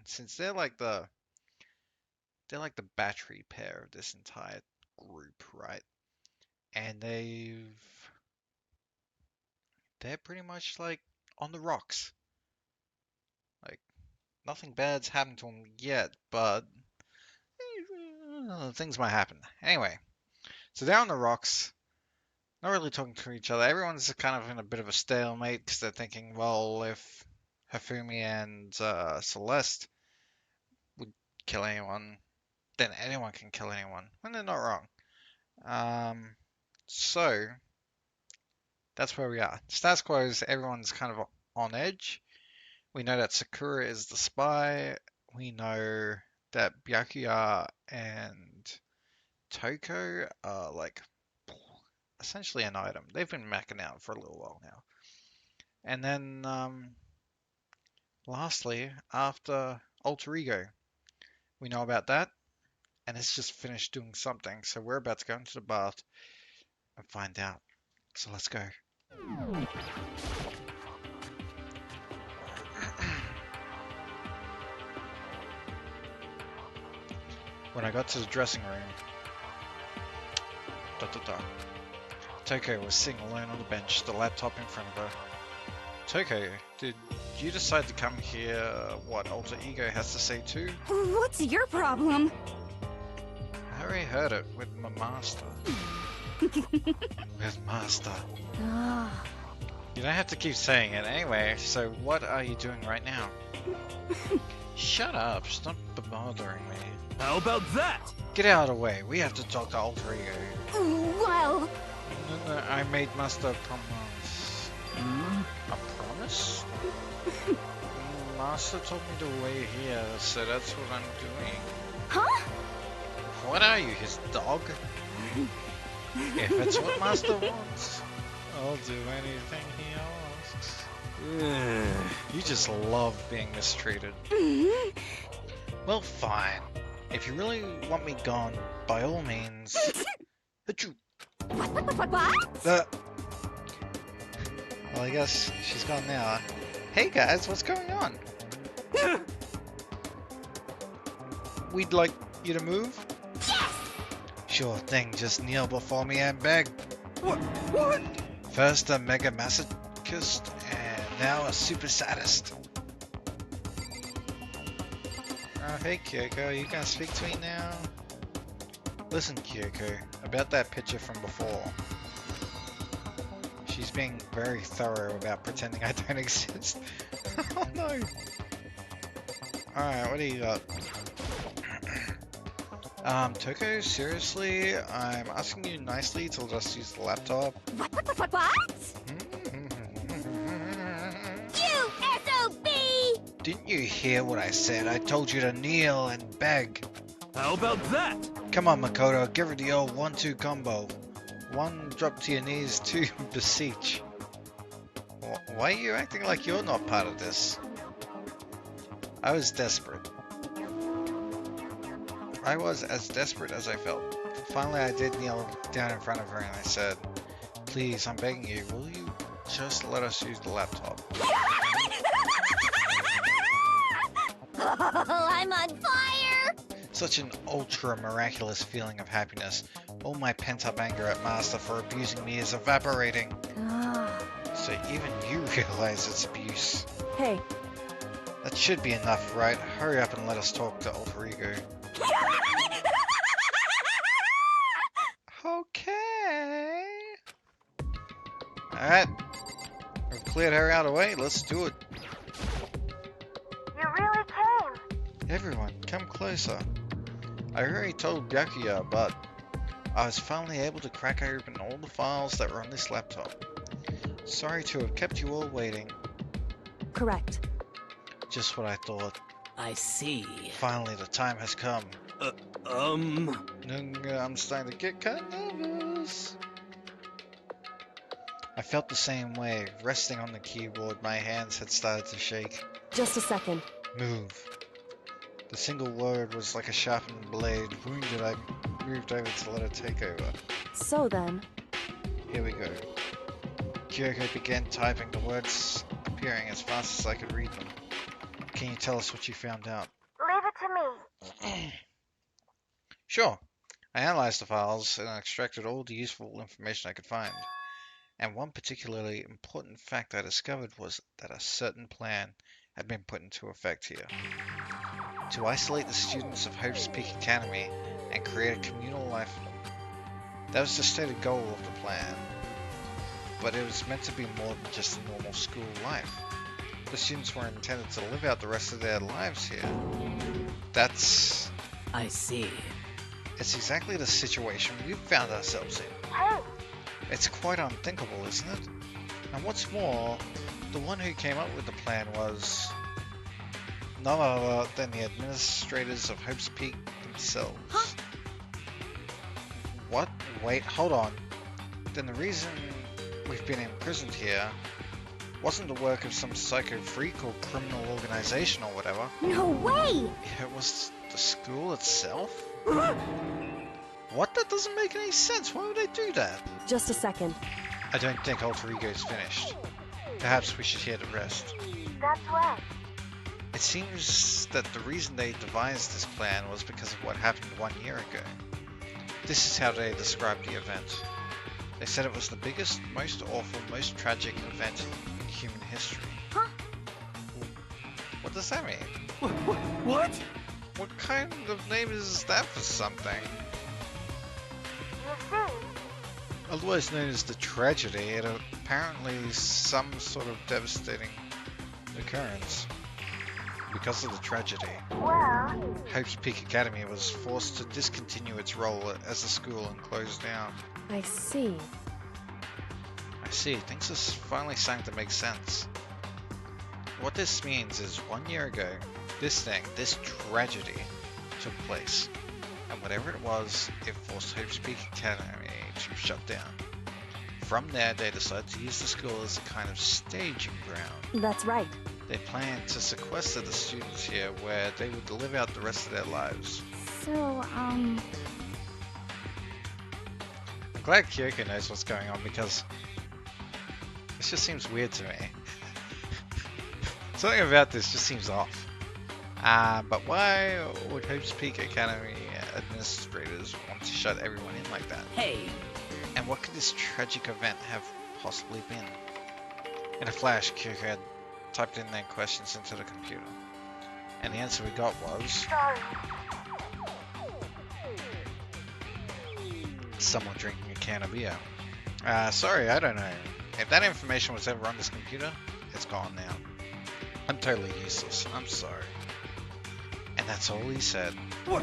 since they're like the battery pair of this entire group, right? And they're pretty much like on the rocks. Like nothing bad's happened to them yet, but things might happen. Anyway, so they're on the rocks, not really talking to each other. Everyone's kind of in a bit of a stalemate because they're thinking, well, if Hifumi and Celeste would kill anyone, then anyone can kill anyone. And they're not wrong. Um, so that's where we are. Status quo is everyone's kind of on edge. We know that Sakura is the spy. We know that Byakuya and Toko are like essentially an item. They've been macking out for a little while now. And then lastly, after Alter Ego, we know about that, and it's just finished doing something. So we're about to go into the bath and find out. So let's go. When I got to the dressing room, Toko was sitting alone on the bench, the laptop in front of her. Toko, did you decide to come here? What Alter Ego has to say too? What's your problem? I already heard it with my master. With master. You don't have to keep saying it anyway, so what are you doing right now? Shut up, stop bothering me. How about that? Get out of the way, we have to talk to Alter Ego. Well... No, I made Master a promise. A promise? Master told me to wait here, so that's what I'm doing. Huh? What are you, his dog? If it's what Master wants, I'll do anything he asks. You just love being mistreated. Well, fine. If you really want me gone, by all means... Achoo! What? Well, I guess she's gone now. Hey guys, what's going on? We'd like you to move? Yes! Sure thing, just kneel before me and beg. What? First a mega masochist, and now a super sadist. Oh, hey Kyoko, you gonna speak to me now? Listen, Kyoko, about that picture from before. She's being very thorough about pretending I don't exist. Oh no! Alright, what do you got? Toko, seriously? I'm asking you nicely to let us use the laptop. What? You SOB! Didn't you hear what I said? I told you to kneel and beg. How about that? Come on, Makoto, give her the old 1-2 combo. 1, drop to your knees, 2, beseech. Why are you acting like you're not part of this? I was desperate. I was as desperate as I felt. Finally, I did kneel down in front of her and I said, please, I'm begging you, will you just let us use the laptop? Oh, I'm on fire! Such an ultra miraculous feeling of happiness. All my pent-up anger at Master for abusing me is evaporating. So even you realize it's abuse. Hey. That should be enough, right? Hurry up and let us talk to Alter Ego. Okay. Alright. We've cleared her out of the way. Let's do it. You really came? Everyone, come closer. I already told Byakuya, but I was finally able to crack open all the files that were on this laptop. Sorry to have kept you all waiting. Correct. Just what I thought. I see. Finally, the time has come. I'm starting to get kind of nervous. I felt the same way. Resting on the keyboard, my hands had started to shake. Just a second. Move. The single word was like a sharpened blade. Wounded, I moved over to let her take over. So then... Here we go. Kyoko began typing, the words appearing as fast as I could read them. Can you tell us what you found out? Leave it to me. Sure. I analyzed the files and extracted all the useful information I could find. And one particularly important fact I discovered was that a certain plan had been put into effect here. To isolate the students of Hope's Peak Academy and create a communal life for them. That was the stated goal of the plan. But it was meant to be more than just a normal school life. The students were intended to live out the rest of their lives here. I see. It's exactly the situation we've found ourselves in. Hey, It's quite unthinkable, isn't it? And what's more, the one who came up with the plan was none other than the administrators of Hope's Peak themselves. Huh? What? Wait, hold on. Then the reason we've been imprisoned here wasn't the work of some psycho freak or criminal organization or whatever. no way! It was the school itself? What? That doesn't make any sense. Why would they do that? Just a second. I don't think Alter Ego's finished. Perhaps we should hear the rest. That's right. It seems that the reason they devised this plan was because of what happened 1 year ago. This is how they described the event. They said it was the biggest, most awful, most tragic event in human history. Huh? What does that mean? What? What kind of name is that for something? You see, Otherwise known as the tragedy, it apparently is some sort of devastating occurrence. Because of the tragedy, well, Hope's Peak Academy was forced to discontinue its role as a school and close down. I see. I see, things are finally starting to make sense. What this means is 1 year ago, this tragedy, took place. And whatever it was, it forced Hope's Peak Academy to shut down. From there, they decided to use the school as a kind of staging ground. That's right. They planned to sequester the students here where they would live out the rest of their lives. So, I'm glad Kyoko knows what's going on because this just seems weird to me. Something about this just seems off. But why would Hope's Peak Academy administrators want to shut everyone in like that? Hey. And what could this tragic event have possibly been? In a flash, Kyoko had typed in their questions into the computer. And the answer we got was... sorry. someone drinking a can of beer. Sorry, I don't know. If that information was ever on this computer, it's gone now. I'm totally useless. I'm sorry. And that's all he said. What?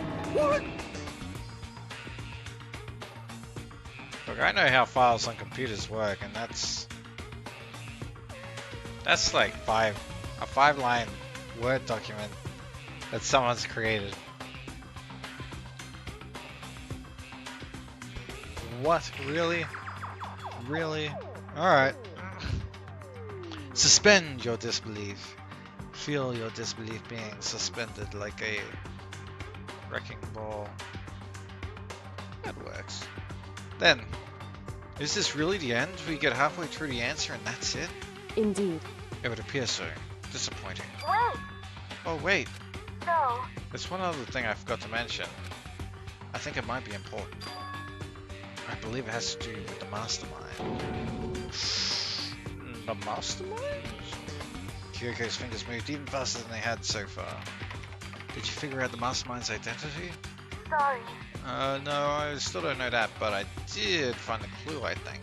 Look, I know how files on computers work, and that's like a 5-line Word document that someone's created. What? Really? Really? Alright. Suspend your disbelief. Feel your disbelief being suspended like a wrecking ball. That works. Then, is this really the end? We get halfway through the answer and that's it? Indeed. It would appear so. Disappointing. Wait, Oh wait, so, there's one other thing I forgot to mention. I think it might be important. I believe it has to do with the mastermind. The mastermind? Kyoko's fingers moved even faster than they had so far. Did you figure out the mastermind's identity? sorry. No, I still don't know that, but I did find a clue, I think.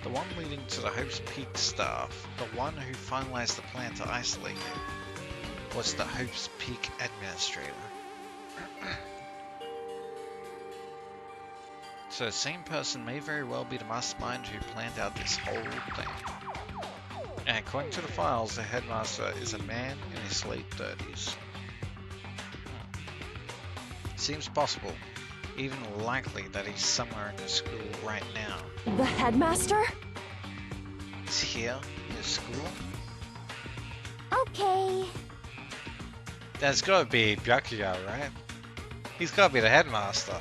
The one leading to the Hope's Peak staff, the one who finalized the plan to isolate you, was the Hope's Peak administrator. So the same person may very well be the mastermind who planned out this whole thing. And according to the files, the headmaster is a man in his late 30s. Seems possible, even likely that he's somewhere in the school right now. The headmaster? He's here in the school? Okay. That's gotta be Byakuya, right? He's gotta be the headmaster.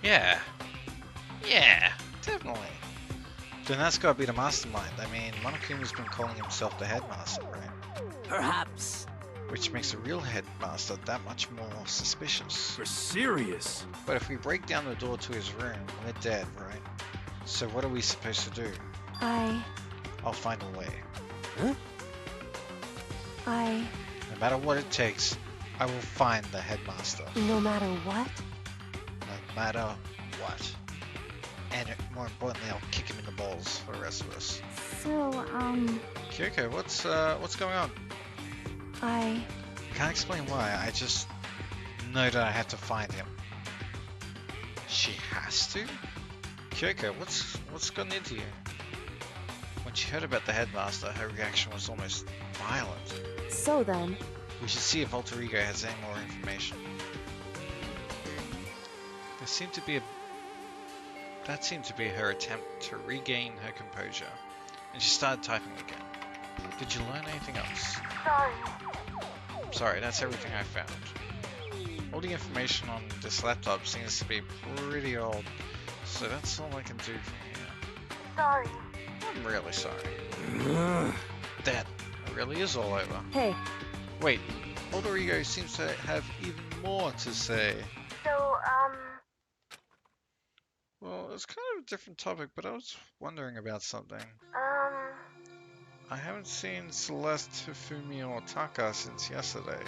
Yeah. Yeah, definitely. Then that's gotta be the mastermind. I mean, Monokuma's been calling himself the headmaster, right? Perhaps. Which makes the real headmaster that much more suspicious. You're serious? But if we break down the door to his room, we're dead, right? So what are we supposed to do? I'll find a way. Huh? No matter what it takes, I will find the headmaster. No matter what? No matter what. And more importantly, I'll kick him in the balls for the rest of us. So, Kyoko, what's going on? I Can't explain why, I just know that I have to find him. She has to? Kyoko, what's gotten into you? When she heard about the headmaster, her reaction was almost violent. So then, We should see if Alter Ego has any more information. That seemed to be her attempt to regain her composure, and she started typing again. Did you learn anything else? Sorry, that's everything I found. All the information on this laptop seems to be pretty old, so that's all I can do from here. I'm really sorry. That really is all over. hey, Wait, Alter Ego seems to have even more to say. Well, it's kind of a different topic, but I was wondering about something. I haven't seen Celeste, Hifumi, or Taka since yesterday.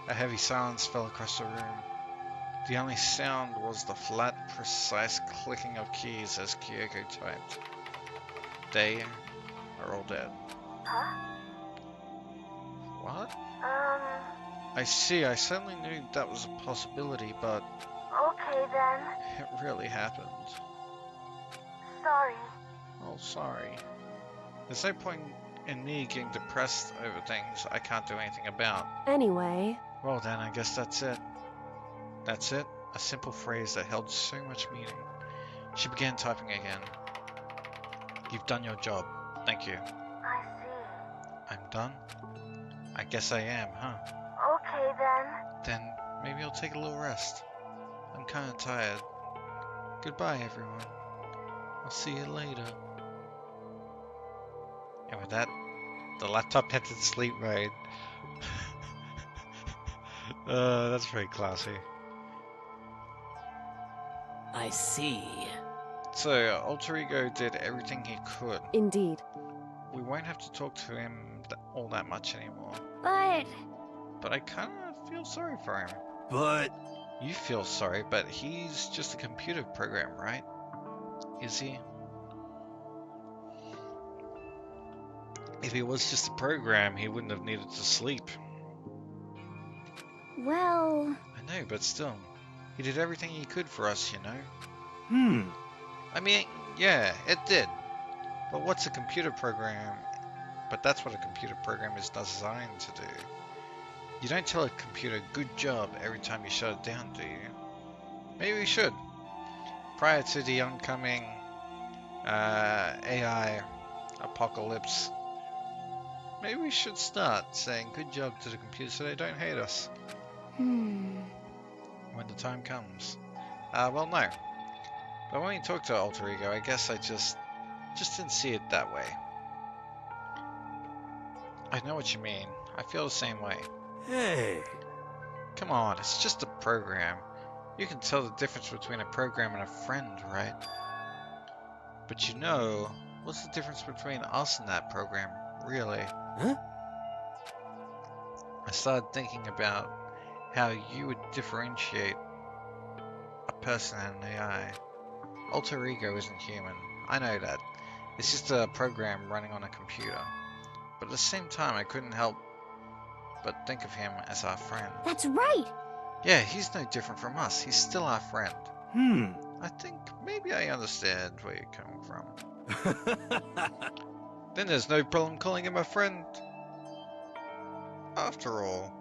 A heavy silence fell across the room. The only sound was the flat, precise clicking of keys as Kyoko typed. They are all dead. What? I see, I certainly knew that was a possibility, but it really happened. Oh, sorry. There's no point in me getting depressed over things I can't do anything about. anyway, Well then, I guess that's it. That's it? A simple phrase that held so much meaning. She began typing again. You've done your job. Thank you. I'm done? I guess I am, huh? Then maybe I'll take a little rest. I'm kinda tired. Goodbye, everyone. I'll see you later. And with that, the laptop entered sleep mode. That's very classy. I see. So, Alter Ego did everything he could. indeed. We won't have to talk to him all that much anymore. But But I kinda feel sorry for him. But You feel sorry, but he's just a computer program, right? Is he? If he was just a program, he wouldn't have needed to sleep. well, I know, but still. He did everything he could for us, you know? I mean, yeah, it did. But what's a computer program? But that's what a computer program is designed to do. You don't tell a computer good job every time you shut it down, do you? Maybe we should. Prior to the oncoming AI apocalypse, maybe we should start saying good job to the computer so they don't hate us when the time comes. Well, no. But when you talk to Alter Ego, I guess I just didn't see it that way. I know what you mean. I feel the same way. hey, Come on, it's just a program. You can tell the difference between a program and a friend, right? But you know, what's the difference between us and that program, really? Huh? I started thinking about how you would differentiate a person and an AI. Alter Ego isn't human. I know that. It's just a program running on a computer. But at the same time, I couldn't help but think of him as our friend. that's right. Yeah, he's no different from us. He's still our friend. I think maybe I understand where you're coming from. Then there's no problem calling him a friend. After all.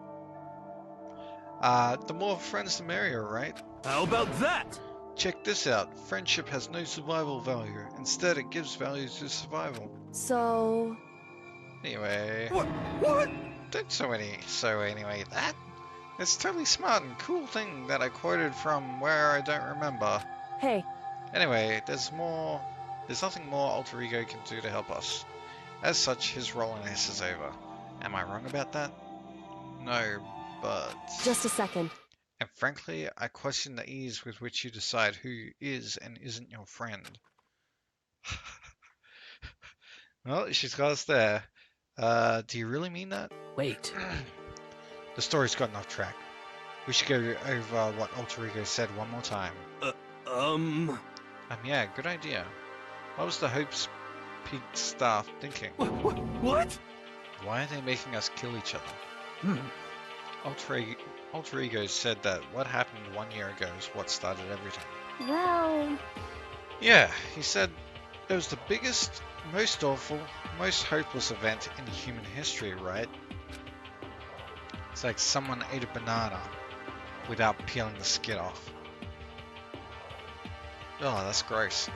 The more friends the merrier, right? How about that? Check this out. Friendship has no survival value. Instead, it gives value to survival. So, Anyway. What? Don't so anyway that. It's a totally smart and cool thing that I quoted from where I don't remember. hey, Anyway, there's more There's nothing more Alter Ego can do to help us. As such, his role in this is over. Am I wrong about that? No, but... Just a second. And frankly, I question the ease with which you decide who is and isn't your friend. Well, she's got us there. Do you really mean that? Wait. The story's gotten off track. We should go over what Alter Ego said one more time. Yeah, good idea. What was the Hope's Peak staff thinking? What? Why are they making us kill each other? Alter Ego said that what happened 1 year ago is what started everything. Well, Yeah, he said it was the biggest, most awful, most hopeless event in human history, right? It's like someone ate a banana without peeling the skin off. Oh, that's gross.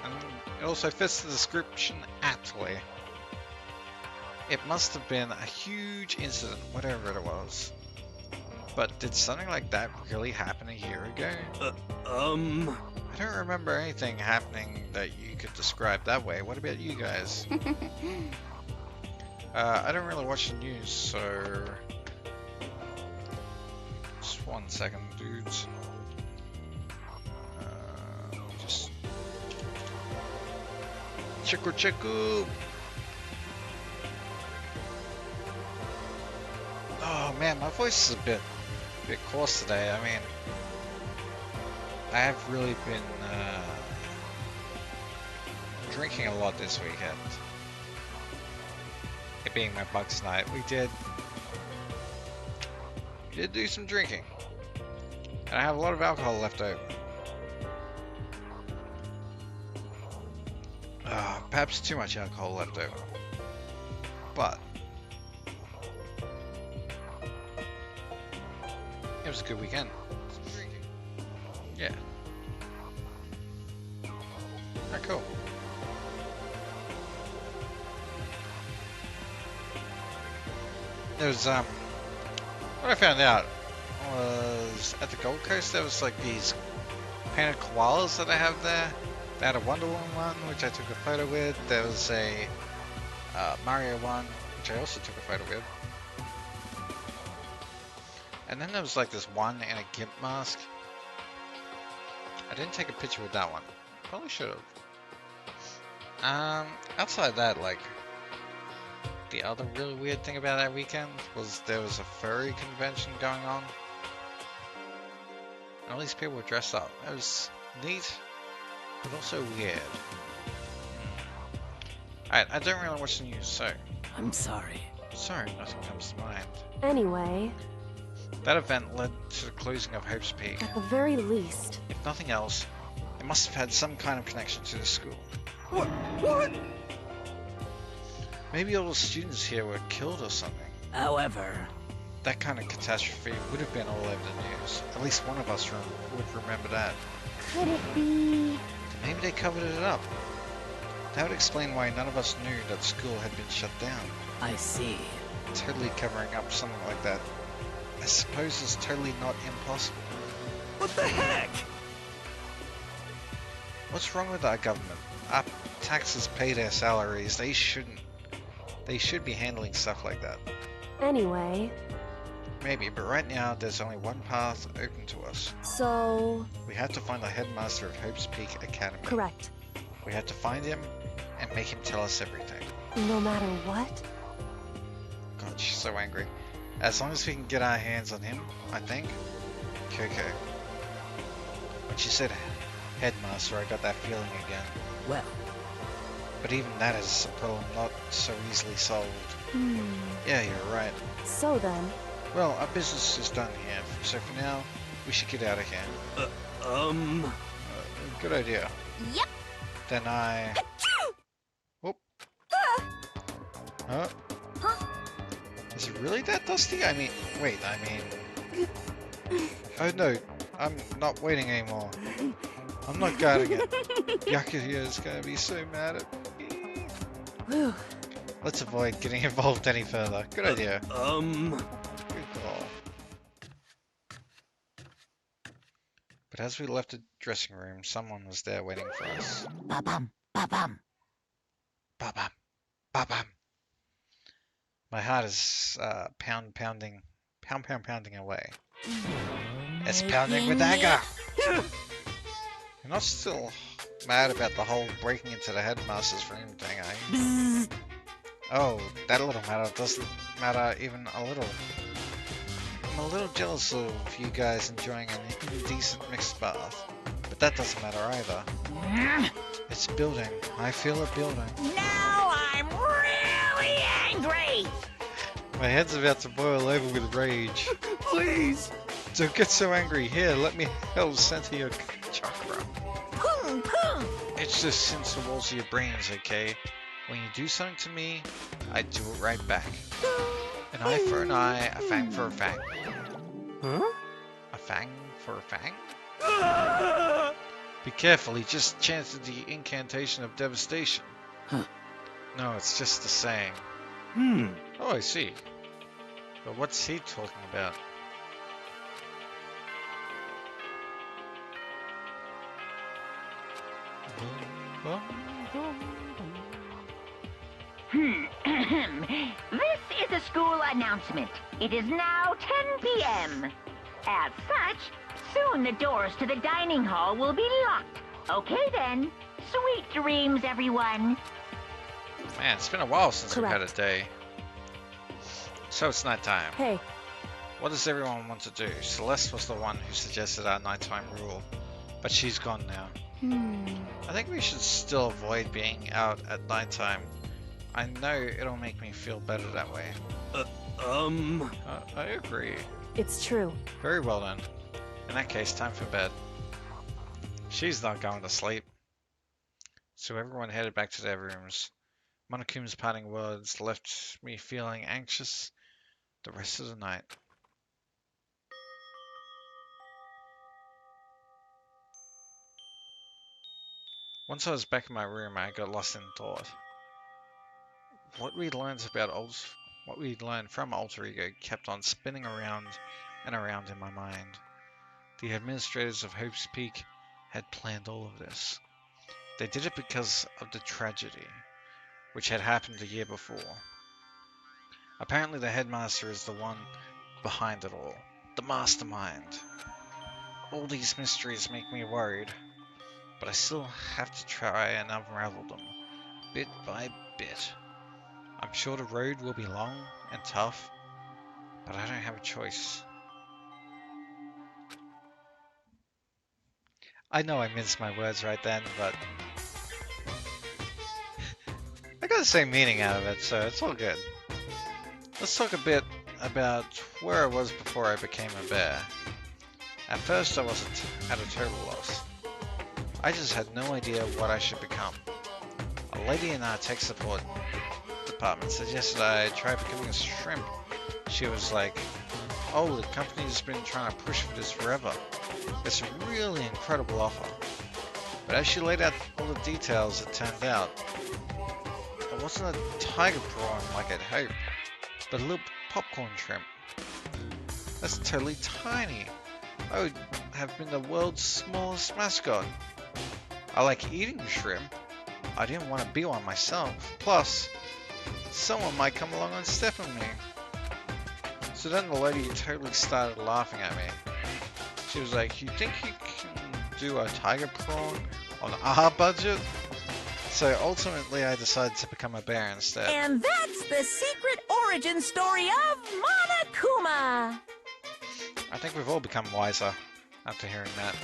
And it also fits the description aptly. It must have been a huge incident, whatever it was. But did something like that really happen a year ago? I don't remember anything happening that you could describe that way. What about you guys? I don't really watch the news, so... Just 1 second, dudes. Just... Checo! Oh man, my voice is a bit coarse today. I mean, I have really been drinking a lot this weekend. It being my Bucks night, we did do some drinking, and I have a lot of alcohol left over. Perhaps too much alcohol left over, but it was a good weekend. Yeah. Alright, cool. There was, what I found out was at the Gold Coast there was like these painted koalas that I have there. They had a Wonder Woman one, which I took a photo with. There was a Mario one, which I also took a photo with. And then there was like this one in a GIMP mask. I didn't take a picture with that one. Probably should have. Outside that, like, the other really weird thing about that weekend was there was a furry convention going on. And all these people were dressed up. It was neat, but also weird. Alright, I don't really watch the news, so... I'm sorry. Sorry, nothing comes to mind. Anyway, That event led to the closing of Hope's Peak. at the very least, If nothing else, it must have had some kind of connection to the school. What? Maybe all the students here were killed or something. However, That kind of catastrophe would have been all over the news. At least one of us would remember that. could it be? Maybe they covered it up. That would explain why none of us knew that school had been shut down. I see. Totally covering up something like that, I suppose, is totally not impossible. What the heck? What's wrong with our government? Our taxes pay their salaries. They should be handling stuff like that. anyway, Maybe, but right now there's only one path open to us. so... We have to find the headmaster of Hope's Peak Academy. Correct. We have to find him and make him tell us everything. No matter what? God, she's so angry. As long as we can get our hands on him, I think. Coco. When she said headmaster, I got that feeling again. Well, But even that is a problem not so easily solved. Hmm. Yeah, you're right. So then, Well, our business is done here, so for now, we should get out of here. Good idea. Yep. Then I... Whoop. Huh? Huh? Is it really that dusty? I mean, wait, I mean... Oh no, I'm not waiting anymore. I'm not guarding it. Yakuya is gonna be so mad at me. whew, Let's avoid getting involved any further. Good idea. Good call. But as we left the dressing room, someone was there waiting for us. Ba-bum, ba-bum. Ba-bam, ba-bam. My heart is pounding away. It's pounding with anger. You're not still mad about the whole breaking into the headmaster's room thing, are you? Bzzz. Oh, that little matter doesn't matter even a little. I'm a little jealous of you guys enjoying an indecent mixed bath, but that doesn't matter either. It's building. I feel it building. Now I'm really angry. My head's about to boil over with rage. Please. Don't get so angry. Here, let me help center your chakra. Pum, pum. It's just since the walls of your brains, okay? When you do something to me, I do it right back. An eye for an eye, a fang for a fang. Huh? A fang for a fang? Ah! Be careful, he just chanted the incantation of devastation. Huh. No, it's just a saying. Oh, I see. But what's he talking about? This is a school announcement. It is now 10 p.m. As such, soon the doors to the dining hall will be locked. Okay then. Sweet dreams, everyone. Man, it's been a while since we've had a Correct. day. So it's nighttime. Hey, What does everyone want to do? Celeste was the one who suggested our nighttime rule, but she's gone now. I think we should still avoid being out at nighttime. I know it'll make me feel better that way. I agree. it's true. Very well then. In that case, time for bed. She's not going to sleep. So everyone headed back to their rooms. Monokume's parting words left me feeling anxious the rest of the night. Once I was back in my room, I got lost in thought. What we'd learned from Alter Ego kept on spinning around and around in my mind. The administrators of Hope's Peak had planned all of this. They did it because of the tragedy, which had happened the year before. Apparently the headmaster is the one behind it all, the mastermind. All these mysteries make me worried, but I still have to try and unravel them, bit by bit. I'm sure the road will be long and tough, but I don't have a choice. I know I minced my words right then, but I got the same meaning out of it, so it's all good. Let's talk a bit about where I was before I became a bear. At first I wasn't at a total loss. I just had no idea what I should become. A lady in our tech support department suggested I try becoming a shrimp. She was like, oh, the company's been trying to push for this forever. It's a really incredible offer. But as she laid out all the details, it turned out it wasn't a tiger prawn like I'd hoped, but a little popcorn shrimp. That's totally tiny. I would have been the world's smallest mascot. I like eating shrimp. I didn't want to be one myself. Plus, someone might come along and step on me. So then the lady totally started laughing at me. She was like, you think you can do a tiger prawn on our budget? So ultimately I decided to become a bear instead. And that's the secret origin story of Monokuma. I think we've all become wiser after hearing that.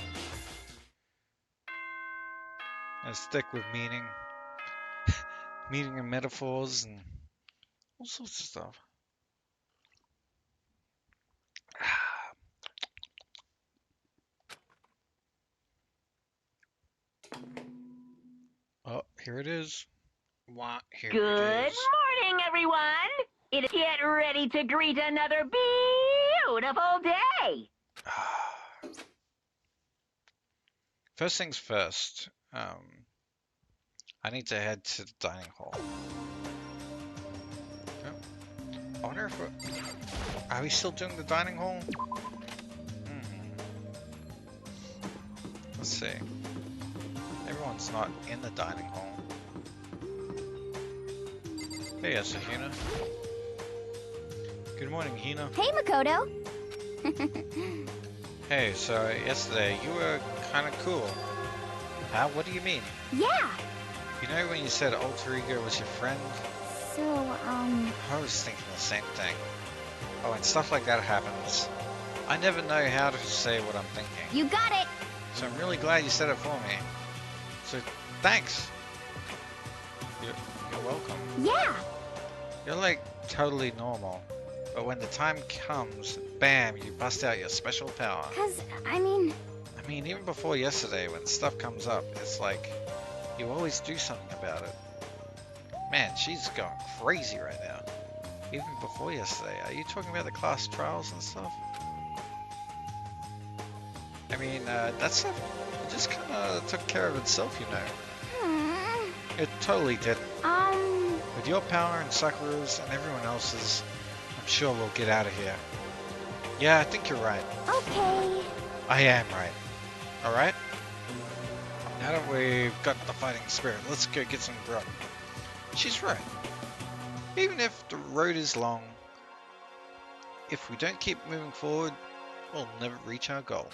And stick with meaning. Meaning and metaphors and all sorts of stuff. Oh, here it is. Here Good it is. morning, everyone. Get ready to greet another beautiful day. First things first, I need to head to the dining hall. Oh, I wonder if are we still doing the dining hall? see. Everyone's not in the dining hall. Hey, Asahina. Good morning, Hina. Hey, Makoto. Hey, so yesterday you were kind of cool. Huh? What do you mean? Yeah. You know when you said alter ego was your friend? So, I was thinking the same thing. Oh, and stuff like that happens. I never know how to say what I'm thinking. you got it. So I'm really glad you said it for me. So, thanks. You're welcome. Yeah. You're like totally normal. But when the time comes, bam, you bust out your special power. 'Cause, I mean, Even before yesterday, when stuff comes up, it's like you always do something about it. Man, she's going crazy right now. Even before yesterday. Are you talking about the class trials and stuff? That stuff just kind of took care of itself, you know. hmm, It totally did. um, With your power and Sakura's and everyone else's, I'm sure we'll get out of here. Yeah, I think you're right. okay. I am right. Alright? Now that we've got the fighting spirit, let's go get some grub. She's right. Even if the road is long, if we don't keep moving forward, we'll never reach our goal.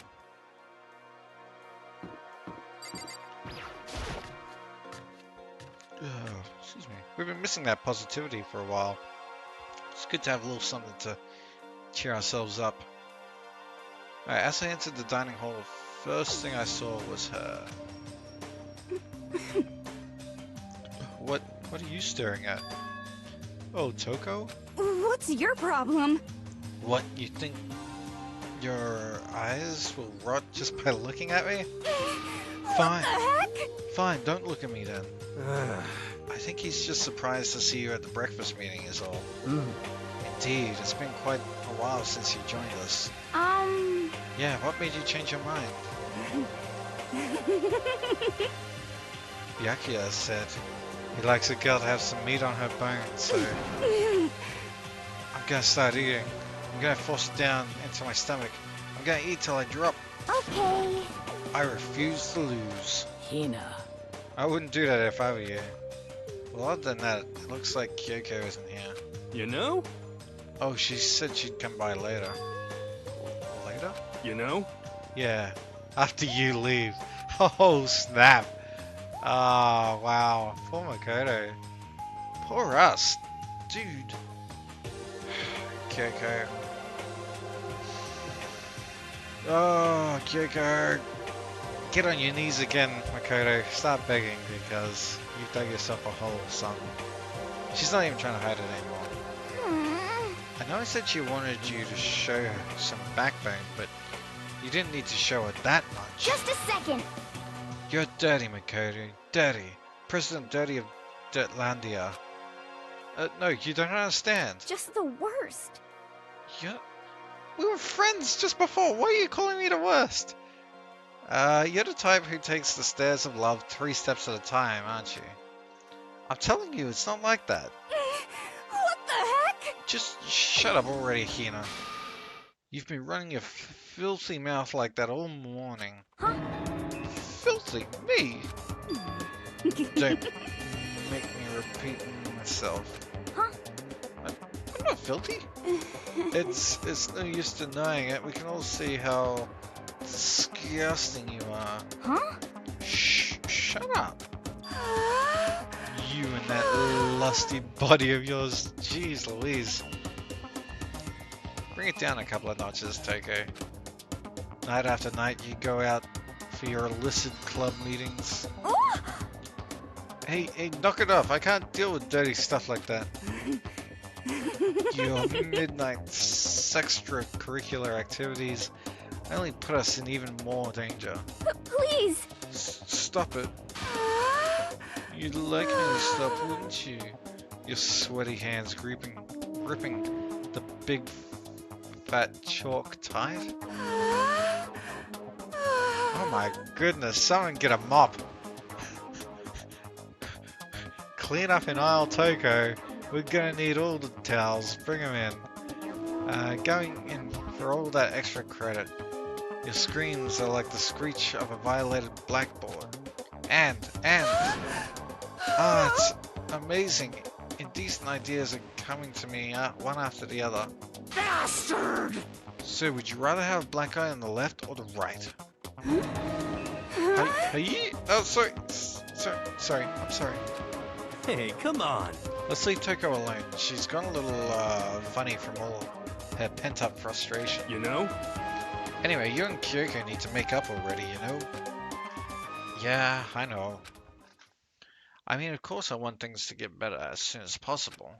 Excuse me. We've been missing that positivity for a while. It's good to have a little something to cheer ourselves up. Alright, as I entered the dining hall, the first thing I saw was her. What are you staring at? Oh, Toko? What's your problem? What, you think your eyes will rot just by looking at me? Fine. What the heck? Fine, don't look at me then. I think he's just surprised to see you at the breakfast meeting is all. Indeed, it's been quite a while since you joined us. Yeah, what made you change your mind? Byakuya said he likes a girl to have some meat on her bones, so I'm gonna start eating. I'm gonna force it down into my stomach. I'm gonna eat till I drop. Okay. I refuse to lose. Hina. I wouldn't do that if I were you. Well, other than that, it looks like Kyoko isn't here. You know? Oh, she said she'd come by later. Later? You know? Yeah, after you leave. Oh, snap. Oh, wow. Poor Makoto. Poor us. Dude. Kyoko. Oh, Kyoko. Get on your knees again, Makoto. Start begging because you've dug yourself a hole, son. She's not even trying to hide it anymore. I know I said she wanted you to show her some backbone, but you didn't need to show her that much. Just a second. You're dirty, Makoto. Dirty. President Dirty of Dirtlandia. No, you don't understand. Just the worst. We were friends just before. Why are you calling me the worst? You're the type who takes the stairs of love 3 steps at a time, aren't you? I'm telling you, it's not like that. What the heck? Just shut up already, Hina. You've been running your filthy mouth like that all morning. Huh? Filthy? Me? Don't make me repeat myself. Huh? I'm not filthy. It's no use denying it. We can all see how disgusting you are. Huh? Shh, shut up. You and that lusty body of yours. Jeez Louise. Bring it down a couple of notches, Toko. Night after night you go out for your illicit club meetings. Hey, knock it off. I can't deal with dirty stuff like that. Your midnight extracurricular activities only put us in even more danger. Please. Stop it. You'd like me to stop, wouldn't you? Your sweaty hands gripping the big fat chalk tide? Oh my goodness, someone get a mop. Clean up in aisle Toko. We're gonna need all the towels. Bring them in. Going in for all that extra credit. Your screams are like the screech of a violated blackboard. And, it's amazing. Indecent ideas are coming to me, one after the other. Bastard! So, would you rather have a black eye on the left or the right? Hey, oh, sorry, I'm sorry. Hey, come on. Let's leave Toko alone. She's gone a little, funny from all her pent-up frustration. You know? Anyway, you and Kyoko need to make up already, you know? Yeah, I know. I mean, of course I want things to get better as soon as possible.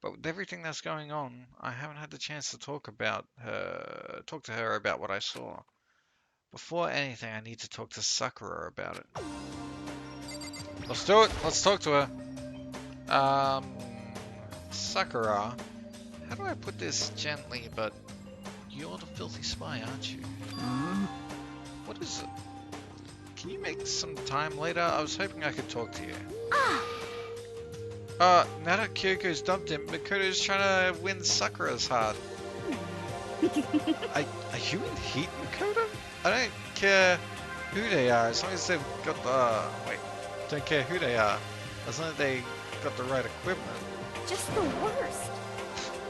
But with everything that's going on, I haven't had the chance to talk to her about what I saw. Before anything, I need to talk to Sakura about it. Let's do it. Let's talk to her. Sakura, how do I put this gently, but you're the filthy spy, aren't you? What is it? Can you make some time later? I was hoping I could talk to you. Now that Kyoko's dumped him, Makoto's trying to win Sakura's heart. Are you in heat, Makoto? I don't care who they are, as long as they've got the... wait, don't care who they are, as long as they got the right equipment. Just the worst.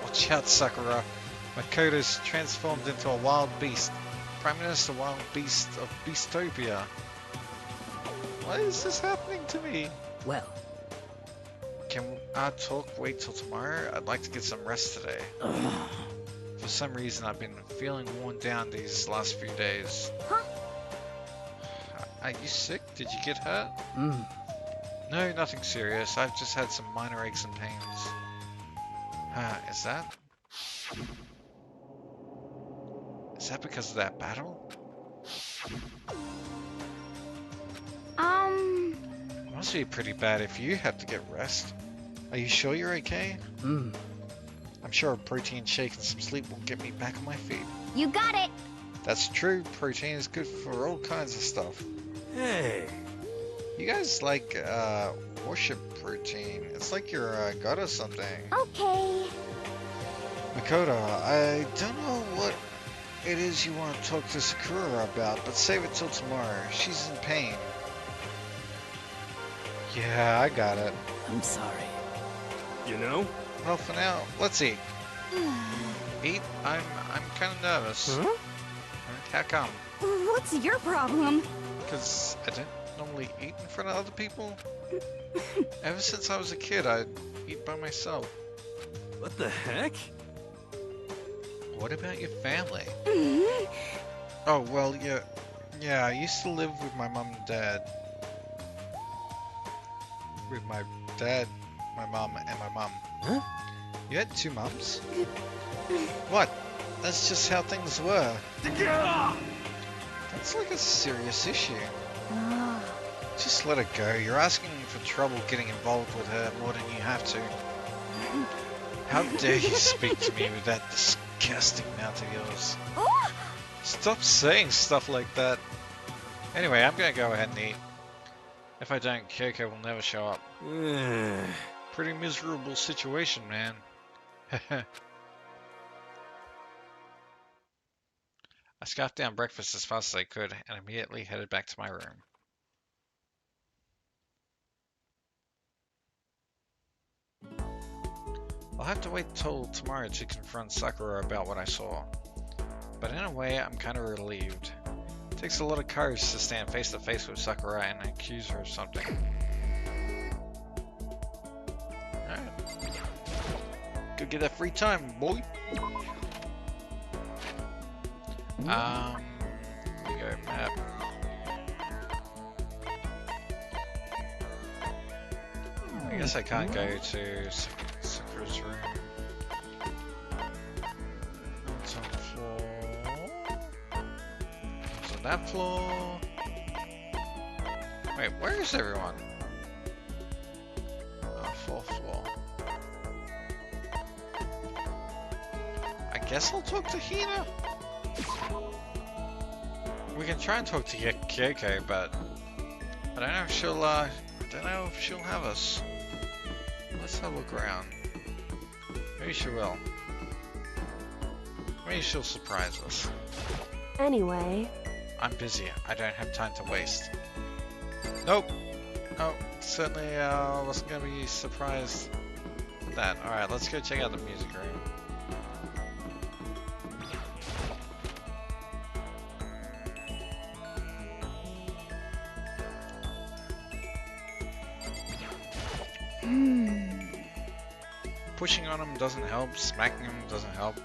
Watch out, Sakura. Makoto's transformed into a wild beast. Prime Minister Wild Beast of Beastopia. Why is this happening to me? Well, Can our talk wait till tomorrow? I'd like to get some rest today. For some reason, I've been feeling worn down these last few days. Huh? Are you sick? Did you get hurt? mm. No, nothing serious. I've just had some minor aches and pains. Is that? Is that because of that battle? It must be pretty bad if you have to get rest. Are you sure you're okay? I'm sure a protein shake and some sleep will get me back on my feet. You got it. That's true. Protein is good for all kinds of stuff. Hey. You guys like, worship protein. It's like you're a god or something. Okay. Makoto, I don't know what it is you want to talk to Sakura about, but save it till tomorrow. She's in pain. Yeah, I got it. I'm sorry. You know? Well, for now, let's eat. Eat? I'm kind of nervous. Huh? How come? What's your problem? Because I don't normally eat in front of other people. Ever since I was a kid, I'd eat by myself. What the heck? What about your family? Oh, well, yeah, I used to live with my mom and dad. With my dad, my mom, and my mom. Huh? You had two moms? What? That's just how things were. That's like a serious issue. Just let it go. You're asking for trouble getting involved with her more than you have to. How dare you speak to me with that disgusting mouth of yours? Stop saying stuff like that. Anyway, I'm gonna go ahead and eat. If I don't, Kyoko will never show up. Pretty miserable situation, man. I scarfed down breakfast as fast as I could and immediately headed back to my room. I'll have to wait till tomorrow to confront Sakura about what I saw. But in a way, I'm kind of relieved. It takes a lot of courage to stand face to face with Sakura and accuse her of something. Alright. Go get that free time, boy! Here we go, map. I guess I can't go to Sakura's room. It's on the floor. It's on that floor. Wait, where is everyone? Fourth floor. I guess I'll talk to Hina. We can try and talk to Kyoko, but I don't know if she'll have us. Let's have a look around. Maybe she will. Maybe she'll surprise us. Anyway. I'm busy. I don't have time to waste. Nope. Oh, certainly wasn't going to be surprised with that. Alright, let's go check out the music room. Pushing on him doesn't help, smacking him doesn't help.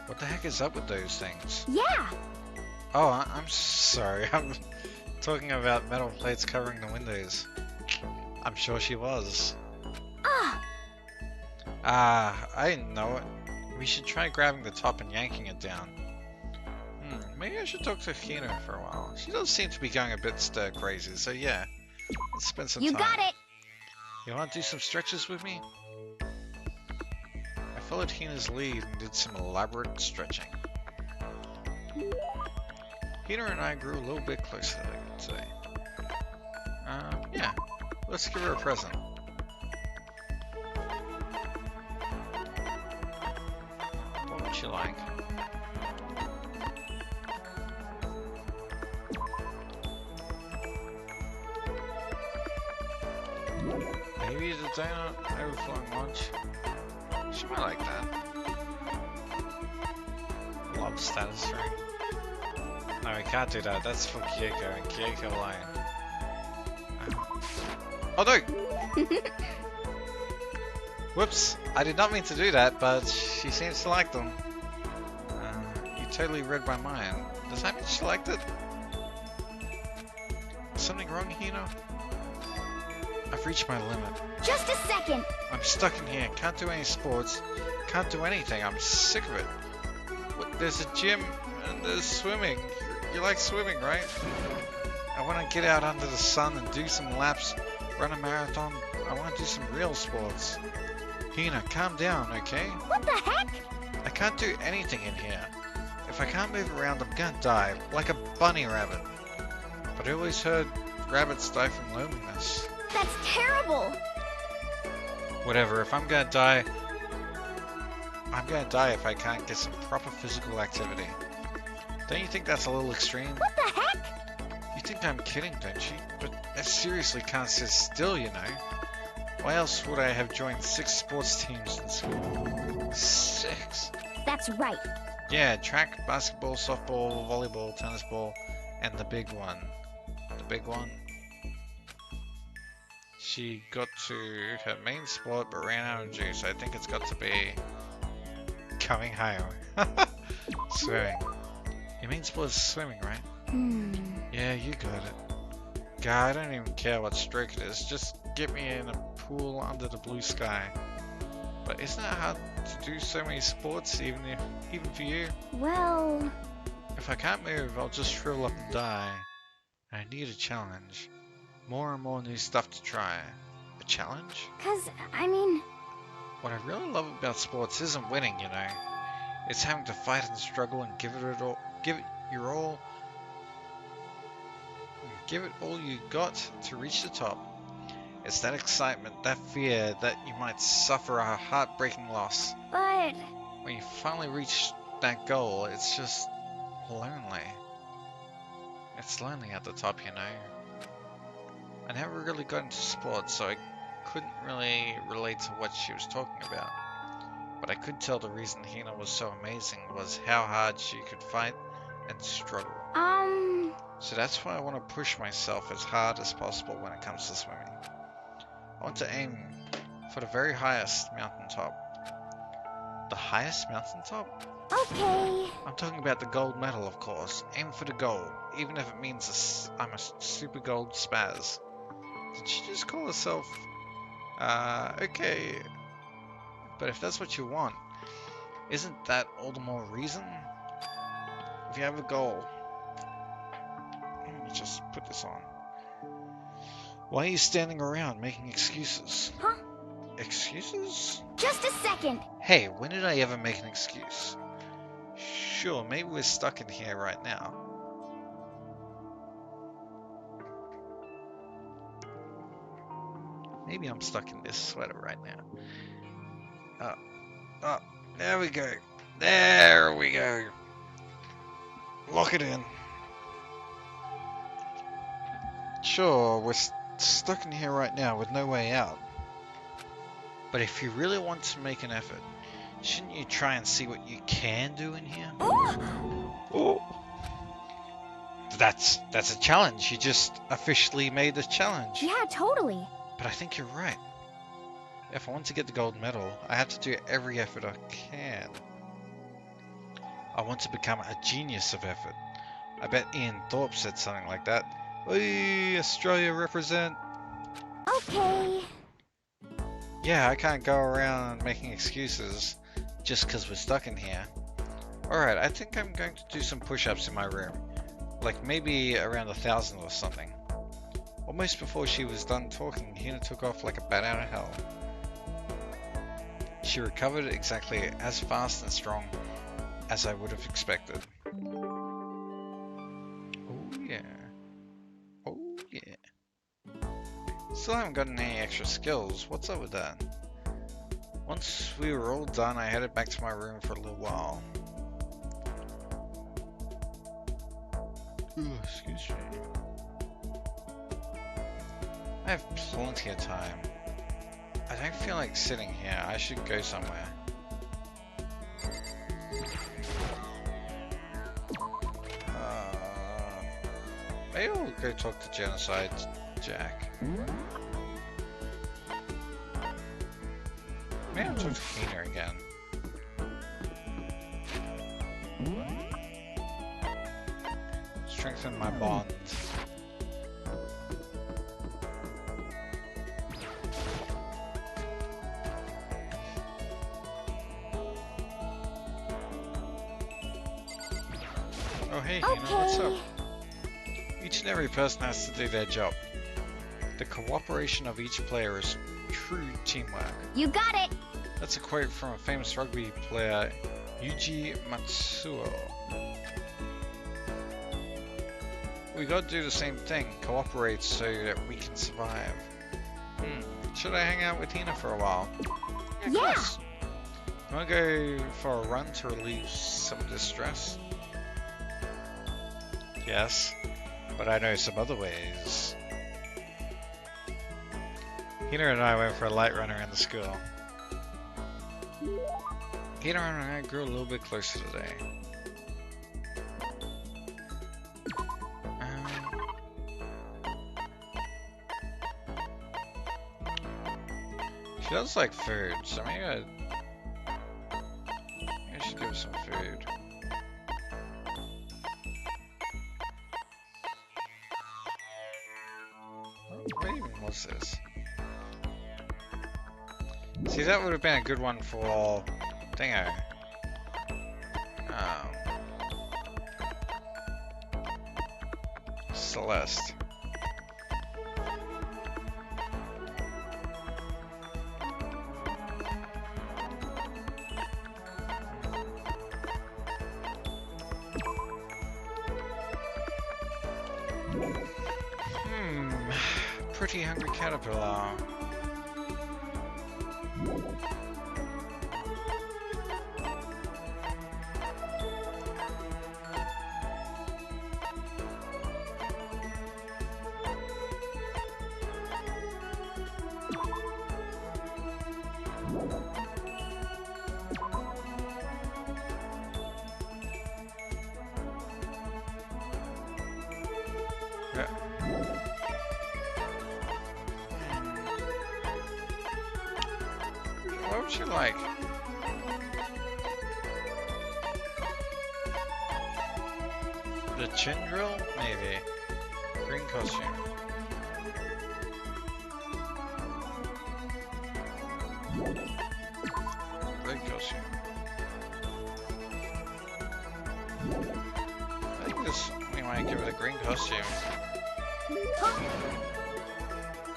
What the heck is up with those things? Yeah. Oh, I'm sorry. I'm talking about metal plates covering the windows. I'm sure she was. I know it. We should try grabbing the top and yanking it down. Maybe I should talk to Hino for a while. She does seem to be going a bit stir crazy, so yeah. Let's spend some You time. got it. You want to do some stretches with me? I followed Hina's lead and did some elaborate stretching. Hina and I grew a little bit closer today. Yeah. Let's give her a present. What would she like? Maybe the donut overflowing lunch. She might like that. Love status ring. No, we can't do that. That's for Kyoko, and Kyoko lying. Oh no! Whoops! I did not mean to do that, but she seems to like them. You totally read my mind. Does that mean she liked it? Is something wrong, Hino? I've reached my limit. Just a second. I'm stuck in here. Can't do any sports. Can't do anything. I'm sick of it. There's a gym and there's swimming. You like swimming, right? I want to get out under the sun and do some laps, run a marathon. I want to do some real sports. Hina, calm down, okay? What the heck? I can't do anything in here. If I can't move around, I'm gonna die, like a bunny rabbit. But I always heard rabbits die from loneliness. That's terrible. Whatever, if I'm gonna die, I'm gonna die if I can't get some proper physical activity. Don't you think that's a little extreme? What the heck? You think I'm kidding, don't you? But I seriously can't sit still, you know. Why else would I have joined 6 sports teams in school? 6? That's right. Yeah, track, basketball, softball, volleyball, tennis ball, and the big one. The big one? She got to her main sport but ran out of juice. I think it's got to be coming home. Swimming. Your main sport is swimming, right? Yeah, you got it. God, I don't even care what stroke it is. Just get me in a pool under the blue sky. But isn't it hard to do so many sports, even for you? Well... If I can't move, I'll just shrivel up and die. I need a challenge. More and more new stuff to try. A challenge? 'Cause, I mean... What I really love about sports isn't winning, you know. It's having to fight and struggle and give it your all. Give it all you got to reach the top. It's that excitement, that fear that you might suffer a heartbreaking loss. But... When you finally reach that goal, it's just lonely. It's lonely at the top, you know. I never really got into sports, so I couldn't really relate to what she was talking about. But I could tell the reason Hina was so amazing was how hard she could fight and struggle. So that's why I want to push myself as hard as possible when it comes to swimming. I want to aim for the very highest mountaintop. The highest mountaintop? Okay. I'm talking about the gold medal, of course. Aim for the gold, even if it means I'm a super gold spaz. Did she just call herself... okay. But if that's what you want, isn't that all the more reason? If you have a goal... Let me just put this on. Why are you standing around making excuses? Huh? Excuses? Just a second. Hey, when did I ever make an excuse? Sure, maybe we're stuck in here right now. Maybe I'm stuck in this sweater right now. Oh, there we go. There we go. Lock it in. Sure, we're stuck in here right now with no way out. But if you really want to make an effort, shouldn't you try and see what you can do in here? Oh. That's a challenge. You just officially made the challenge. Yeah, totally. But I think you're right. If I want to get the gold medal, I have to do every effort I can. I want to become a genius of effort. I bet Ian Thorpe said something like that. Hey, Australia represent. Okay. Yeah, I can't go around making excuses just because we're stuck in here. Alright, I think I'm going to do some push-ups in my room. Like maybe around 1,000 or something. Almost before she was done talking, Hina took off like a bat out of hell. She recovered exactly as fast and strong as I would have expected. Oh yeah. Oh yeah. Still haven't gotten any extra skills. What's up with that? Once we were all done, I headed back to my room for a little while. Ooh, excuse me. I have plenty of time. I don't feel like sitting here. I should go somewhere. Maybe I'll go talk to Genocide Jack. Maybe I'll talk to Hina again. Strengthen my bond. Oh hey Hina, what's up? Each and every person has to do their job. The cooperation of each player is true teamwork. You got it. That's a quote from a famous rugby player, Yuji Matsuo. We gotta do the same thing, cooperate so that we can survive. Should I hang out with Hina for a while? Yeah, of course. You wanna go for a run to relieve some distress? Yes, but I know some other ways. Hina and I went for a light run around the school. Hina and I grew a little bit closer today. She does like food, so maybe I should give her some food. What even was this? See, that would have been a good one for Dingo. Celeste. Pretty hungry caterpillar. What would you like? The chin drill? Maybe. Green costume. Red costume. I think this, we might give it a green costume.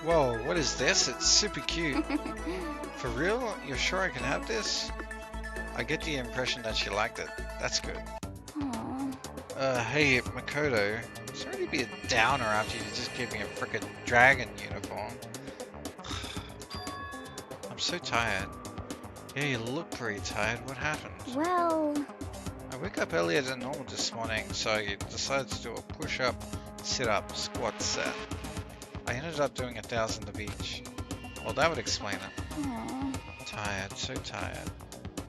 Whoa, what is this? It's super cute. For real? You're sure I can have this? I get the impression that she liked it. That's good. Hey, Makoto. Sorry to be a downer after you just gave me a frickin' dragon uniform. I'm so tired. Yeah, you look pretty tired. What happened? Well... I woke up earlier than normal this morning, so I decided to do a push-up, sit-up, squat set. I ended up doing 1,000 of each. Well, that would explain it. Aw. Tired, so tired.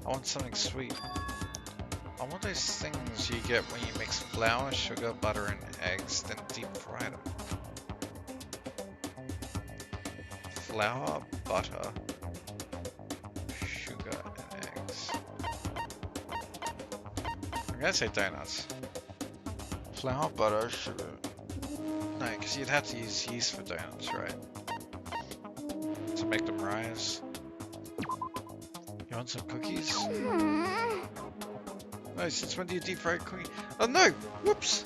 I want something sweet. I want those things you get when you mix flour, sugar, butter, and eggs, then deep fry them. Flour, butter, sugar, and eggs. I'm gonna say donuts. Flour, butter, sugar. No, because you'd have to use yeast for donuts, right? To make them rise. You want some cookies? Hmm. No, since when do you deep fry cookies? Oh no! Whoops!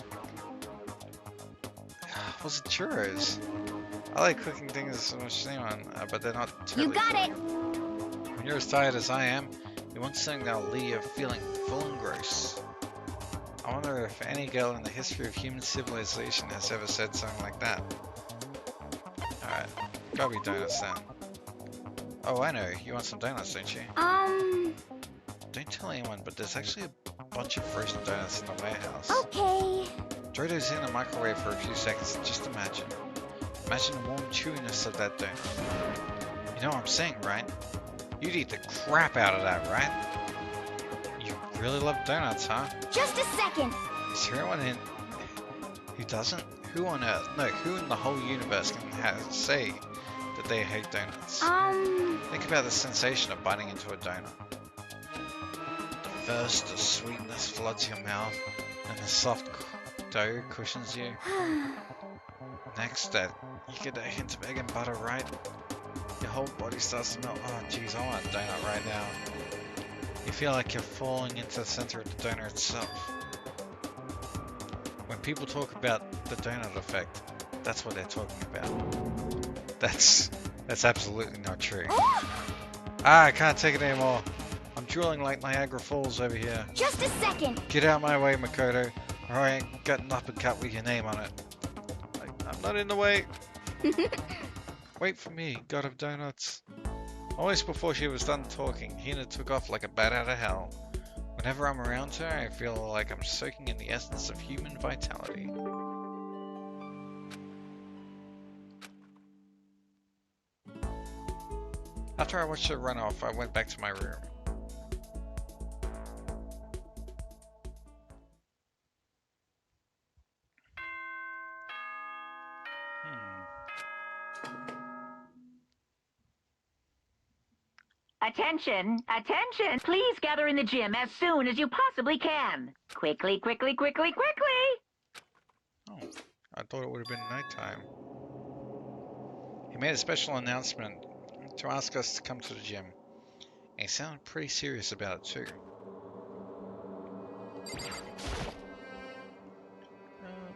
Was it churros? I like cooking things so much anyone, but they're not totally You got filling. it. When you're as tired as I am, you want something that'll leave you feeling full and gross. I wonder if any girl in the history of human civilization has ever said something like that. Alright, gotta be donuts then. Oh, I know. You want some donuts, don't you? Don't tell anyone, but there's actually a bunch of frozen donuts in the warehouse. Okay. Throw those in the microwave for a few seconds and just imagine. Imagine the warm chewiness of that donut. You know what I'm saying, right? You'd eat the crap out of that, right? You really love donuts, huh? Just a second. Is there anyone in who doesn't? Who on earth? No, who in the whole universe can say that they hate donuts? Think about the sensation of biting into a donut. First, the sweetness floods your mouth, and the soft dough cushions you. Next, that you get a hint of egg and butter, right? Your whole body starts to melt. Oh, jeez, I want a donut right now. You feel like you're falling into the center of the donut itself. When people talk about the donut effect, that's what they're talking about. That's absolutely not true. I can't take it anymore. I'm drooling like Niagara Falls over here. Just a second. Get out my way, Makoto, or I ain't got an uppercut with your name on it. I'm not in the way. Wait for me, God of Donuts. Almost before she was done talking, Hina took off like a bat out of hell. Whenever I'm around her, I feel like I'm soaking in the essence of human vitality. After I watched her run off, I went back to my room. Attention, attention! Please gather in the gym as soon as you possibly can. Quickly, quickly, quickly, quickly! Oh, I thought it would have been nighttime. He made a special announcement to ask us to come to the gym. And he sounded pretty serious about it too.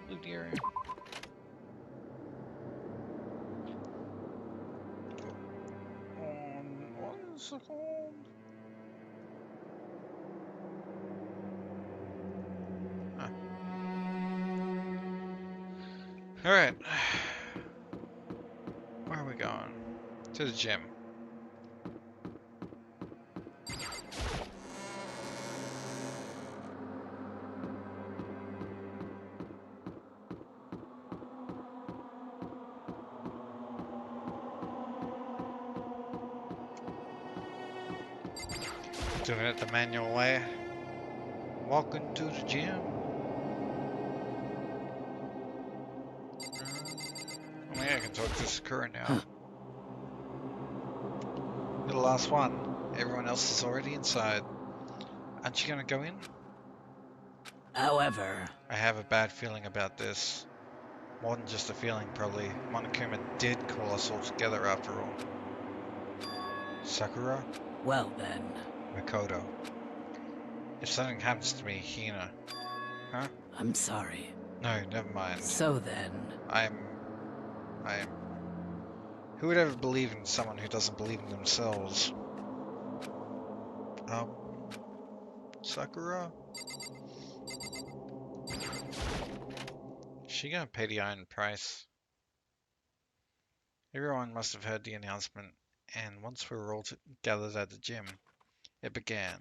Blue deer. What is it called? Huh. Alright. Where are we going? To the gym. Doing it the manual way. Welcome to the gym. I mean, I can talk to Sakura now. You're the last one. Everyone else is already inside. Aren't you gonna go in? However, I have a bad feeling about this. More than just a feeling, probably. Monokuma did call us all together after all. Sakura? well then. Makoto. If something happens to me, Hina. Huh? I'm sorry. No, never mind. So then. I'm... Who would ever believe in someone who doesn't believe in themselves? Sakura? Is she gonna pay the iron price? Everyone must have heard the announcement, and once we were all gathered at the gym, it began.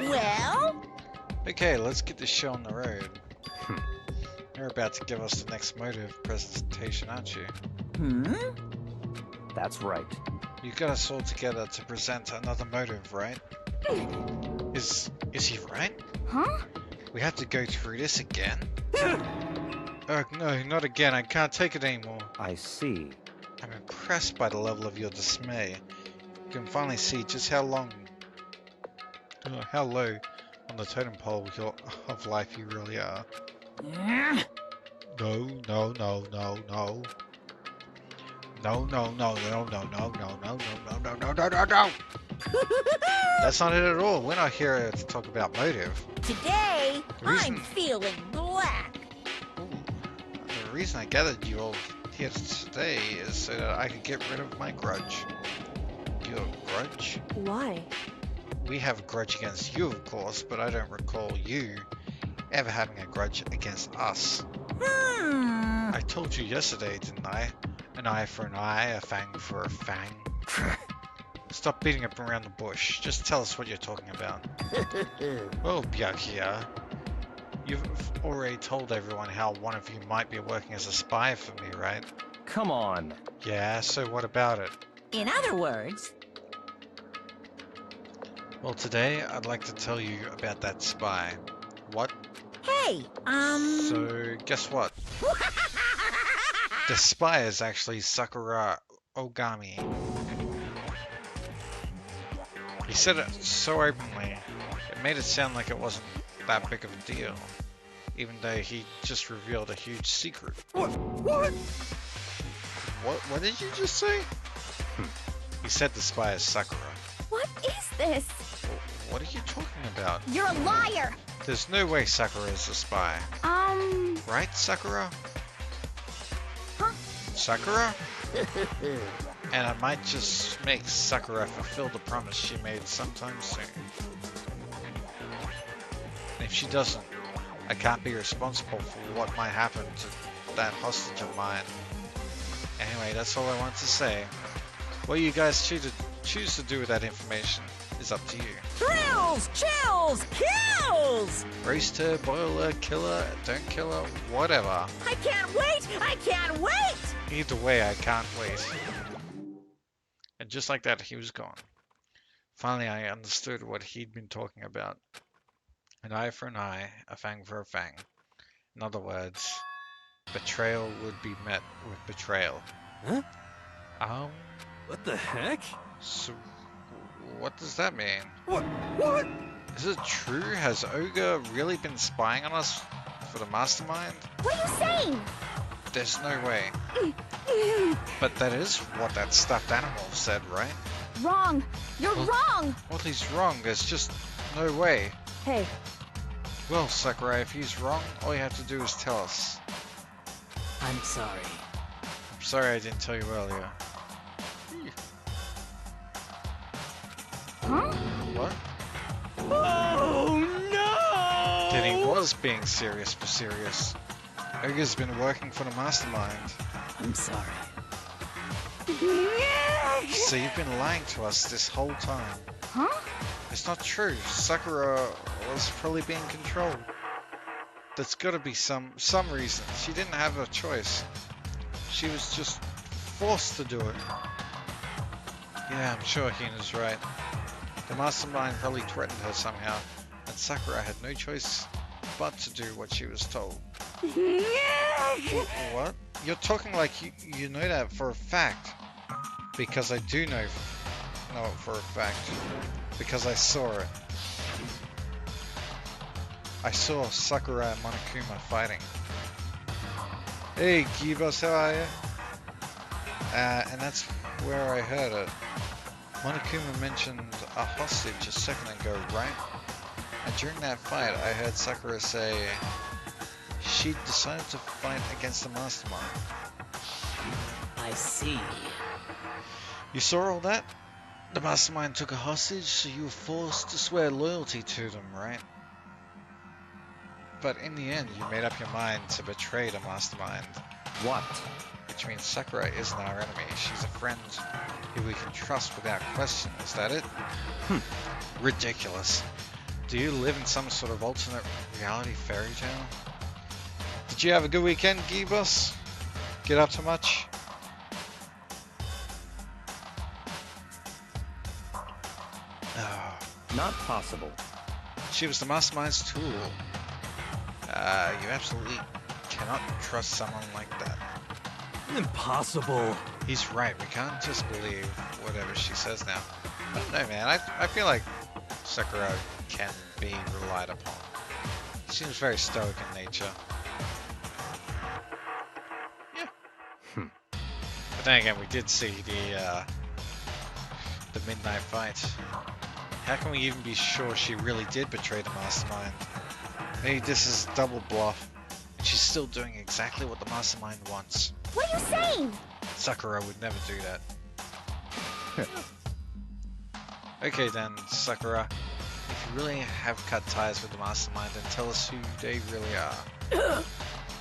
Well? Okay, let's get this show on the road. You're about to give us the next motive presentation, aren't you? That's right. You got us all together to present another motive, right? Is he right? Huh? We have to go through this again? Oh no, not again. I can't take it anymore. I see. I'm impressed by the level of your dismay. You can finally see just how low on the totem pole of life you really are. No, no, no, no, no. No, no, no, no, no, no, no, no, no, no, no, no, no, no. That's not it at all. We're not here to talk about motive. Today, The reason- I'm feeling black. Ooh. The reason I gathered you all here today is so that I could get rid of my grudge. Your grudge? Why? We have a grudge against you, of course, but I don't recall you ever having a grudge against us. I told you yesterday, didn't I? An eye for an eye, a fang for a fang. Stop beating up around the bush. Just tell us what you're talking about. Well, Byakuya, you've already told everyone how one of you might be working as a spy for me, right? Come on. Yeah, so what about it? In other words, Well, today I'd like to tell you about that spy. What? hey, So, guess what? The spy is actually Sakura Ogami. He said it so openly, it made it sound like it wasn't that big of a deal, even though he just revealed a huge secret. What? What did you just say? He said the spy is Sakura. What is this? What are you talking about? You're a liar! There's no way Sakura is a spy. Right, Sakura? Huh? Sakura? And I might just make Sakura fulfill the promise she made sometime soon. And if she doesn't, I can't be responsible for what might happen to that hostage of mine. Anyway, that's all I want to say. What you guys choose to do with that information is up to you. thrills, chills, kills! Roast her, boil her, kill her, don't kill her, whatever. I can't wait! I can't wait! Either way, I can't wait. And just like that, he was gone. Finally, I understood what he'd been talking about. An eye for an eye, a fang for a fang. In other words, betrayal would be met with betrayal. Huh? What the heck? So, what does that mean? What? Is it true? Has Ogre really been spying on us for the mastermind? What are you saying? There's no way. But that is what that stuffed animal said, right? Wrong! You're wrong! Well, he's wrong. There's just no way. Hey, Well, Sakurai, if he's wrong, all you have to do is tell us. I'm sorry. I'm sorry I didn't tell you earlier. huh? What? Oh no! Then he was being serious for serious. Ogre's been working for the mastermind. I'm sorry. So you've been lying to us this whole time. Huh? It's not true. Sakura was probably being controlled. There's gotta be some reason. She didn't have a choice. She was just forced to do it. Yeah, I'm sure Hina's right. The mastermind probably threatened her somehow, and Sakura had no choice but to do what she was told. What? You're talking like you know that for a fact. Because I do know it for a fact. Because I saw it. I saw Sakura and Monokuma fighting. Hey, Gibos, how are you? And that's where I heard it. Monokuma mentioned a hostage a second ago, right? And during that fight, I heard Sakura say she decided to fight against the mastermind. I see. You saw all that? The mastermind took a hostage, so you were forced to swear loyalty to them, right? But in the end, you made up your mind to betray the mastermind. What? Which means Sakura isn't our enemy. She's a friend who we can trust without question. Is that it? Ridiculous. Do you live in some sort of alternate reality fairy tale? Did you have a good weekend, Geebus? Get up to much? Oh, Not possible. she was the mastermind's tool. You absolutely cannot trust someone like that. Impossible. He's right, we can't just believe whatever she says now. I don't know, man, I feel like Sakura can be relied upon. She seems very stoic in nature. Yeah. But then again, we did see the midnight fight. How can we even be sure she really did betray the mastermind? Maybe this is double bluff, and she's still doing exactly what the mastermind wants. What are you saying? Sakura would never do that. Okay then, Sakura. If you really have cut ties with the mastermind, then tell us who they really are.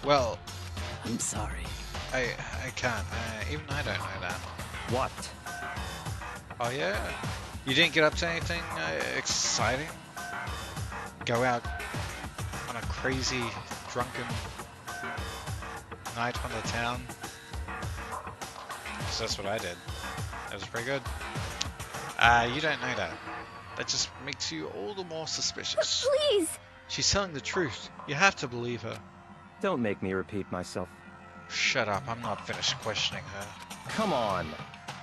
Well, I'm sorry. I can't. Even I don't know that. What? Oh yeah? You didn't get up to anything exciting? Go out on a crazy, drunken night on the town? 'Cause that's what I did. That was pretty good. You don't know that. That just makes you all the more suspicious. Please! She's telling the truth. You have to believe her. Don't make me repeat myself. Shut up, I'm not finished questioning her. Come on.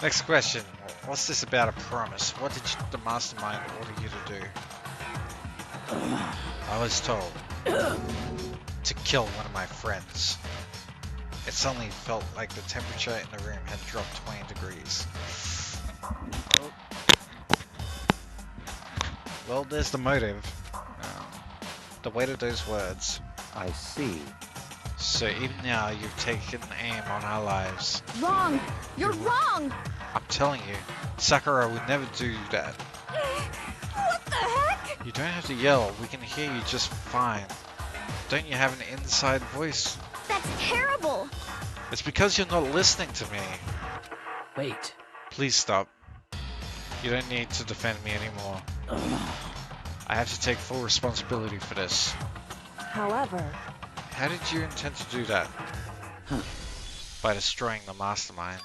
Next question. What's this about a promise? What did the mastermind order you to do? I was told to kill one of my friends. It suddenly felt like the temperature in the room had dropped 20 degrees. Oh. Well, there's the motive. The weight of those words. I see. So even now, you've taken aim on our lives. Wrong! You're wrong! I'm telling you, Sakura would never do that. What the heck? You don't have to yell, we can hear you just fine. Don't you have an inside voice? That's terrible! It's because you're not listening to me. Wait. Please stop. You don't need to defend me anymore. I have to take full responsibility for this. However... How did you intend to do that? By destroying the mastermind.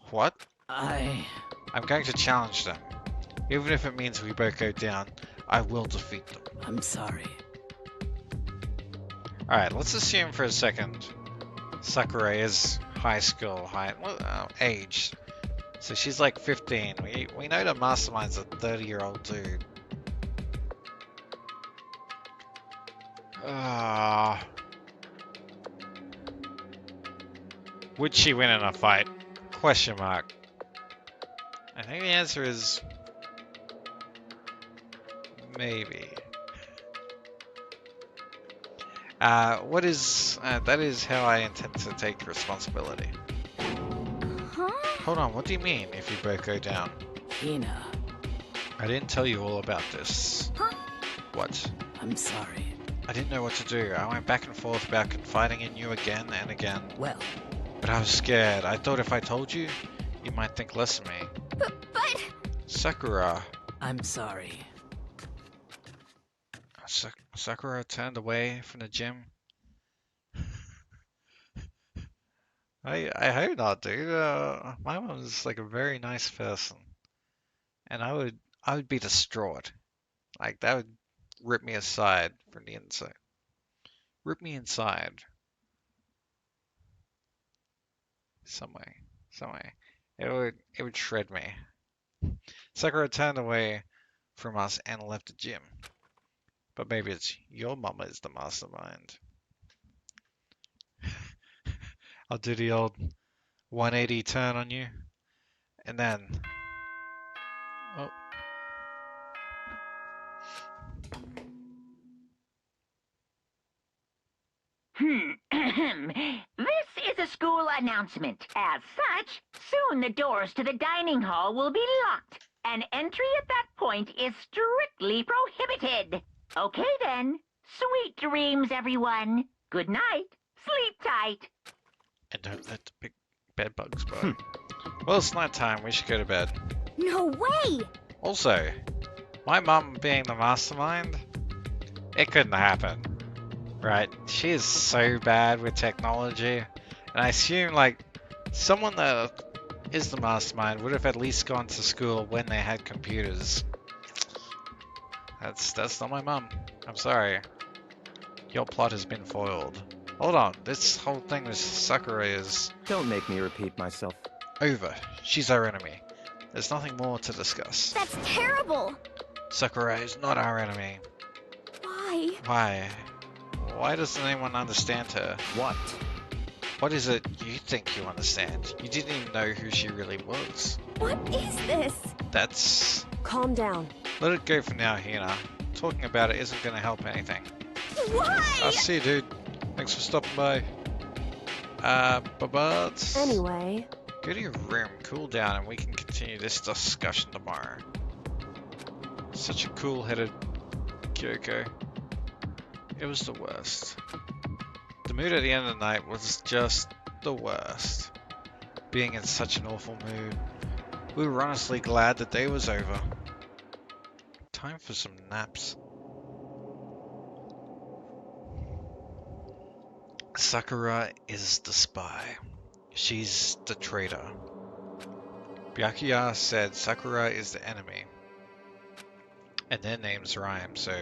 What? I'm going to challenge them. Even if it means we both go down, I will defeat them. I'm sorry. Alright, let's assume for a second Sakura is high school, age. So she's like 15. We know the mastermind's a 30-year-old dude. Would she win in a fight? Question mark. I think the answer is maybe. That is how I intend to take responsibility. Huh? Hold on, what do you mean if you both go down? Hina, I didn't tell you all about this. Huh? What? I'm sorry. I didn't know what to do. I went back and forth about confiding in you again and again. Well, But I was scared. I thought if I told you, you might think less of me. But... Sakura. I'm sorry. Sakura turned away from the gym. I hope not, dude. My mom's like a very nice person, and I would be distraught. Like that would rip me aside from the inside. Rip me inside. Some way. It would shred me. Sakura turned away from us and left the gym. But maybe it's your mama is the mastermind. I'll do the old 180 turn on you. And then... Oh. This is a school announcement. As such, soon the doors to the dining hall will be locked, and entry at that point is strictly prohibited. Okay then. Sweet dreams, everyone. Good night. Sleep tight. And don't let the big bed bugs bite. Well, it's night time. We should go to bed. No way! Also, My mum being the mastermind? It couldn't happen. Right? She is so bad with technology. And I assume, like, someone that is the mastermind would have at least gone to school when they had computers. That's not my mum. I'm sorry. Your plot has been foiled. Hold on, this whole thing with Sakura is Don't make me repeat myself. over. She's our enemy. There's nothing more to discuss. That's terrible. Sakura is not our enemy. Why? Why? Why doesn't anyone understand her? What? What is it you think you understand? You didn't even know who she really was. What is this? That's... Calm down. Let it go for now, Hina. Talking about it isn't going to help anything. Why? I'll see you, dude. Thanks for stopping by. But Anyway, go to your room, cool down, and we can continue this discussion tomorrow. Such a cool-headed Kyoko. It was the worst. The mood at the end of the night was just the worst. Being in such an awful mood. We were honestly glad the day was over. Time for some naps. Sakura is the spy. She's the traitor. Byakuya said Sakura is the enemy. And their names rhyme, so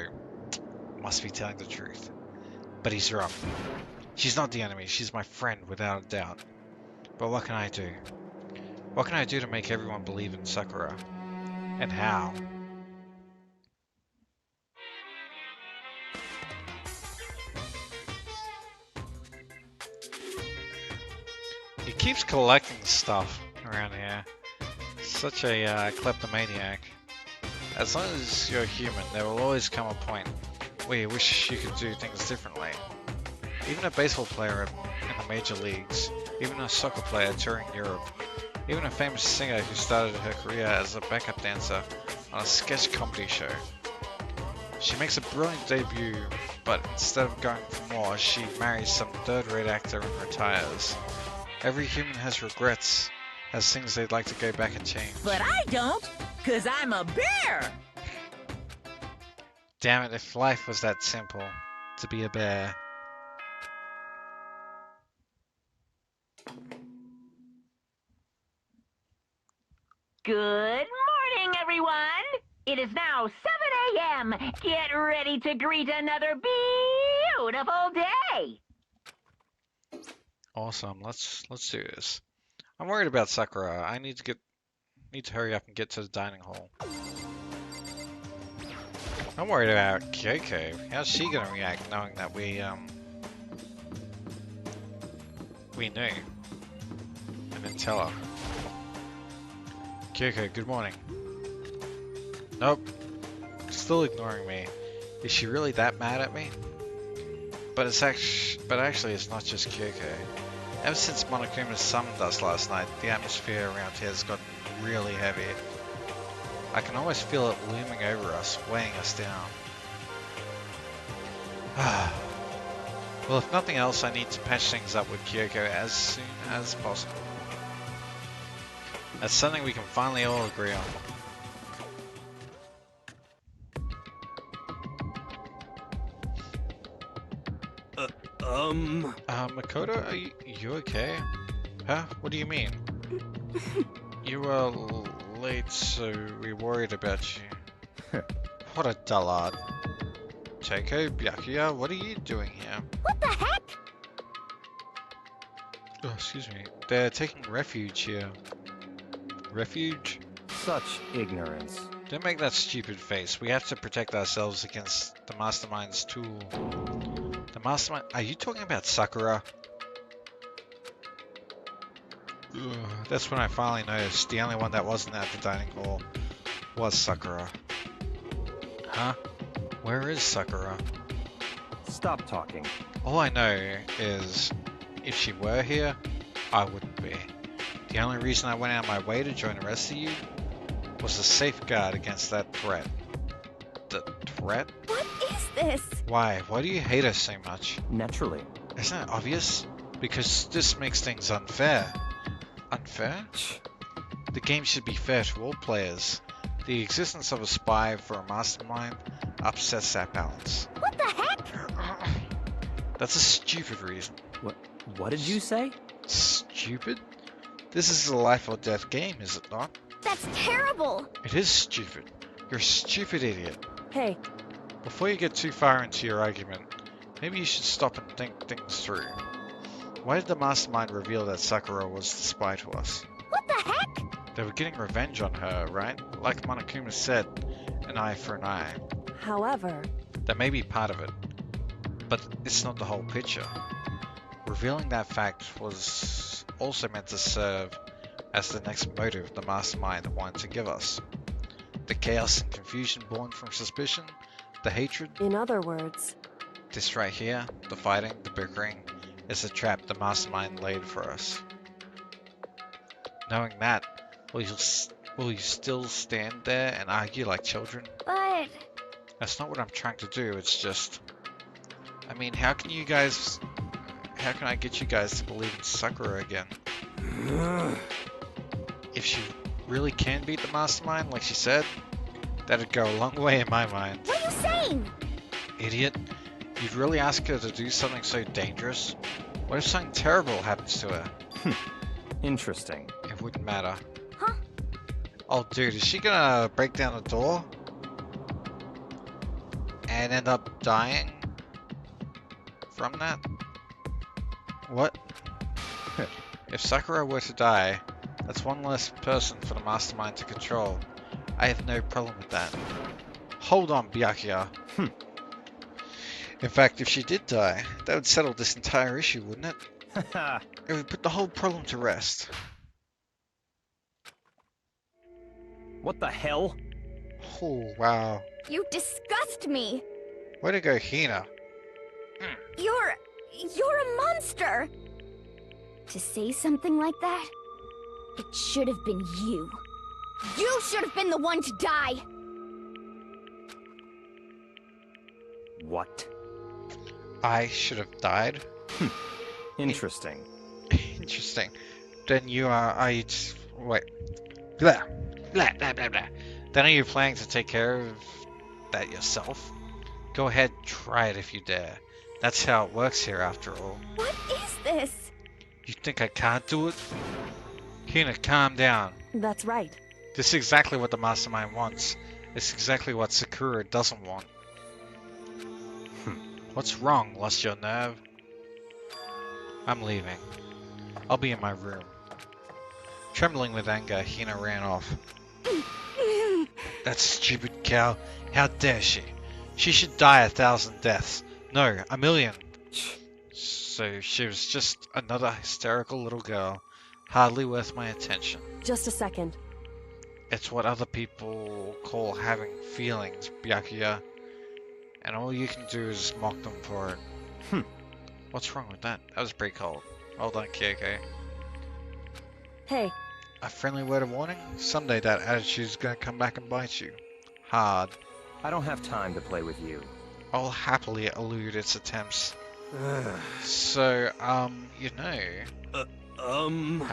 must be telling the truth. But he's wrong. She's not the enemy, she's my friend without a doubt. But what can I do? What can I do to make everyone believe in Sakura? And how? He keeps collecting stuff around here. Such a kleptomaniac. As long as you're human, there will always come a point where you wish you could do things differently. Even a baseball player in the major leagues, even a soccer player touring Europe, even a famous singer who started her career as a backup dancer on a sketch comedy show. She makes a brilliant debut, but instead of going for more, she marries some third-rate actor and retires. Every human has regrets, has things they'd like to go back and change. But I don't, 'cause I'm a bear. Damn it, if life was that simple, to be a bear. Good morning, everyone. It is now 7 a.m. Get ready to greet another beautiful day. Awesome, let's do this. I'm worried about Sakura. I need to hurry up and get to the dining hall. I'm worried about Kyoko. How's she gonna react knowing that we knew and then tell her? Kyoko, good morning. Nope. Still ignoring me. Is she really that mad at me? But actually it's not just Kyoko. Ever since Monokuma summoned us last night, the atmosphere around here has gotten really heavy. I can almost feel it looming over us, weighing us down. Well, if nothing else, I need to patch things up with Kyoko as soon as possible. That's something we can finally all agree on. Makoto, are you okay? Huh? What do you mean? You were late, so we worried about you. What a dullard. Teiko, Byakuya, what are you doing here? What the heck? Oh, excuse me. They're taking refuge here. Refuge? Such ignorance. Don't make that stupid face. We have to protect ourselves against the Mastermind's tool. The Mastermind? Are you talking about Sakura? Ugh, that's when I finally noticed the only one that wasn't at the dining hall was Sakura. Huh? Where is Sakura? Stop talking. All I know is, if she were here, I wouldn't be. The only reason I went out of my way to join the rest of you was to safeguard against that threat. The threat? What is this? Why? Why do you hate us so much? Naturally. Isn't that obvious? Because this makes things unfair. Unfair? The game should be fair to all players. The existence of a spy for a mastermind upsets that balance. What the heck? That's a stupid reason. What did you say? Stupid? This is a life or death game, is it not? That's terrible. It is stupid. You're a stupid idiot. Hey, Before you get too far into your argument, maybe you should stop and think things through. Why did the mastermind reveal that Sakura was the spy to us? What the heck? They were getting revenge on her, right? Like Monokuma said, an eye for an eye. however, That may be part of it, but it's not the whole picture. Revealing that fact was also meant to serve as the next motive the mastermind wanted to give us. The chaos and confusion born from suspicion, the hatred, in other words, this right here, the fighting, the bickering, is a trap the mastermind laid for us. Knowing that, will you still stand there and argue like children? But That's not what I'm trying to do, it's just... I mean, how can I get you guys to believe in Sakura again? If she really can beat the mastermind, like she said, that'd go a long way in my mind. what are you saying? Idiot. You'd really ask her to do something so dangerous? What if something terrible happens to her? Interesting. It wouldn't matter. Huh? Oh dude, is she gonna break down the door? And end up dying? From that? What? If Sakura were to die, that's one less person for the mastermind to control. I have no problem with that. Hold on, Byakuya. In fact, if she did die, that would settle this entire issue, wouldn't it? It would put the whole problem to rest. What the hell? Oh, wow. You disgust me. Way to go, Hina. You're a monster. To say something like that, it should have been you. You should have been the one to die. What? I should have died? Interesting. Interesting. Then wait. Blah. Blah, blah, blah, blah. Then are you planning to take care of that yourself? Go ahead, try it if you dare. That's how it works here after all. What is this? You think I can't do it? Hina, calm down. that's right. This is exactly what the mastermind wants. It's exactly what Sakura doesn't want. What's wrong? Lost your nerve? I'm leaving. I'll be in my room. Trembling with anger, Hina ran off. That stupid cow. How dare she? She should die 1,000 deaths. No, 1,000,000. So she was just another hysterical little girl. Hardly worth my attention. Just a second. It's what other people call having feelings, Byakuya. And all you can do is mock them for it. What's wrong with that? That was pretty cold. Well done, Kyoko. Hey, A friendly word of warning? Someday that attitude's gonna come back and bite you. Hard. I don't have time to play with you. I'll happily elude its attempts. So, how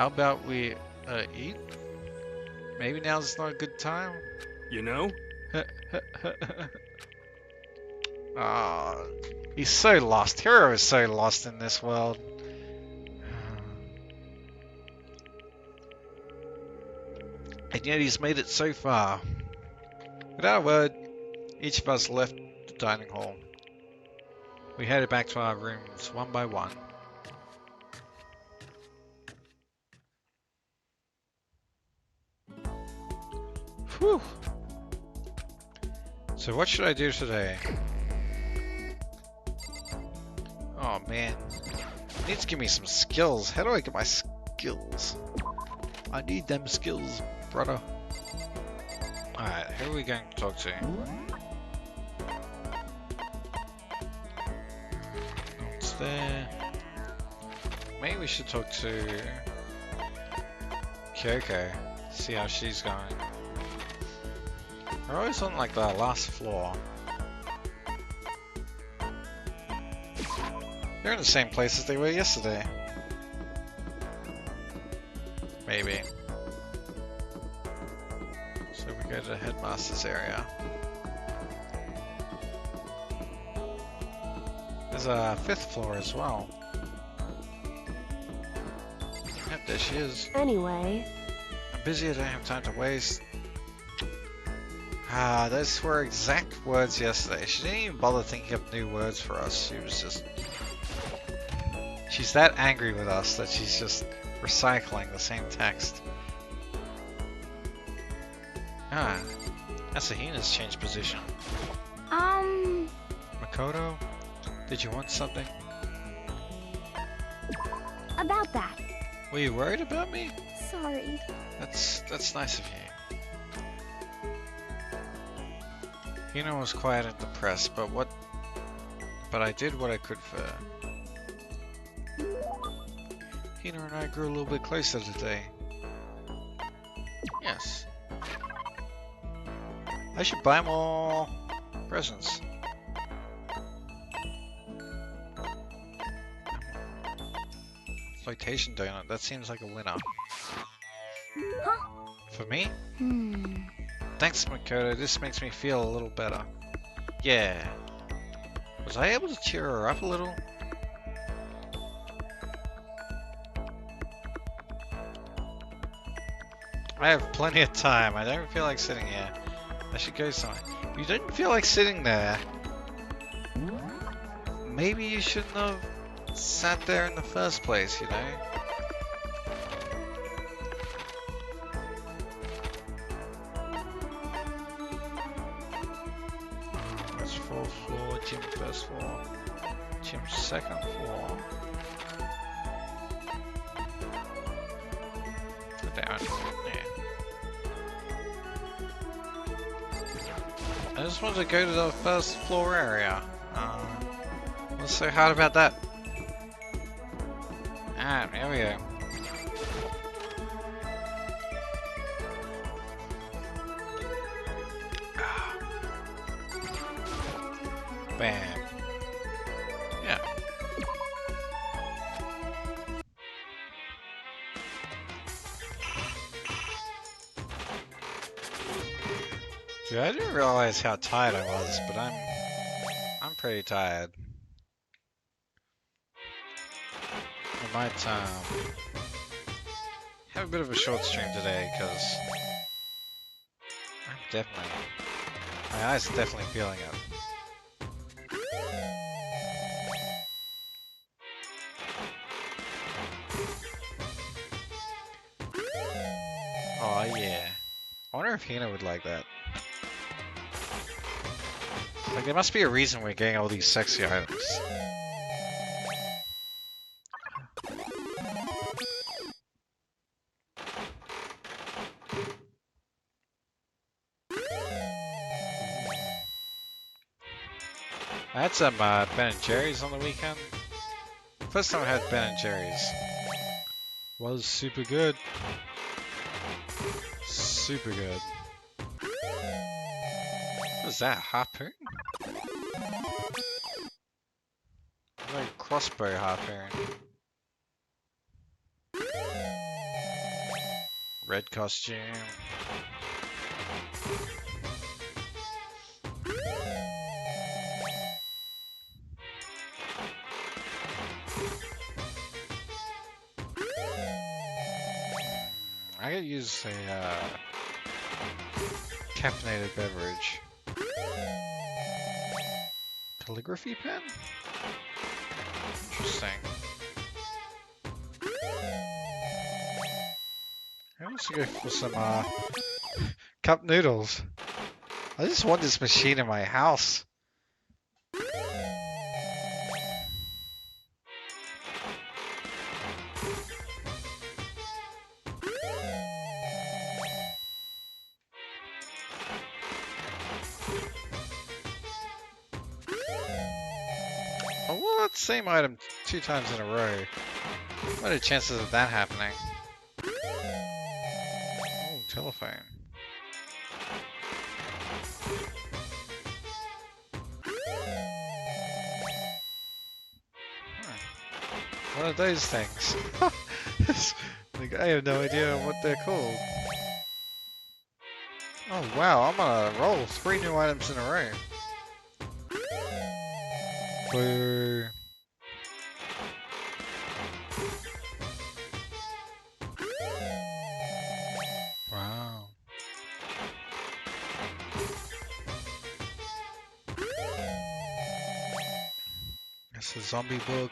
about we, eat? Maybe now's not a good time? You know? Ah, he's so lost. Hiro is so lost in this world. And yet he's made it so far. Without a word, each of us left the dining hall. We headed back to our rooms one by one. Whew. So what should I do today? Oh man, it needs to give me some skills. How do I get my skills? I need them skills, brother. Alright, who are we going to talk to? What's there? Maybe we should talk to Kyoko, see how she's going. We're always on like the last floor. They're in the same place as they were yesterday. Maybe. So we go to the headmaster's area. There's a 5th floor as well. Yep, there she is. Anyway, I'm busy, I don't have time to waste. Ah, those were exact words yesterday. She didn't even bother thinking of new words for us. She was just... She's that angry with us that she's just recycling the same text. Ah, Asahina's changed position. Makoto, did you want something? About that. Were you worried about me? Sorry. That's nice of you. Hina was quiet and depressed, but I did what I could for her. Hina and I grew a little bit closer today. Yes. I should buy more presents. Flotation donut, that seems like a winner. Huh? For me? Hmm. Thanks, Makoto, this makes me feel a little better. Yeah. Was I able to cheer her up a little? I have plenty of time. I don't feel like sitting here. I should go somewhere. You didn't feel like sitting there. Maybe you shouldn't have sat there in the first place, you know? That's 4th floor, gym 1st floor, gym 2nd floor. Go down. Yeah. I just wanted to go to the 1st floor area. What's so hard about that? Ah, there we go. Bam. Yeah. Dude, I didn't realize how tired I was, but I'm pretty tired. I might have a bit of a short stream today because my eyes are definitely feeling it. Oh yeah. I wonder if Hina would like that. Like, there must be a reason we're getting all these sexy items. I had some Ben & Jerry's on the weekend. First time I had Ben & Jerry's. Was super good. Super good. What was that? Harpoon? Like crossbow harpoon. Red costume. I could use a caffeinated beverage. Calligraphy pen? Interesting. I also go for some cup noodles. I just want this machine in my house. Oh, well, that's the same item 2 times in a row. What are the chances of that happening? Oh, telephone. What are those things? Like, I have no idea what they're called. Oh wow, I'm gonna roll 3 new items in a row. Boo. Wow. It's a zombie book.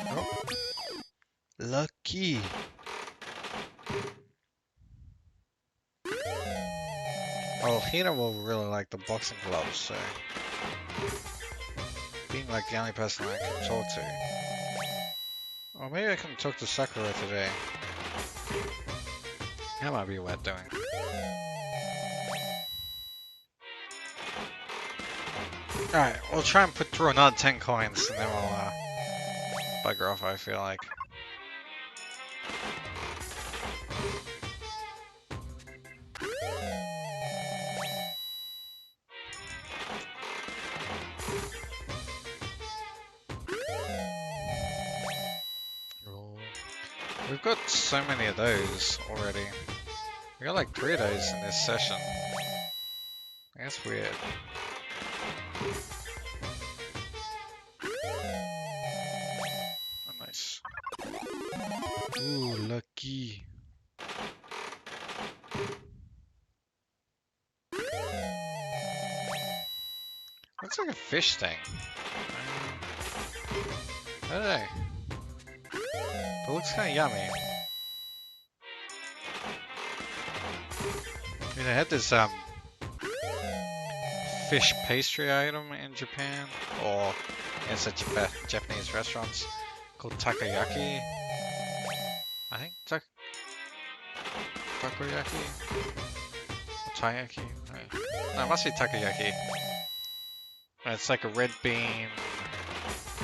Oh, lucky. Well, Hina will really like the boxing gloves, so being like the only person I can talk to. Or maybe I can talk to Sakura today. That might be worth doing. Alright, we'll try and put through another 10 coins and then we'll bugger off, I feel like. Oh. We've got so many of those already. We got like 3 of those in this session. That's weird. Oh, nice. Ooh, lucky. Looks like a fish thing. I don't know. But it looks kind of yummy. I mean, I had this fish pastry item in Japan, or in such Japanese restaurants, called takoyaki. I think takoyaki or taiyaki. No, it must be takoyaki. And it's like a red bean,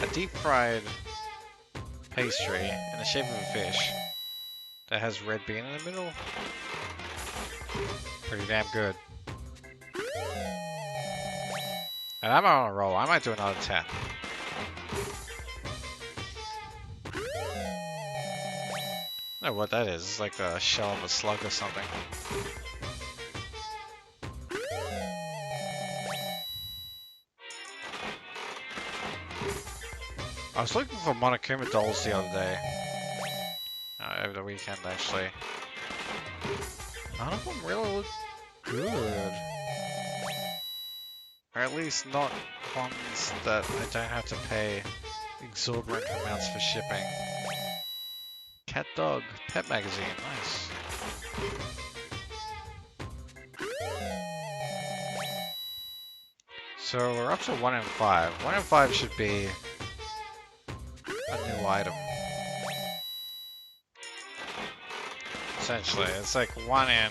a deep fried pastry in the shape of a fish that has red bean in the middle. Pretty damn good. And I'm on a roll. I might do another 10. I don't know what that is. It's like the shell of a slug or something. I was looking for Monokuma dolls the other day. Over the weekend, actually. None of them really look good. Or at least not ones that I don't have to pay exorbitant amounts for shipping. Cat Dog Pet Magazine, nice. So we're up to 1 in 5. 1 in 5 should be a new item. Essentially, it's like 1 in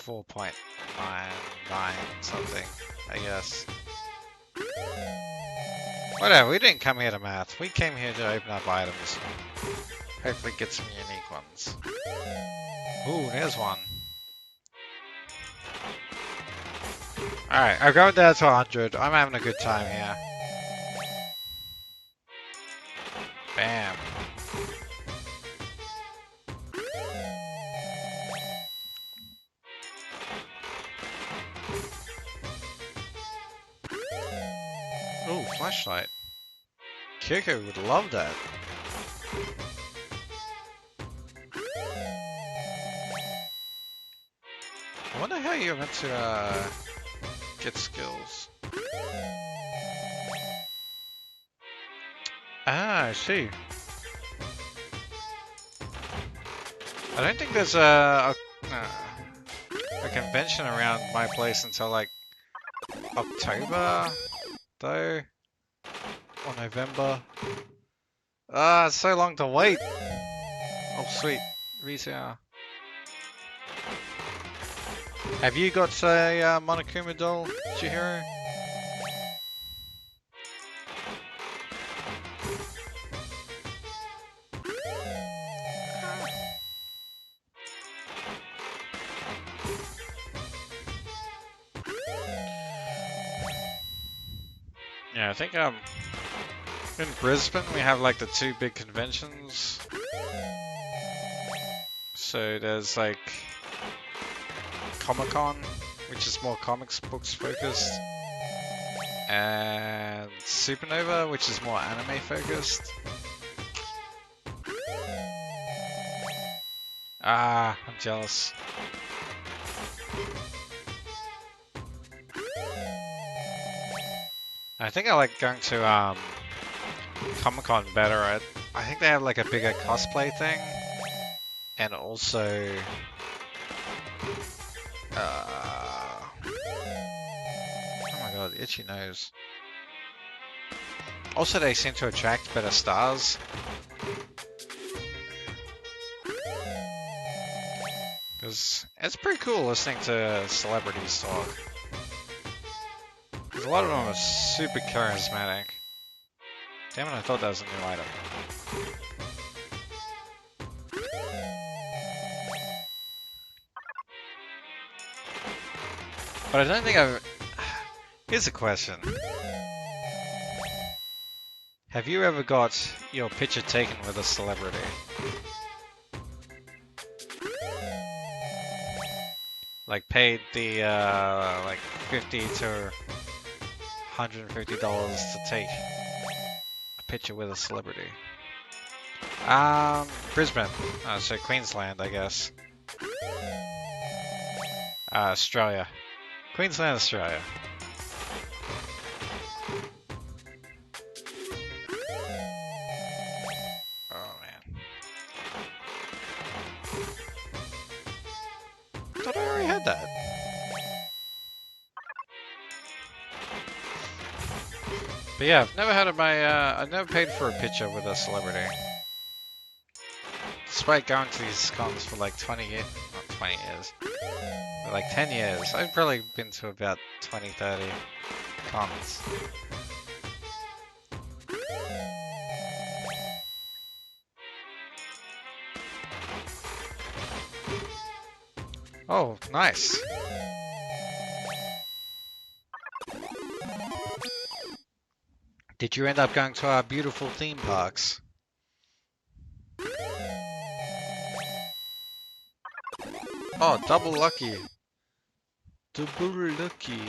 4.99 something, I guess. Whatever, we didn't come here to math. We came here to open up items. Hopefully get some unique ones. Ooh, there's one. Alright, I'm going down to 100. I'm having a good time here. Bam. Ooh, flashlight. Kyoko would love that. I wonder how you're meant to get skills. Ah, I see. I don't think there's a convention around my place until like October, though, or November. Ah, it's so long to wait. Oh, sweet. Resale. Have you got a Monokuma doll, Chihiro? Yeah, I think In Brisbane, we have like the two big conventions. So there's like Comic-Con, which is more comics books focused, and Supernova, which is more anime focused. Ah, I'm jealous. I think I like going to Comic-Con better. I think they have like a bigger cosplay thing, and also oh my god, itchy nose. Also, they seem to attract better stars. Because it's pretty cool listening to celebrities talk. Because a lot of them are super charismatic. Damn it, I thought that was a new item. But I don't think I've... Here's a question. Have you ever got your picture taken with a celebrity? Like paid the like $50 to $150 to take a picture with a celebrity. Brisbane. So Queensland, I guess. Australia. Queensland, Australia. Oh man. Thought I already had that. But yeah, I've never had I've never paid for a picture with a celebrity. Despite going to these cons for like 20 years, not 20 years, but like 10 years. I've probably been to about 20, 30 cons. Oh, nice. Did you end up going to our beautiful theme parks? Oh, double lucky. Double lucky.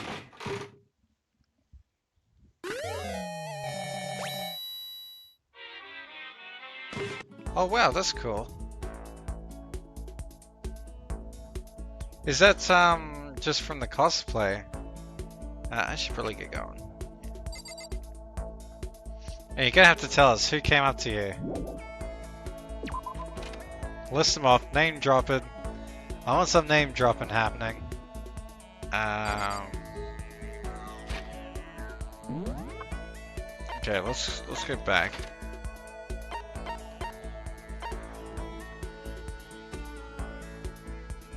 Oh wow, that's cool. Is that just from the cosplay? I should probably get going. And you're gonna have to tell us who came up to you. List them off, name drop it. I want some name dropping happening. Okay, let's go back.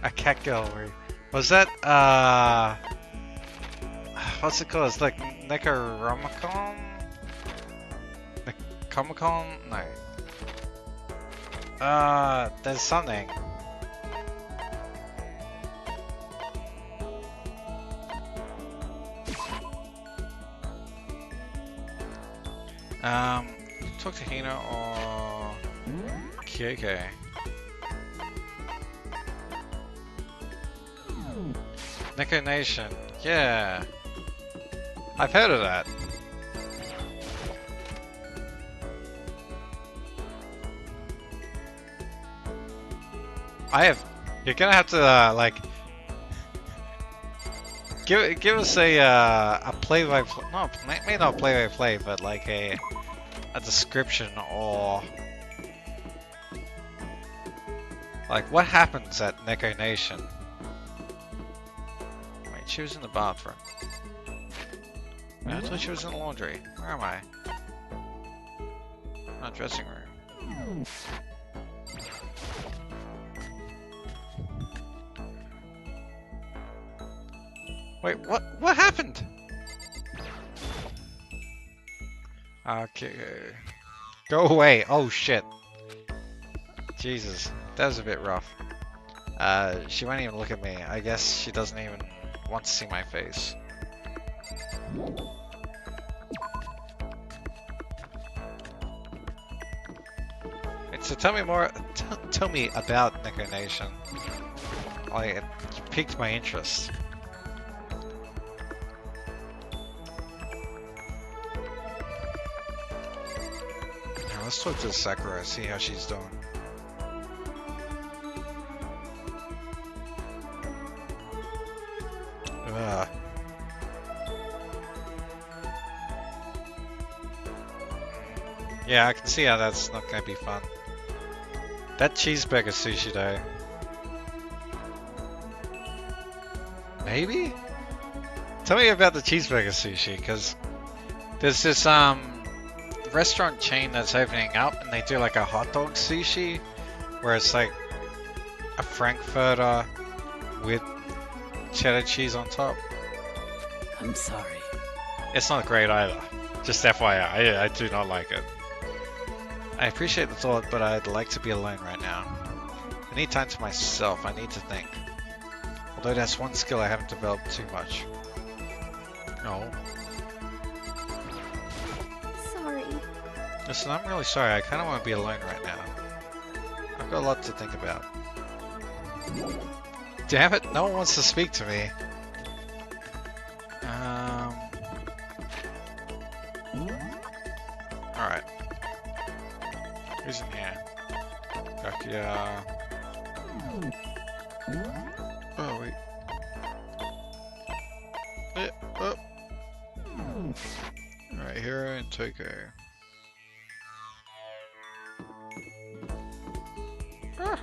A cat gallery. Was that what's it called? It's like Necronomicon? Comic-Con? No. There's something. Talk to Hina or Kyoko. Neko Nation. Yeah. I've heard of that. You're gonna have to like give us a play by play. No, maybe not play by play, but like a description or like what happens at Neko Nation. Wait, she was in the bathroom. Wait, I thought she was in the laundry. Where am I? Not dressing room. Wait, what happened? Okay. Go away. Oh shit. Jesus. That was a bit rough. She won't even look at me. I guess she doesn't even want to see my face. So tell me more. Tell me about Neko Nation. It piqued my interest. Now let's talk to Sakura. See how she's doing. Ugh. Yeah, I can see how that's not going to be fun. That cheeseburger sushi though. Maybe? Tell me about the cheeseburger sushi, because there's this restaurant chain that's opening up and they do like a hot dog sushi where it's like a frankfurter with cheddar cheese on top. I'm sorry. It's not great either. Just FYI, I do not like it. I appreciate the thought, but I'd like to be alone right now. I need time to myself, I need to think. Although that's one skill I haven't developed too much. No. Sorry. Listen, I'm really sorry, I kinda want to be alone right now. I've got a lot to think about. Damn it, no one wants to speak to me. Alright. Who's in here? Gakia. Oh, wait. Yeah, oh. Alright, Hero and Toko. Ah.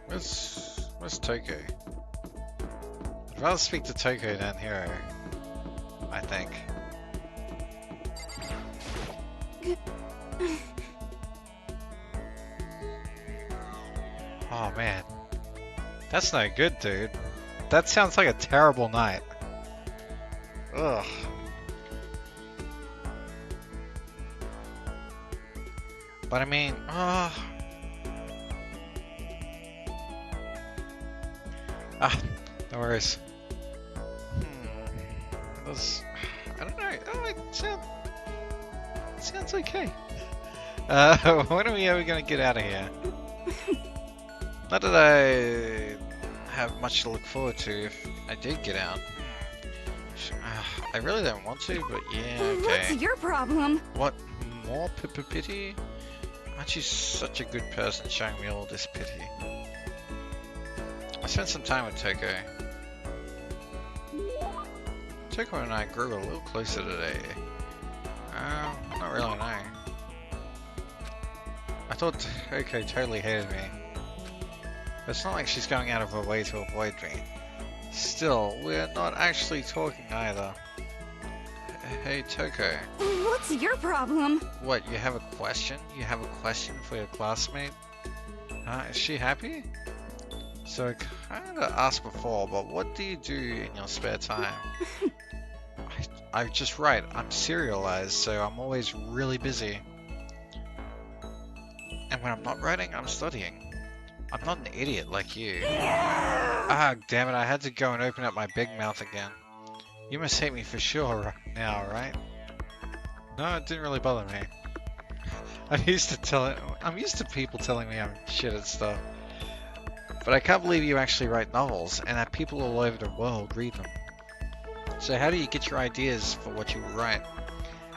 Where's Toko? I'd rather speak to Toko than Hero, I think. Oh man. That's no good, dude. That sounds like a terrible night. Ugh. But I mean, no worries. I don't know. Oh, it sounds okay. When are we ever gonna get out of here? Not that I have much to look forward to if I did get out. I really don't want to, but yeah, okay. What's your problem? What? More pity? Aren't you such a good person showing me all this pity? I spent some time with Toko. Toko and I grew a little closer today. Not really, no. I thought Toko totally hated me. But it's not like she's going out of her way to avoid me. Still, we're not actually talking either. Hey, Toko. What's your problem? What, you have a question? You have a question for your classmate? Is she happy? So, I kinda asked before, but what do you do in your spare time? I just write. I'm serialized, so I'm always really busy. And when I'm not writing, I'm studying. I'm not an idiot like you. Ah, damn it, I had to go and open up my big mouth again. You must hate me for sure right now, right? No, it didn't really bother me. I'm used to people telling me I'm shit at stuff. But I can't believe you actually write novels, and that people all over the world read them. So how do you get your ideas for what you write?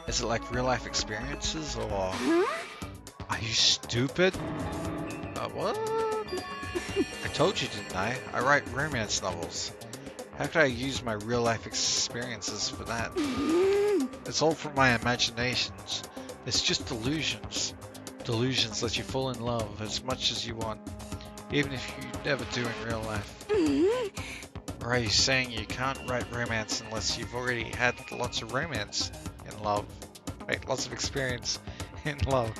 Is it like real life experiences, or... Are you stupid? What? I told you, didn't I? I write romance novels. How could I use my real life experiences for that? It's all from my imaginations. It's just delusions. Delusions let you fall in love as much as you want, even if you never do in real life. Or are you saying you can't write romance unless you've already had lots of romance in love? Wait, lots of experience in love.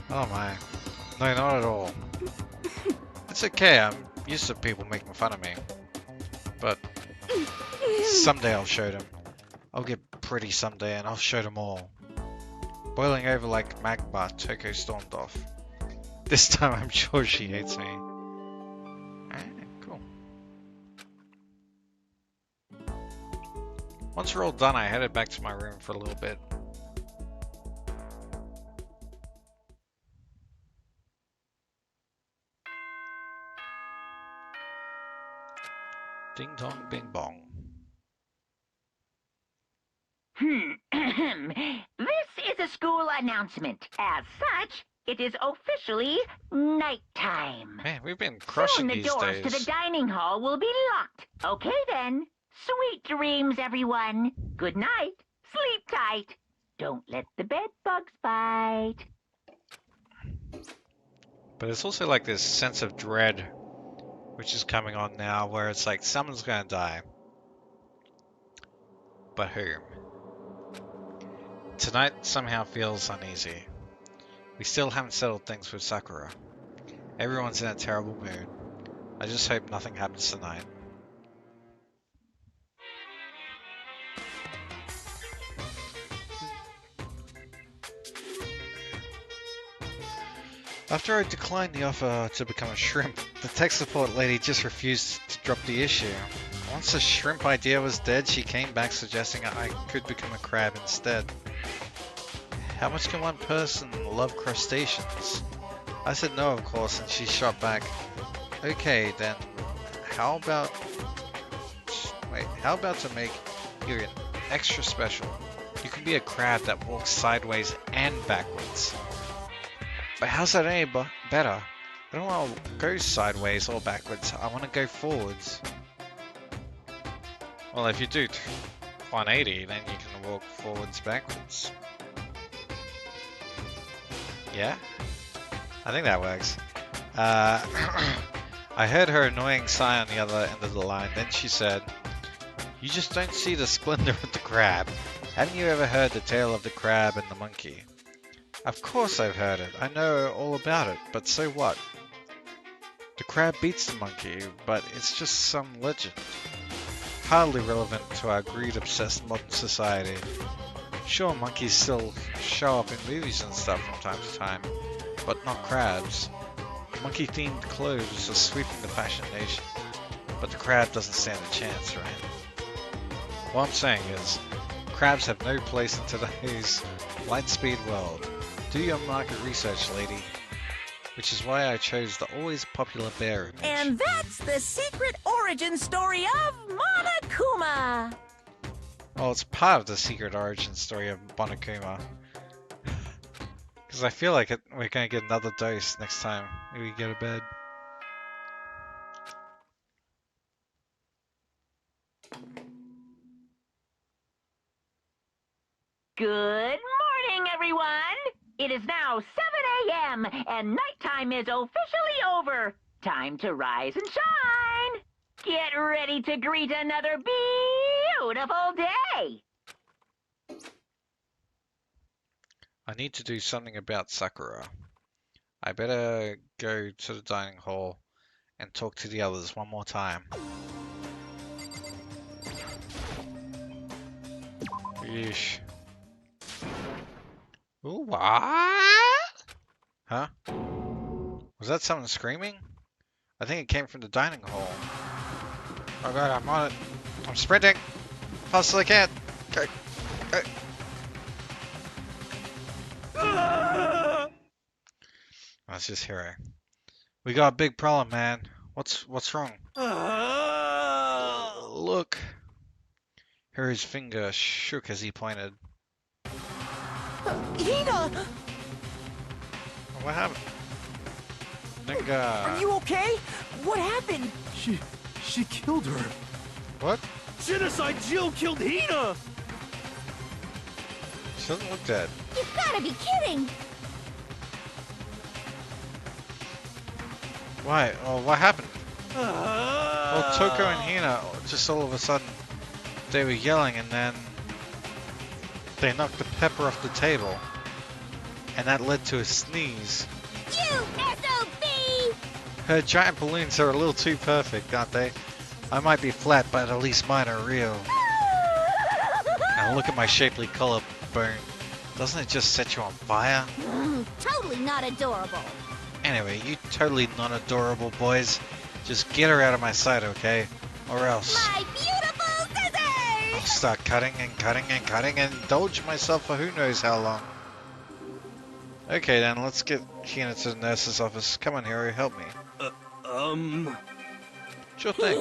Oh my. No, not at all. It's okay, I'm used to people making fun of me. But someday I'll show them. I'll get pretty someday and I'll show them all. Boiling over like magma, Toko stormed off. This time I'm sure she hates me. Alright, cool. Once we're all done, I headed back to my room for a little bit. Ding dong, bing bong. This is a school announcement. As such, it is officially nighttime. Man, we've been Soon crushing the these doors to days. the dining hall will be locked. Okay then. Sweet dreams, everyone. Good night. Sleep tight. Don't let the bed bugs bite. But it's also like this sense of dread, which is coming on now, where it's like someone's gonna die. But who? Tonight somehow feels uneasy. We still haven't settled things with Sakura. Everyone's in a terrible mood. I just hope nothing happens tonight. After I declined the offer to become a shrimp, the tech support lady just refused to drop the issue. Once the shrimp idea was dead, she came back suggesting I could become a crab instead. How much can one person love crustaceans? I said no, of course, and she shot back, okay then, how about to make you extra special? You can be a crab that walks sideways and backwards. But how's that any better? I don't want to go sideways or backwards, I want to go forwards. Well, if you do 180, then you can walk forwards, backwards. Yeah? I think that works. I heard her annoying sigh on the other end of the line, then she said, "You just don't see the splendor of the crab. Haven't you ever heard the tale of the crab and the monkey?" Of course I've heard it. I know all about it, but so what? The crab beats the monkey, but it's just some legend. Hardly relevant to our greed-obsessed modern society. Sure, monkeys still show up in movies and stuff from time to time, but not crabs. Monkey-themed clothes are sweeping the fashion nation, but the crab doesn't stand a chance, right? What I'm saying is, crabs have no place in today's light-speed world. Do your market research, lady. Which is why I chose the always popular bear image. And that's the secret origin story of Monokuma. Well, it's part of the secret origin story of Monokuma. Because I feel like we're going to get another dose next time we go to bed. Good morning, everyone. It is now 7 a.m. and nighttime is officially over. Time to rise and shine. Get ready to greet another beautiful day. I need to do something about Sakura. I better go to the dining hall and talk to the others one more time. Yeesh. Ooh, what? Huh? Was that someone screaming? I think it came from the dining hall. Oh god, I'm on it. I'm sprinting. Fast as I can. Go. Go. That's just Hero. We got a big problem, man. What's wrong? Look. Hero's finger shook as he pointed. Hina! What happened? Dinga. Are you okay? What happened? She killed her. What? Genocide Jill killed Hina! She doesn't look dead. You've gotta be kidding! Why? Oh, what happened? Well, Toko and Hina, just all of a sudden, they were yelling and then they knocked the pepper off the table. And that led to a sneeze. You SOB! Her giant balloons are a little too perfect, aren't they? I might be flat, but at least mine are real. Now look at my shapely collarbone. Doesn't it just set you on fire? Totally not adorable. Anyway, you totally non-adorable boys. Just get her out of my sight, okay? Or else My beautiful scissors! I'll start cutting and cutting and cutting and indulge myself for who knows how long. Okay then, let's get Hina to the nurse's office. Come on, Hiro, help me. Sure thing.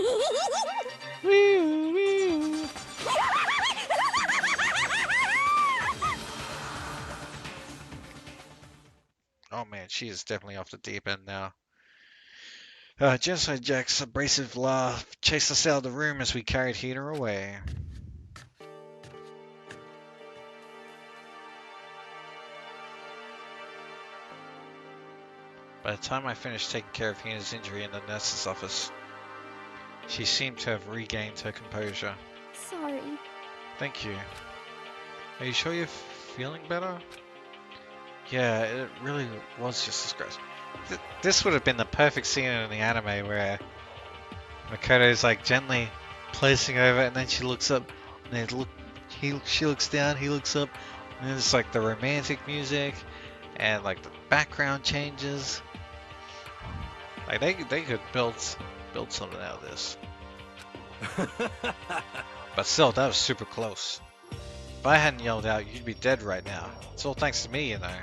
Oh man, she is definitely off the deep end now. Genocide Jack's abrasive laugh chased us out of the room as we carried Hina away. By the time I finished taking care of Hina's injury in the nurse's office, she seemed to have regained her composure. Sorry. Thank you. Are you sure you're feeling better? Yeah, it really was just a scratch. This would have been the perfect scene in the anime where Makoto's like gently placing over and then she looks up and then she looks down, he looks up, and then it's like the romantic music and like the background changes. Like they could build something out of this. But still, that was super close. If I hadn't yelled out, you'd be dead right now. It's all thanks to me, you know.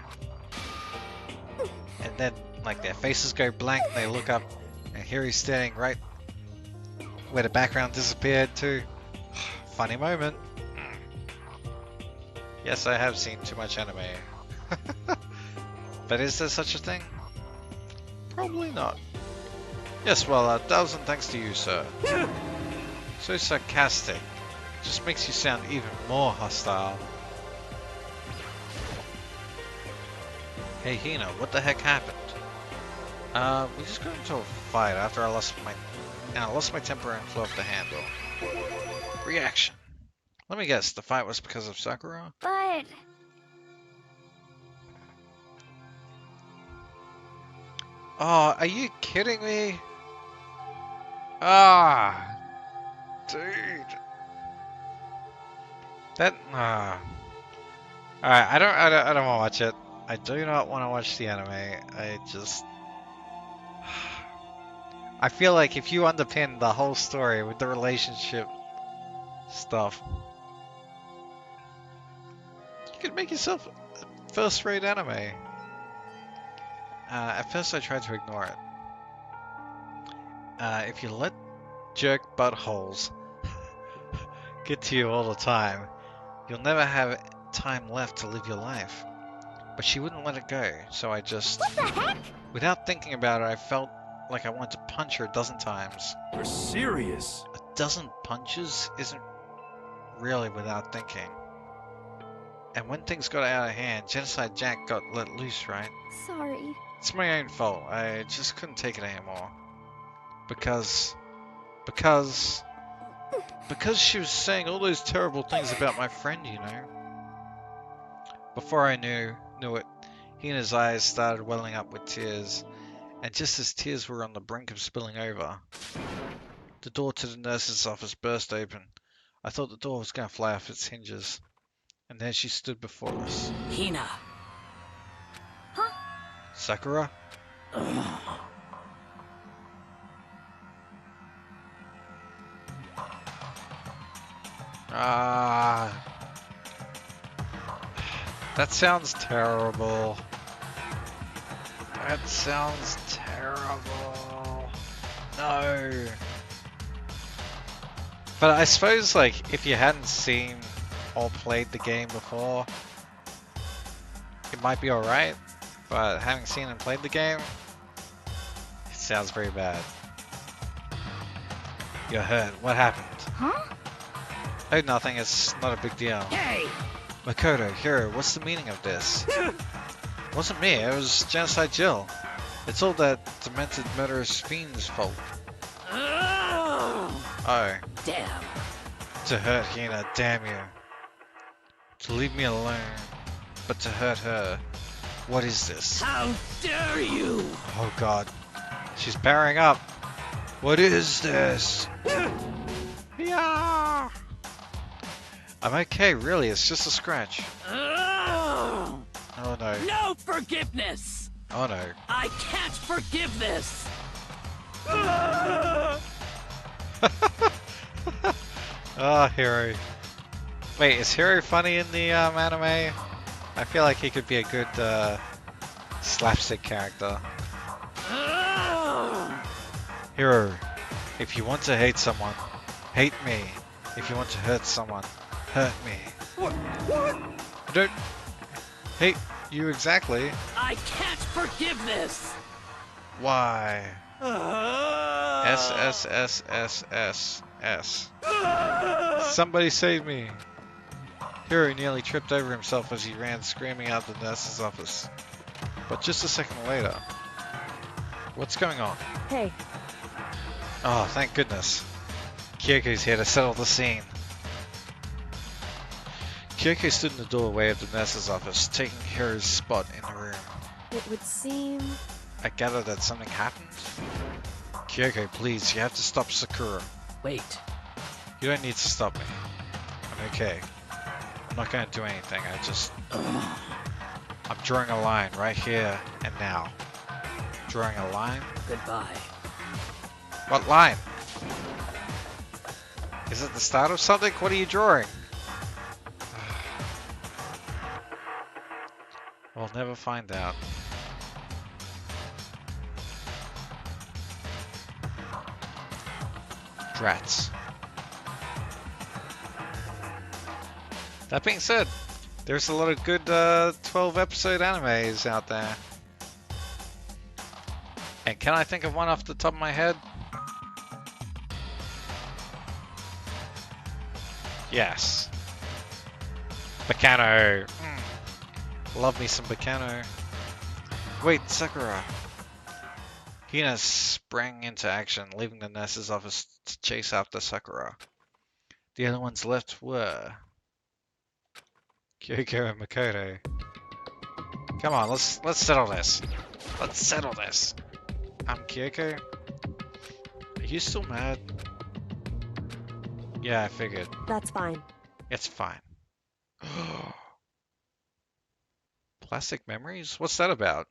And then, like, their faces go blank, and they look up, and here he's standing right where the background disappeared too. Funny moment. Yes, I have seen too much anime. But is there such a thing? Probably not. Yes, well, 1,000 thanks to you, sir. So sarcastic. Just makes you sound even more hostile. Hey Hina, what the heck happened? We just got into a fight after I lost my temper and flew off the handle. Reaction. Let me guess, the fight was because of Sakura? But... Oh, are you kidding me? Ah, dude. That Alright, I don't want to watch it. I do not want to watch the anime. I feel like if you underpin the whole story with the relationship stuff, you could make yourself a first-rate anime. At first I tried to ignore it. If you let jerk buttholes get to you all the time, you'll never have time left to live your life. But she wouldn't let it go, so I just... What the heck? Without thinking about it, I felt like I wanted to punch her a dozen times. You're serious? A dozen punches isn't really without thinking. And when things got out of hand, Genocide Jack got let loose, right? Sorry. It's my own fault. I just couldn't take it anymore. Because she was saying all those terrible things about my friend, you know. Before I knew it, Hina's eyes started welling up with tears, and just as tears were on the brink of spilling over, the door to the nurse's office burst open. I thought the door was going to fly off its hinges, and there she stood before us. Hina. Sakura? That sounds terrible. That sounds terrible. No. But I suppose, like, if you hadn't seen or played the game before, it might be alright. But having seen and played the game, it sounds very bad. You're hurt. What happened? Huh? Oh, nothing. It's not a big deal. Hey! Makoto, Hiro, what's the meaning of this? It wasn't me. It was Genocide Jill. It's all that demented murderous fiend's fault. Oh. Damn. To hurt Hina, damn you. To leave me alone, but to hurt her. What is this? How dare you! Oh god. She's powering up. What is this? Yeah. I'm okay, really. It's just a scratch. Oh no. No forgiveness! Oh no. I can't forgive this! Ah, Hiro. Wait, is Hiro funny in the anime? I feel like he could be a good slapstick character. Hiro, if you want to hate someone, hate me. If you want to hurt someone, hurt me. What? I don't hate you exactly. I can't forgive this! Why? S S S S S S. Somebody save me. Hiro nearly tripped over himself as he ran screaming out of the nurse's office. But just a second later... What's going on? Hey, Oh, thank goodness. Kyoko's here to settle the scene. Kyoko stood in the doorway of the nurse's office, taking Hiro's spot in the room. it would seem... I gather that something happened? Kyoko, please, you have to stop Sakura. Wait. You don't need to stop me. I'm okay. I'm not going to do anything, I'm drawing a line right here and now. Drawing a line? Goodbye. What line? Is it the start of something? What are you drawing? We'll never find out. Drats. That being said, there's a lot of good 12 episode animes out there. And can I think of one off the top of my head? Yes. Bacano. Love me some Bacano. Wait, Sakura. Hina sprang into action, leaving the nurse's office to chase after Sakura. The only ones left were Kyoko and Makoto. Come on, let's settle this. Let's settle this. Kyoko. Are you still mad? Yeah, I figured. That's fine. It's fine. Plastic memories? What's that about?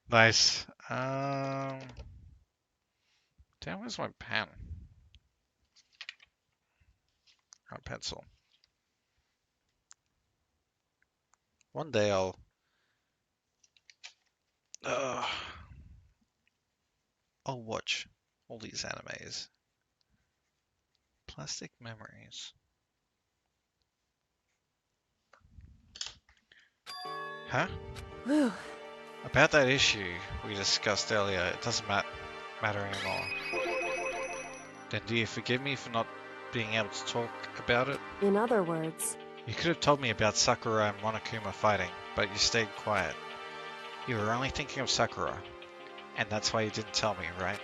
Nice. Damn, where's my pen? Or pencil. One day I'll watch all these animes. Plastic memories. Huh? Whew. About that issue we discussed earlier, it doesn't matter anymore. Then do you forgive me for not being able to talk about it? In other words, You could have told me about Sakura and Monokuma fighting, but you stayed quiet. You were only thinking of Sakura, and that's why you didn't tell me, right?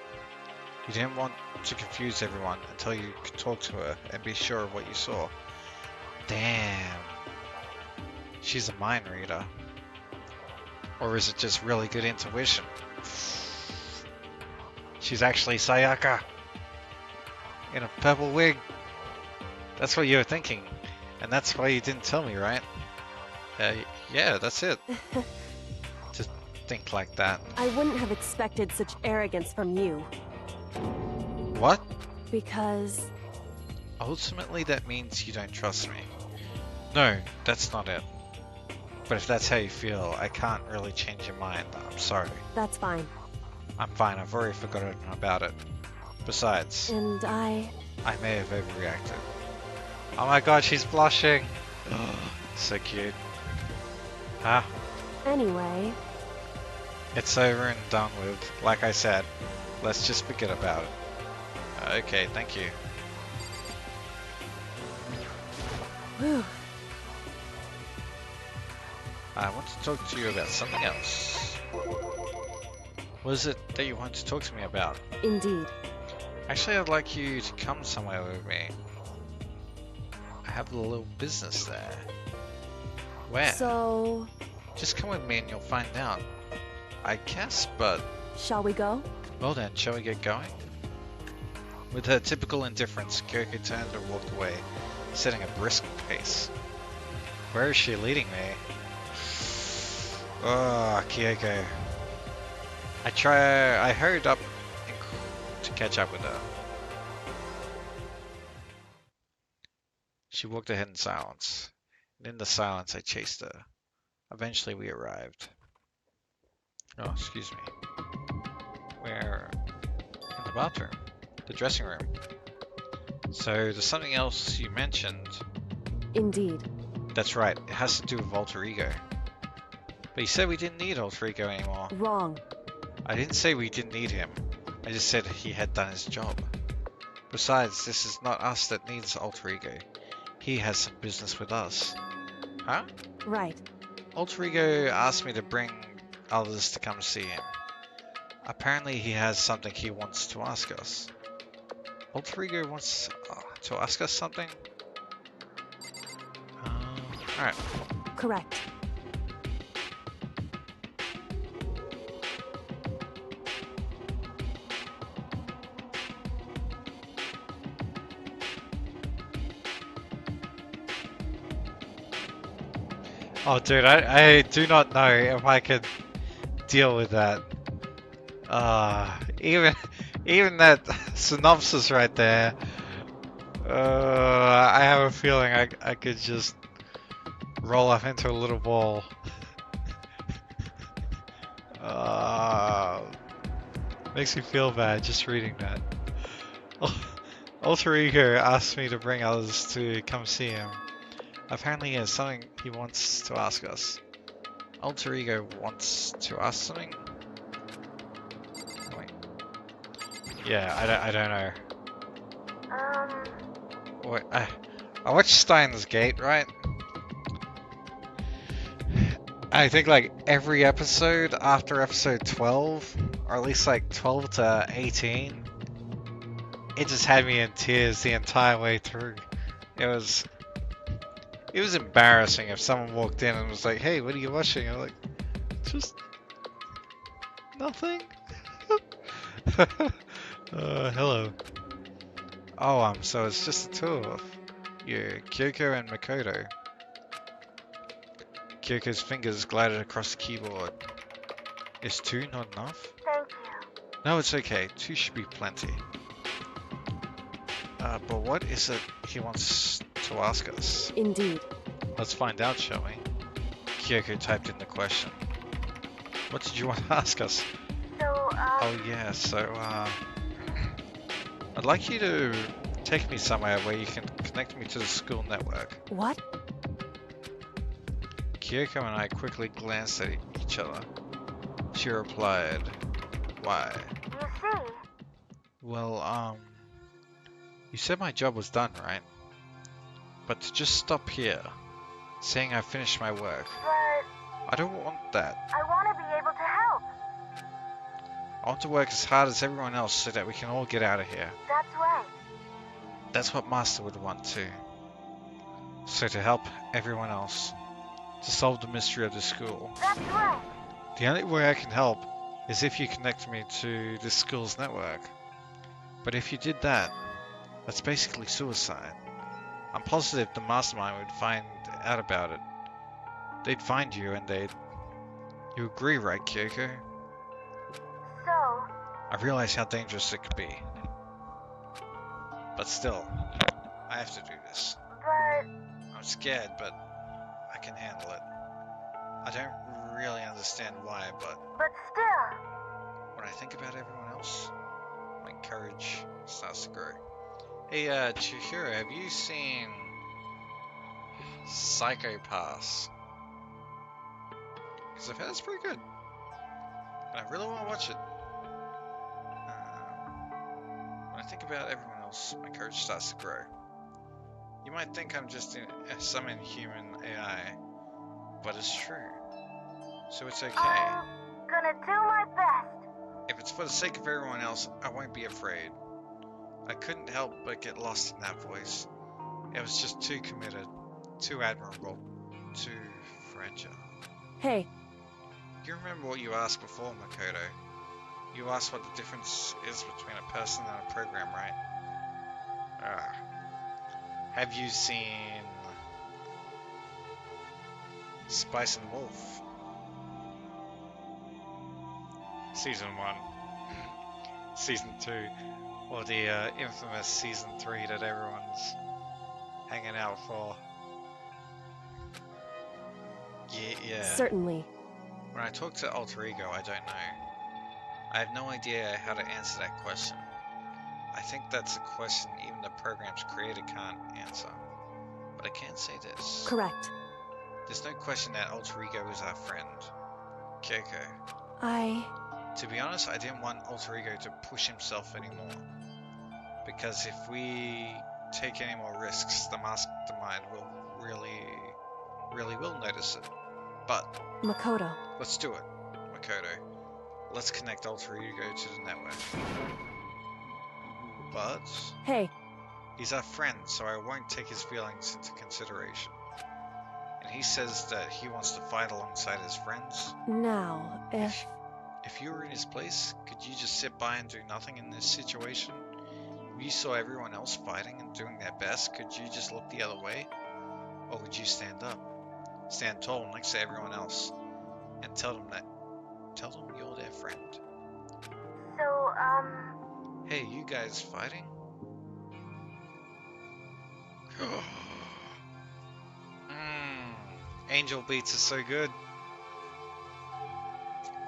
You didn't want to confuse everyone until you could talk to her and be sure of what you saw. Damn. She's a mind reader. Or is it just really good intuition? She's actually Sayaka. In a purple wig. That's what you were thinking. And that's why you didn't tell me, right? Yeah, that's it. To think like that. I wouldn't have expected such arrogance from you. What? Because... Ultimately, that means you don't trust me. No, that's not it. But if that's how you feel, I can't really change your mind. I'm sorry. That's fine. I'm fine, I've already forgotten about it. Besides, And I may have overreacted. Oh my god, she's blushing! So cute. Ah, Anyway, it's over and done with. Like I said, let's just forget about it. Okay, thank you. whew, I want to talk to you about something else. What is it that you want to talk to me about? indeed. Actually, I'd like you to come somewhere with me. I have a little business there. Where? So, Just come with me and you'll find out. I guess, but... shall we go? Well then, shall we get going? With her typical indifference, Kyoko turned and walked away, setting a brisk pace. Where is she leading me? Oh, Kyoko. I hurried up to catch up with her. She walked ahead in silence, and in the silence I chased her. Eventually we arrived. Oh, excuse me. We're in the bathroom, the dressing room. So there's something else you mentioned. Indeed. That's right, it has to do with alter ego. But you said we didn't need alter ego anymore. Wrong. I didn't say we didn't need him. I just said he had done his job. Besides, this is not us that needs alter ego. He has some business with us. Huh? Right. Alter ego asked me to bring others to come see him. Apparently he has something he wants to ask us. Alter ego wants to ask us something? Alright. Correct. Oh dude, I do not know if I could deal with that. Even that synopsis right there, I have a feeling I could just roll off into a little ball. Makes me feel bad just reading that. Alter ego asked me to bring others to come see him. Apparently he has something he wants to ask us. Alter ego wants to ask something? Wait. Yeah, I don't know. Wait, I watched Steins Gate, right? I think like every episode after episode 12, or at least like 12 to 18, it just had me in tears the entire way through. It was embarrassing if someone walked in and was like, "Hey, what are you watching?" I'm like, "Just nothing." Hello. Oh, so it's just the two of you, Kyoko and Makoto. Kyoko's fingers glided across the keyboard. Is two not enough? Thank you. No, it's okay. Two should be plenty. But what is it he wants to ask us? Indeed. Let's find out, shall we? Kyoko typed in the question. What did you want to ask us? Oh yeah, so I'd like you to take me somewhere where you can connect me to the school network. What? Kyoko and I quickly glanced at each other. She replied, "Why?" You see? Well, you said my job was done, right? But to just stop here, saying I finished my work, But I don't want that. I want to be able to help. I want to work as hard as everyone else so that we can all get out of here. That's right. That's what Master would want too. So to help everyone else, to solve the mystery of the school. That's right. The only way I can help is if you connect me to this school's network. But if you did that, that's basically suicide. I'm positive the mastermind would find out about it. They'd find you and they'd... You agree, right, Kyoko? So, I realize how dangerous it could be. But still, I have to do this. but I'm scared, but I can handle it. I don't really understand why, but still. when I think about everyone else, my courage starts to grow. Hey, Chihiro, have you seen Psycho Pass? Because I've heard it's pretty good. And I really want to watch it. When I think about everyone else, my courage starts to grow. You might think I'm just some inhuman AI, but it's true. So it's okay. I'm gonna do my best. If it's for the sake of everyone else, I won't be afraid. I couldn't help but get lost in that voice. It was just too committed, too admirable, too fragile. Hey, You remember what you asked before, Makoto? You asked what the difference is between a person and a program, right? Have you seen Spice and Wolf? Season 1. Season 2. Or the infamous season 3 that everyone's hanging out for. Yeah. Certainly. When I talk to Alter Ego, I don't know. I have no idea how to answer that question. I think that's a question even the program's creator can't answer. But I can say this. Correct. There's no question that Alter Ego is our friend. Kyoko. To be honest, I didn't want Alter Ego to push himself anymore. Because if we take any more risks, the mastermind will really will notice it. But Makoto. let's do it, Makoto. Let's connect Alter Ego to the network. But Hey, he's our friend, so I won't take his feelings into consideration. And he says that he wants to fight alongside his friends. now, If you were in his place, could you just sit by and do nothing in this situation? If you saw everyone else fighting and doing their best, could you just look the other way? Or would you stand up? Stand tall next to everyone else and tell them you're their friend. So, Hey, you guys fighting? Angel Beats is so good.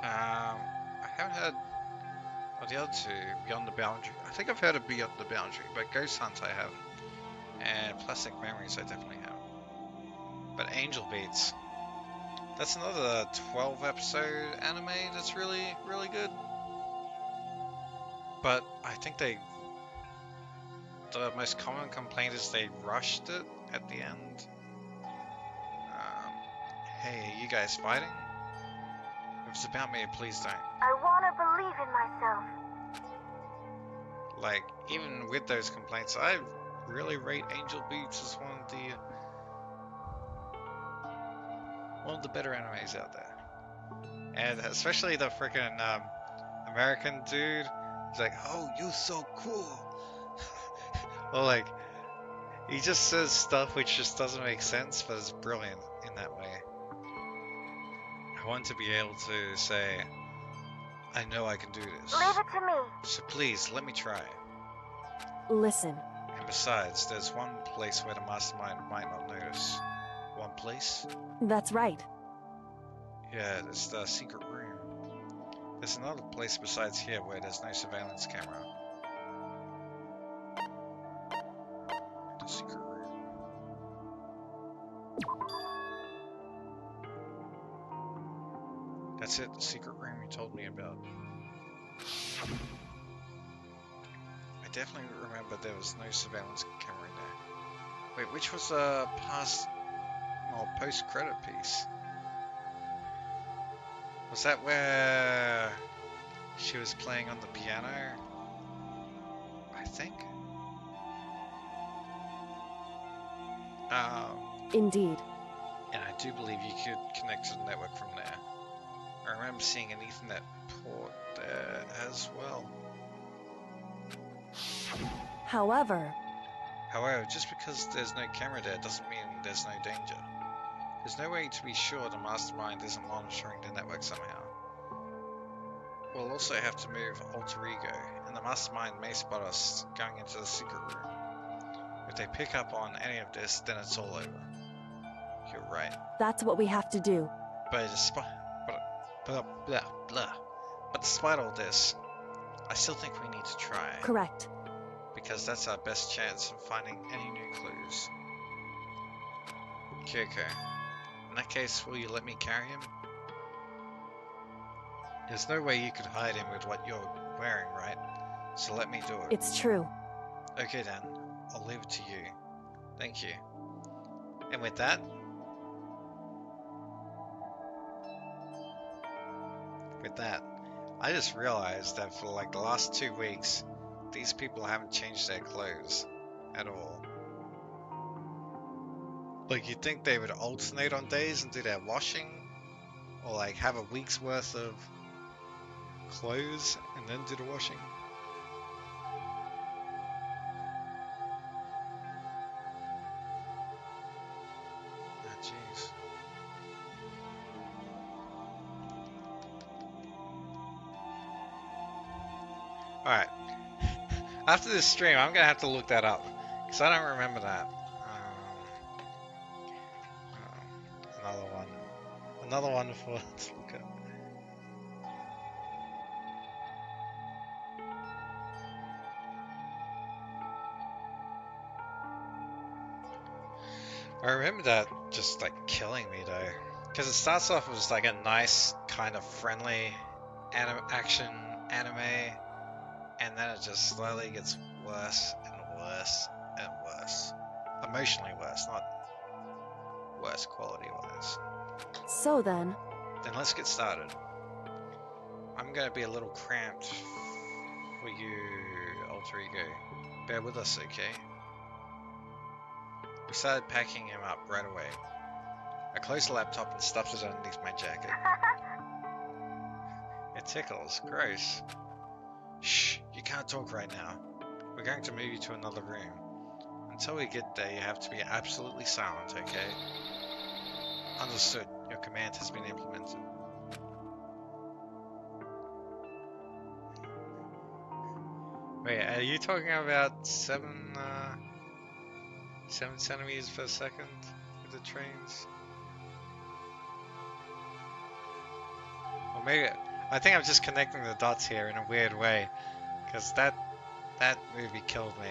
I haven't heard of the other two, Beyond the Boundary. I think I've heard of Beyond the Boundary, but Ghost Hunt I haven't. And Plastic Memories I definitely haven't. But Angel Beats, that's another 12 episode anime that's really good. But I think the most common complaint is they rushed it at the end. Hey, are you guys fighting? If it's about me, please don't. I want to believe in myself. Like, even with those complaints, I really rate Angel Beats as one of the better animes out there. And especially the freaking American dude. He's like, oh, you're so cool. Well, like, he just says stuff which just doesn't make sense, but it's brilliant in that way. I want to be able to say, I know I can do this. Leave it to me. So please, let me try. listen. And besides, there's one place where the mastermind might not notice. One place? That's right. Yeah, there's the secret room. There's another place besides here where there's no surveillance camera. The secret room. That's it, the secret room you told me about. I definitely remember there was no surveillance camera in there. Wait, which was the post-credit piece? Was that where she was playing on the piano? I think. Indeed. And I do believe you could connect to the network from there. I remember seeing an Ethernet port there as well. However, Just because there's no camera there doesn't mean there's no danger. There's no way to be sure the mastermind isn't monitoring the network somehow. We'll also have to move Alter Ego, and the mastermind may spot us going into the secret room. If they pick up on any of this, then it's all over. You're right. that's what we have to do. But despite all this, I still think we need to try. Correct. Because that's our best chance of finding any new clues. Kyoko, in that case, will you let me carry him? There's no way you could hide him with what you're wearing, right? So let me do it. It's true. Okay then, I'll leave it to you. Thank you. And with that, I just realized that for like the last 2 weeks, these people haven't changed their clothes at all. Like, you'd think they would alternate on days and do their washing, or like have a week's worth of clothes and then do the washing. Ah, jeez. Alright. After this stream, I'm gonna have to look that up because I don't remember that. Another one. Another one for let's look at. I remember that just like killing me though, because it starts off as like a nice kind of friendly action anime, and then it just slowly gets worse and worse and worse. Emotionally worse, not worse quality wise. So then, Then let's get started. I'm gonna be a little cramped for you, alter ego. Bear with us, okay? We started packing him up right away. I closed the laptop and stuffed it underneath my jacket. It tickles. Gross. Shh, you can't talk right now. We're going to move you to another room. Until we get there, you have to be absolutely silent, okay? Understood. Your command has been implemented. Wait, are you talking about 7 centimeters per second with the trains? Or maybe, I think I'm just connecting the dots here in a weird way. Because that movie killed me.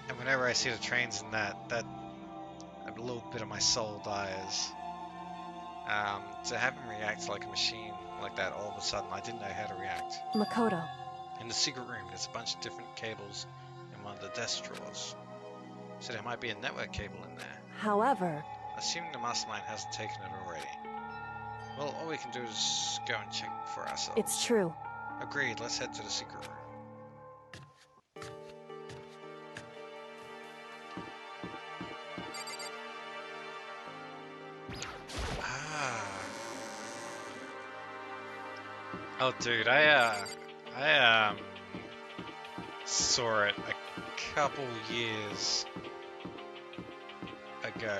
And whenever I see the trains in that a little bit of my soul dies. To have him react like a machine like that all of a sudden, I didn't know how to react. Makoto. In the secret room, there's a bunch of different cables in one of the desk drawers. So there might be a network cable in there. However, Assuming the mastermind hasn't taken it already. Well, all we can do is go and check for ourselves. it's true. Agreed, let's head to the secret room. Oh, dude, I saw it a couple years ago.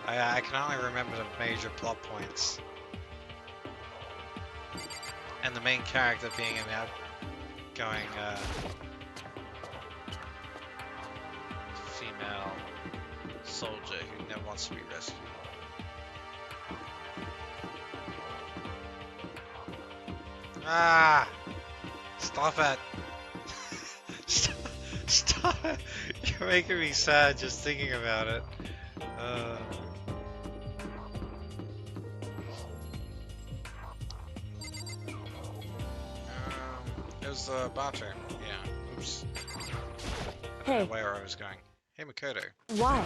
I can only remember the major plot points. And the main character being an outgoing female soldier who never wants to be rescued. Ah! Stop it! Stop it! You're making me sad just thinking about it. It was the bathroom. Yeah. Oops. I don't know where I was going. Hey, Makoto. Why?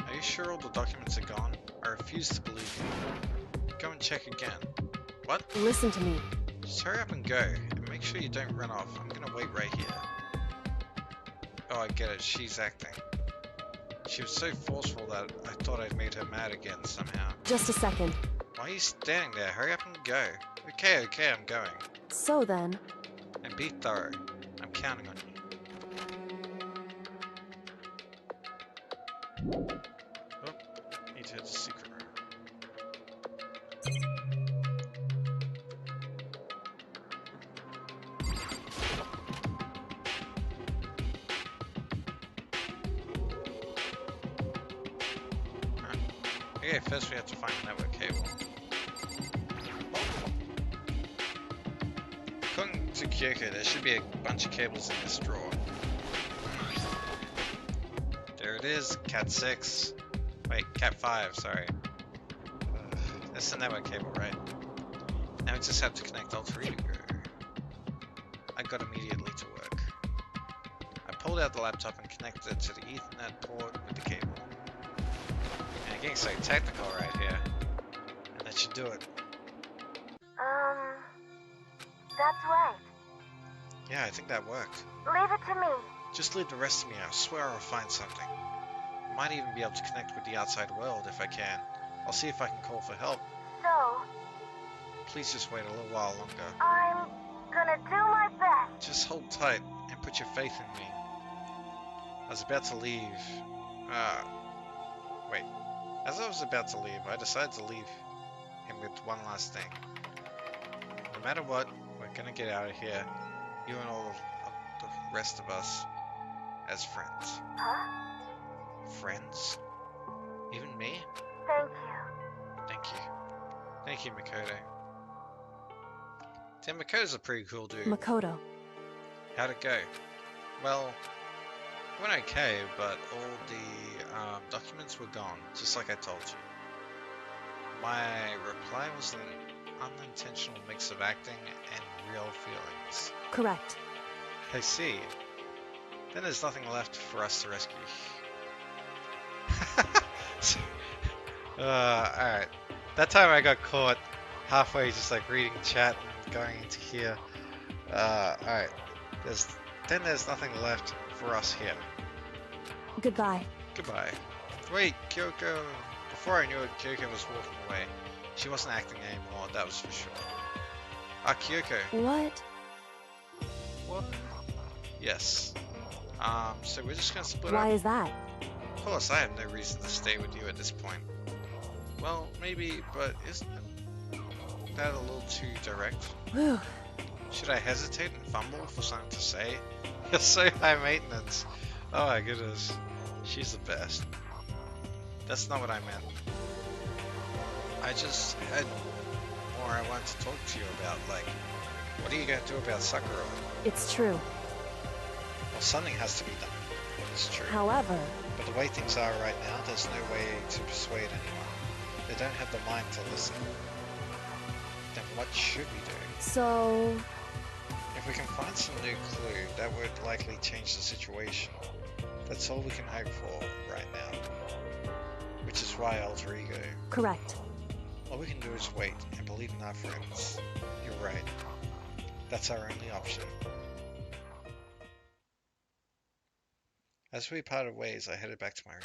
Are you sure all the documents are gone? I refuse to believe you. Go and check again. What? Listen to me. Just hurry up and go, and make sure you don't run off. I'm gonna wait right here. Oh, I get it. She's acting. She was so forceful that I thought I'd made her mad again somehow. Just a second. Why are you standing there? Hurry up and go. Okay, I'm going. So then, And be thorough. I'm counting on you. Oh, need to hit the secret room. Okay, first we have to find the network cable. According to Kyoko, there should be a bunch of cables in this drawer. There it is, Cat 6. Wait, Cat 5, sorry. That's the network cable, right? Now we just have to connect alter ego. I got immediately to work. I pulled out the laptop and connected it to the Ethernet port with the cable. And I'm getting so technical right here. And that should do it. That's right. Yeah, I think that worked. Leave it to me. Just leave the rest to me. I swear I'll find something. I might even be able to connect with the outside world if I can. I'll see if I can call for help. So, Please just wait a little while longer. I'm gonna do my best. Just hold tight and put your faith in me. I was about to leave. Wait. As I was about to leave, I decided to leave him with one last thing. No matter what, we're gonna get out of here. You and all of the rest of us as friends. Huh? Friends? Even me? Thank you. Thank you. Thank you, Makoto. Tim, Makoto's a pretty cool dude. Makoto. How'd it go? Well, it went okay, but all the documents were gone, just like I told you. My reply was an unintentional mix of acting and real feelings. Correct. I see. Then there's nothing left for us to rescue. Alright. That time I got caught halfway just like reading chat and going into here. Alright. Then there's nothing left for us here. Goodbye. Goodbye. Wait, Kyoko. Before I knew it, Kyoko was walking away. She wasn't acting anymore, that was for sure. Ah, Kyoko. What? What? Yes. So we're just gonna split Why up? is that? Of course, I have no reason to stay with you at this point. Well, maybe, but isn't that a little too direct? Whew. Should I hesitate and fumble for something to say? You're so high maintenance. Oh my goodness. She's the best. That's not what I meant. I just had more I wanted to talk to you about, like, what are you going to do about Sakura? It's true. Well, something has to be done. It's true. However, But the way things are right now, there's no way to persuade anyone. They don't have the mind to listen. Then what should we do? so... If we can find some new clue, that would likely change the situation. That's all we can hope for right now. Which is why alter ego. Correct. All we can do is wait and believe in our friends. You're right. That's our only option. As we parted ways, I headed back to my room.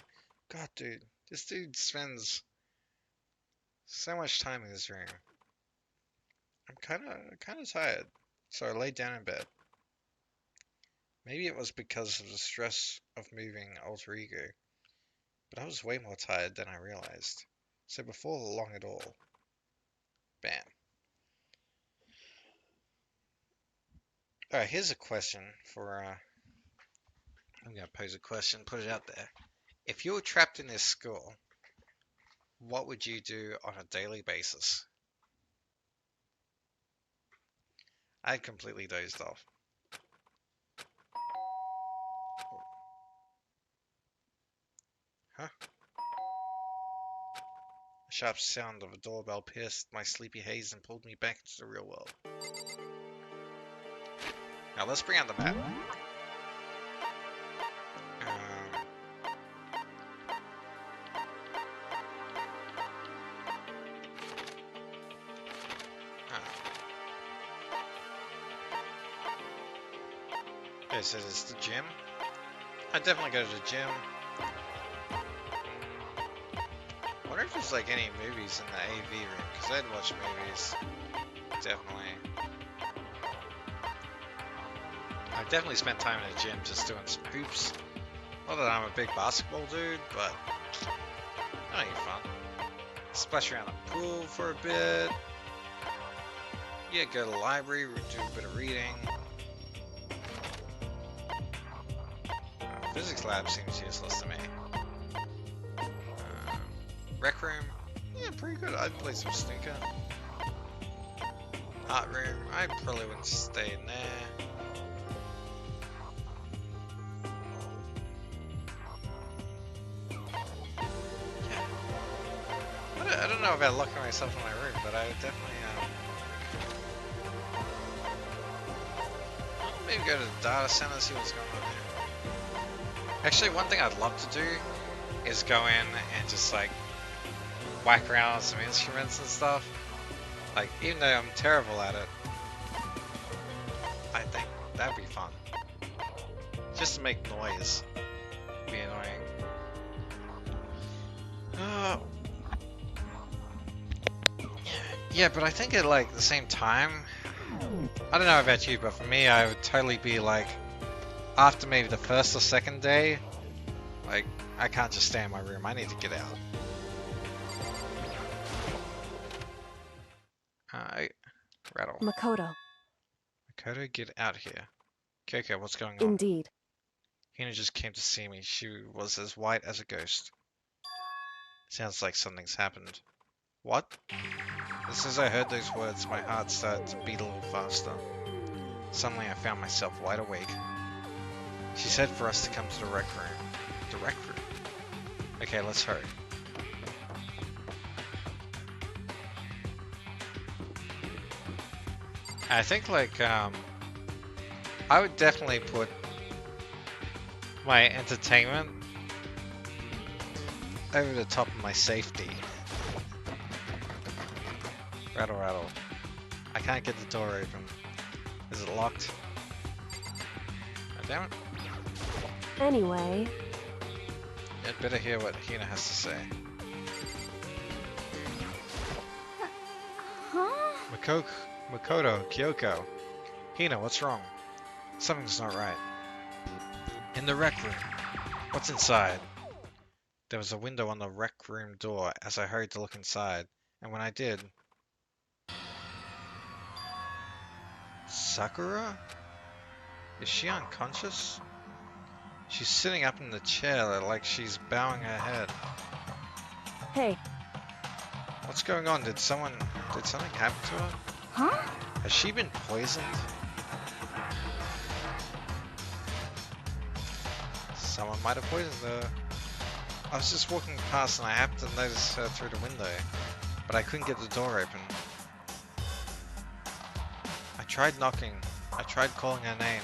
God, dude, this dude spends so much time in his room. I'm kind of tired, so I laid down in bed. Maybe it was because of the stress of moving alter ego, but I was way more tired than I realized. So before long at all, bam. Alright, here's a question for, I'm gonna pose a question, put it out there. If you were trapped in this school, what would you do on a daily basis? I completely dozed off. Huh? The sharp sound of a doorbell pierced my sleepy haze and pulled me back into the real world. Now let's bring out the map. Okay, so it's the gym. I'd definitely go to the gym. I wonder if there's like any movies in the AV room, because I'd watch movies. Definitely. I definitely spent time in the gym just doing some hoops. Not that I'm a big basketball dude, but that'd be fun. Splash around the pool for a bit. Yeah, go to the library, do a bit of reading. Physics lab seems useless to me. Rec room, yeah, pretty good. I'd play some snooker. Art room, I probably wouldn't stay in there. Yeah. I don't know about locking myself in my room, but I would definitely maybe go to the data center, see what's going on there. Actually, one thing I'd love to do is go in and just like whack around with some instruments and stuff. Like, even though I'm terrible at it, I think that'd be fun. Just to make noise. Be annoying. Yeah, but I think at like the same time, I don't know about you, but for me, I would totally be like, after maybe the first or second day, like, I can't just stay in my room, I need to get out. Rattle. Makoto. Makoto, get out here. Kyoko, what's going on? Indeed. Hina just came to see me. She was as white as a ghost. Sounds like something's happened. What? As soon as I heard those words, my heart started to beat a little faster. Suddenly I found myself wide awake. She said for us to come to the rec room. The rec room? Okay, let's hurry. I think I would definitely put my entertainment over the top of my safety. Rattle, rattle. I can't get the door open. Is it locked? Oh, damn it. Anyway, I'd better hear what Hina has to say. Huh? Makoto, Kyoko. Hina, what's wrong? Something's not right. In the rec room. What's inside? There was a window on the rec room door as I hurried to look inside, and when I did... Sakura? Is she unconscious? She's sitting up in the chair like she's bowing her head. hey, What's going on? Did something happen to her? Huh? Has she been poisoned? Someone might have poisoned her. I was just walking past and I happened to notice her through the window, but I couldn't get the door open. I tried knocking. I tried calling her name,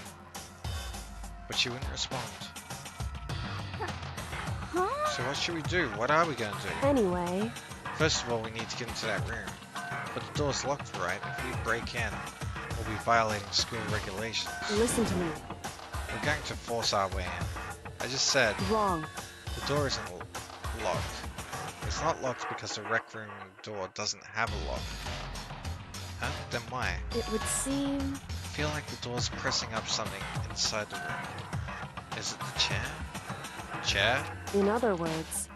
but she wouldn't respond. Huh? So what should we do? What are we going to do? anyway, First of all, we need to get into that room. But the door's locked, right? If we break in, we'll be violating school regulations. listen to me. We're going to force our way in. I just said, Wrong. the door isn't locked. It's not locked because the rec room door doesn't have a lock. Huh? Then why? It would seem... I feel like the door's pressing up something inside the room. Is it the chair? Chair? In other words,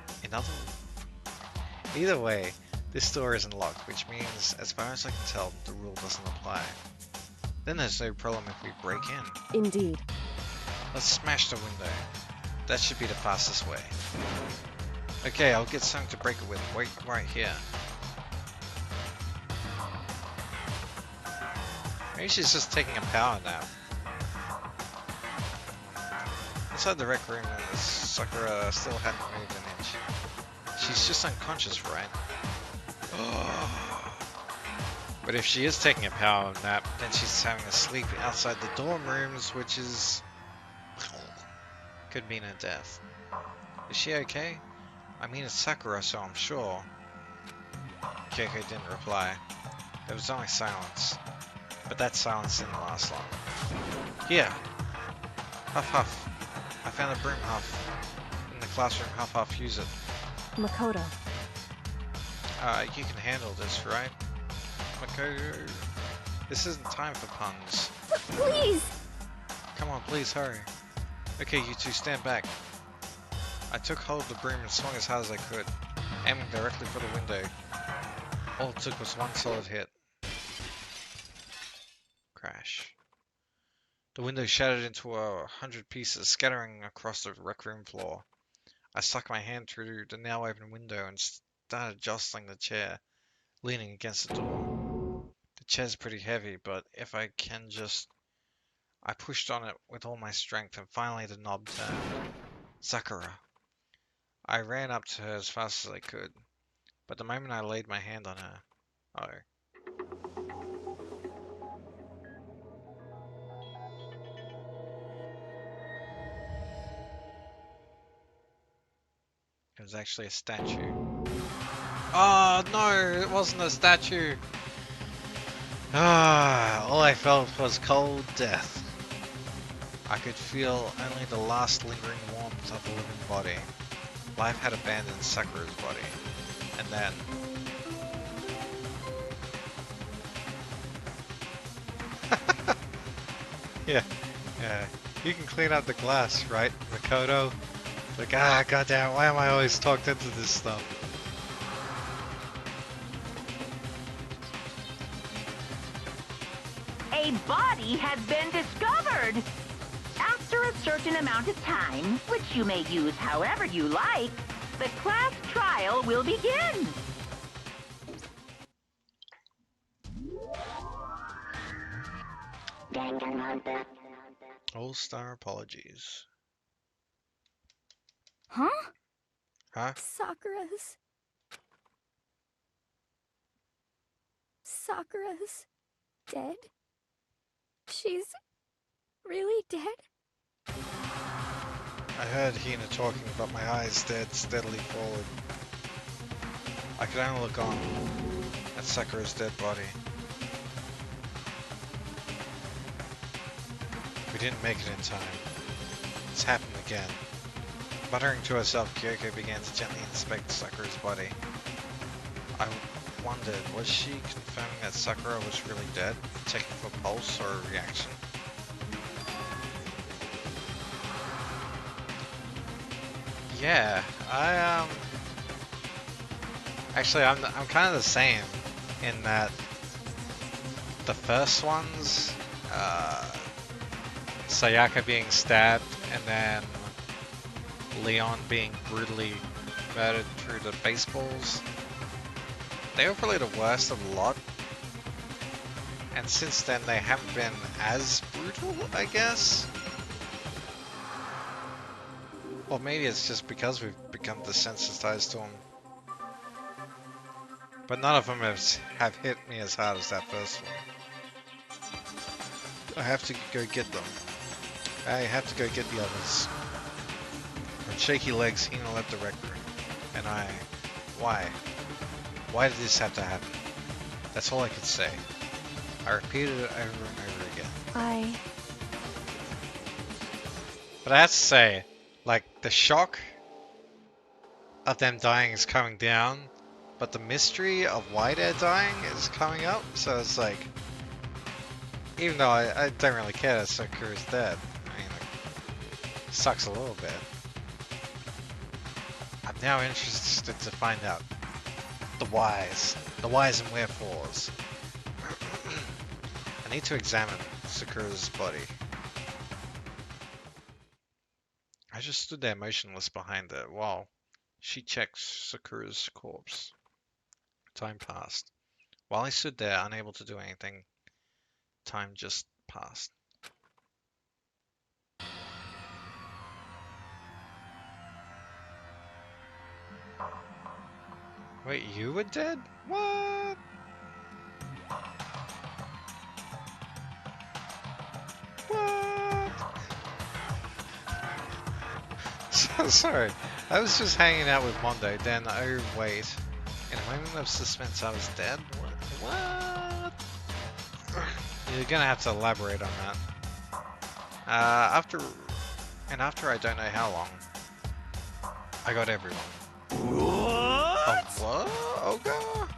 Either way, this door isn't locked, which means, as far as I can tell, the rule doesn't apply. Then there's no problem if we break in. indeed. Let's smash the window. That should be the fastest way. Okay, I'll get something to break it with. Wait right here. Maybe she's just taking a power nap. Inside the rec room, Sakura still hadn't moved an inch. She's just unconscious, right? But if she is taking a power nap, then she's having a sleep outside the dorm rooms, which is... could mean her death. Is she okay? I mean, it's Sakura, so I'm sure. Kyoko didn't reply. There was only silence. But that silence didn't last long. Here! Huff huff. I found a broom huff. In the classroom, huff huff, use it. Makoto. You can handle this, right? Makoto. This isn't time for puns. Please! Come on, please hurry. Okay, you two stand back. I took hold of the broom and swung as hard as I could, aiming directly for the window. All it took was one solid hit. Crash. The window shattered into 100 pieces, scattering across the rec room floor. I stuck my hand through the now open window and started jostling the chair, leaning against the door. The chair's pretty heavy, but if I can just... I pushed on it with all my strength and finally the knob turned. Sakura. I ran up to her as fast as I could, but the moment I laid my hand on her... Oh. It was actually a statue. Oh no, it wasn't a statue! Ah, all I felt was cold death. I could feel only the last lingering warmth of the living body. Life had abandoned Sakura's body. And then... yeah. You can clean out the glass, right, Makoto? Like, goddamn, why am I always talked into this stuff? A body has been discovered. After a certain amount of time, which you may use however you like, the class trial will begin. Danganronpa. All-star apologies. Huh? Huh? Sakura's dead? She's really dead? I heard Hina talking, but my eyes stared steadily forward. I could only look on at Sakura's dead body. We didn't make it in time. It's happened again. Muttering to herself, Kyoko began to gently inspect Sakura's body. I wondered, was she confirming that Sakura was really dead? Checking for pulse or a reaction? Yeah, actually, I'm kind of the same in that the first ones, Sayaka being stabbed and then Leon being brutally murdered through the baseballs, they were probably the worst of the lot. And since then, they haven't been as brutal, I guess. Or maybe it's just because we've become desensitized to them. But none of them have hit me as hard as that first one. I have to go get them. I have to go get the others. On shaky legs, Hina left the rec room. And why? Why did this have to happen? That's all I could say. I repeated it over and over again. But I have to say, like, the shock of them dying is coming down, but the mystery of why they're dying is coming up, so it's like, even though I don't really care that Sakura's dead, I mean, it sucks a little bit. I'm now interested to find out the whys and wherefores. I need to examine Sakura's body. I just stood there motionless behind her while she checked Sakura's corpse. Time passed. While I stood there, unable to do anything, time just passed. Wait, you were dead? What? What? So sorry. I was just hanging out with Mondo, then oh wait. In a moment of suspense, I was dead? What? You're gonna have to elaborate on that. After I don't know how long, I got everyone. What? What? Oh god.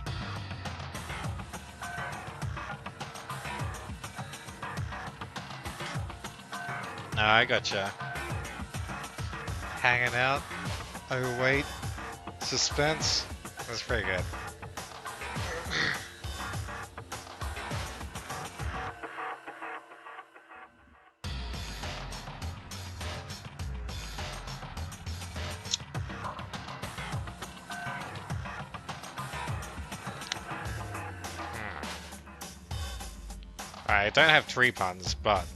No, I gotcha. Hanging out. Oh wait. Suspense. That's pretty good. I don't have 3 puns, but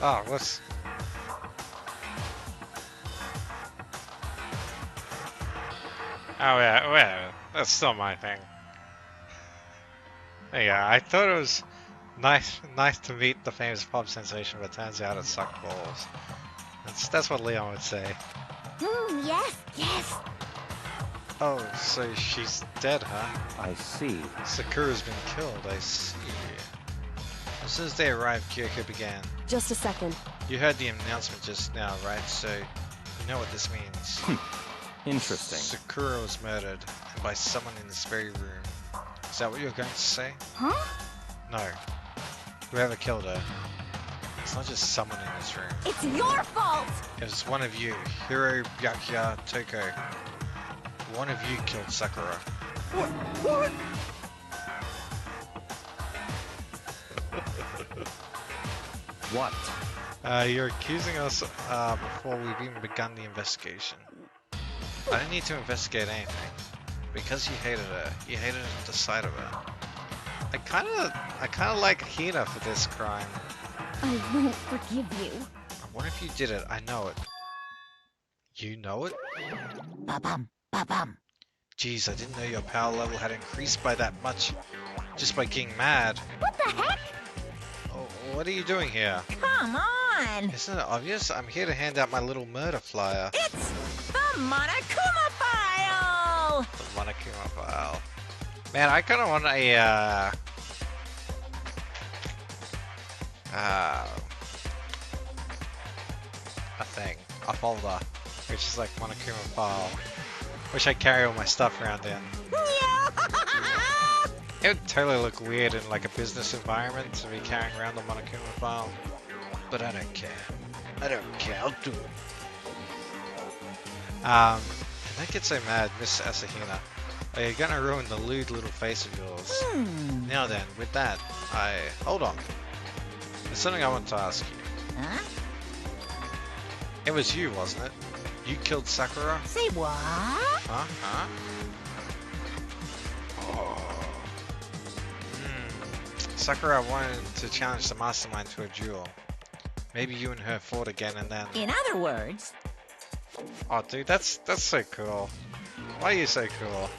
oh, what's... Oh yeah, well, that's still my thing. Yeah, I thought it was nice to meet the famous pop sensation, but turns out it sucked balls. That's what Leon would say. Yes. Oh, so she's dead, huh? I see. Sakura's been killed, I see. As soon as they arrived, Kyoko began. Just a second. You heard the announcement just now, right? So you know what this means. Interesting. Sakura was murdered, and by someone in this very room. Is that what you're going to say? Huh? No. Whoever killed her. It's not just someone in this room. It's your fault! It was one of you, Hiro Byakuya Toko. One of you killed Sakura. What? What? You're accusing us before we've even begun the investigation. I didn't need to investigate anything. Because you hated her. You hated the sight of her. I kinda like Hina for this crime. I won't forgive you. What if you did it? I know it. You know it? Ba-bum, ba-bum. Jeez, I didn't know your power level had increased by that much. Just by getting mad. What the heck? Oh, what are you doing here? Come on! Isn't it obvious? I'm here to hand out my little murder flyer. It's the Monokuma file! The Monokuma file. Man, I kind of want a thing, a folder, which is like Monokuma file, which I carry all my stuff around in. It would totally look weird in like a business environment to be carrying around the Monokuma file, but I don't care. I don't care. I'll do it. And I get so mad, Miss Asahina. Oh, you're gonna ruin the lewd little face of yours. Now then, with that, hold on. There's something I want to ask you. Huh? It was you, wasn't it? You killed Sakura? Say what? Huh? Oh. Sakura wanted to challenge the mastermind to a duel. Maybe you and her fought again and then... In other words... Oh, dude, that's so cool. Why are you so cool?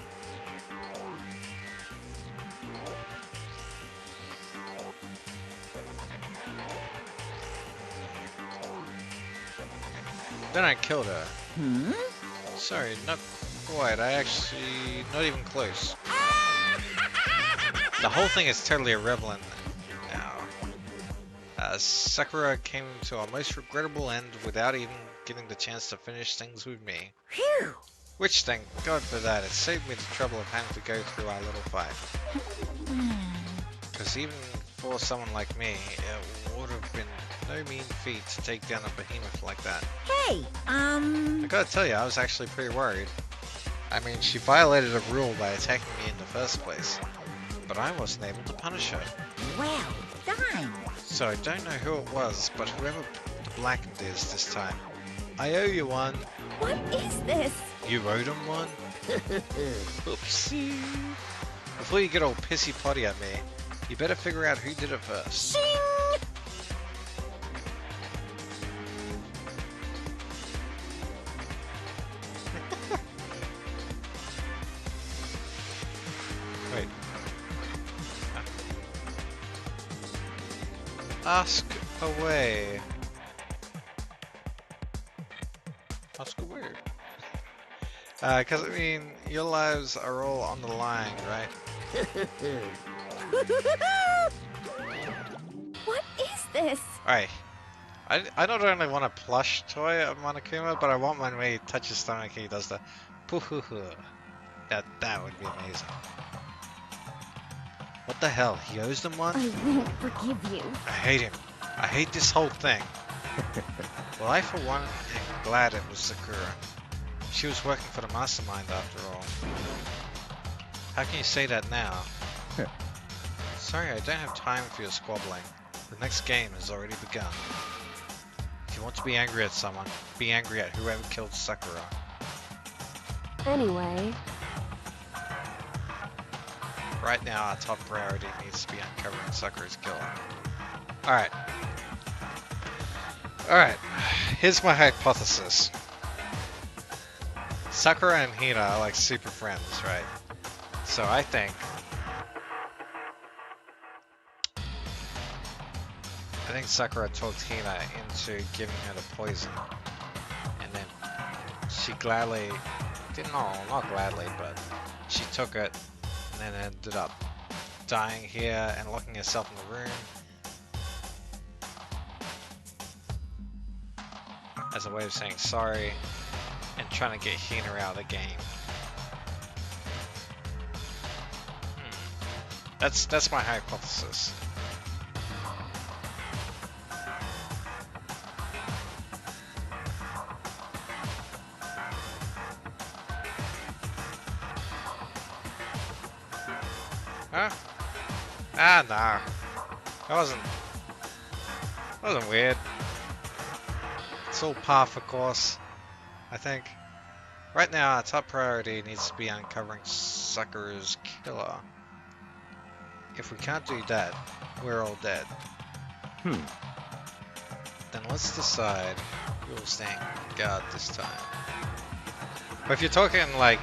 Then I killed her. Sorry, not quite. I actually... not even close. The whole thing is totally irrelevant now. Sakura came to a most regrettable end without even getting the chance to finish things with me. Phew! Which, thank God for that, it saved me the trouble of having to go through our little fight. Because even for someone like me, it would have been no mean feat to take down a behemoth like that. Hey, I gotta tell you, I was actually pretty worried. I mean, she violated a rule by attacking me in the first place, but I wasn't able to punish her. well done. So I don't know who it was, but whoever the blackened is this time, I owe you one. What is this? You owed him one? Oopsie. Before you get all pissy potty at me, you better figure out who did it first. Shing! Wait. Ask away. Ask away. Cause I mean, your lives are all on the line, right? What is this? Alright. I not only want a plush toy of Monokuma, but I want one where he touches his stomach and he does the poo-hoo-hoo. That would be amazing. What the hell? He owes them one? I won't forgive you. I hate him. I hate this whole thing. Well, I for one am glad it was Sakura. She was working for the mastermind after all. How can you say that now? Sorry, I don't have time for your squabbling. The next game has already begun. If you want to be angry at someone, be angry at whoever killed Sakura. Anyway, Right now, our top priority needs to be uncovering Sakura's killer. Alright. Alright, here's my hypothesis. Sakura and Hina are like super friends, right? So I think Sakura talked Hina into giving her the poison. And then she gladly, not gladly, but she took it and then ended up dying here and locking herself in the room. as a way of saying sorry and trying to get Hina out of the game. That's my hypothesis. Huh? Ah, nah. That wasn't weird. It's all par for course, I think. Right now, our top priority needs to be uncovering Sakura's killer. If we can't do that, we're all dead. Then let's decide who will stand guard this time. But if you're talking like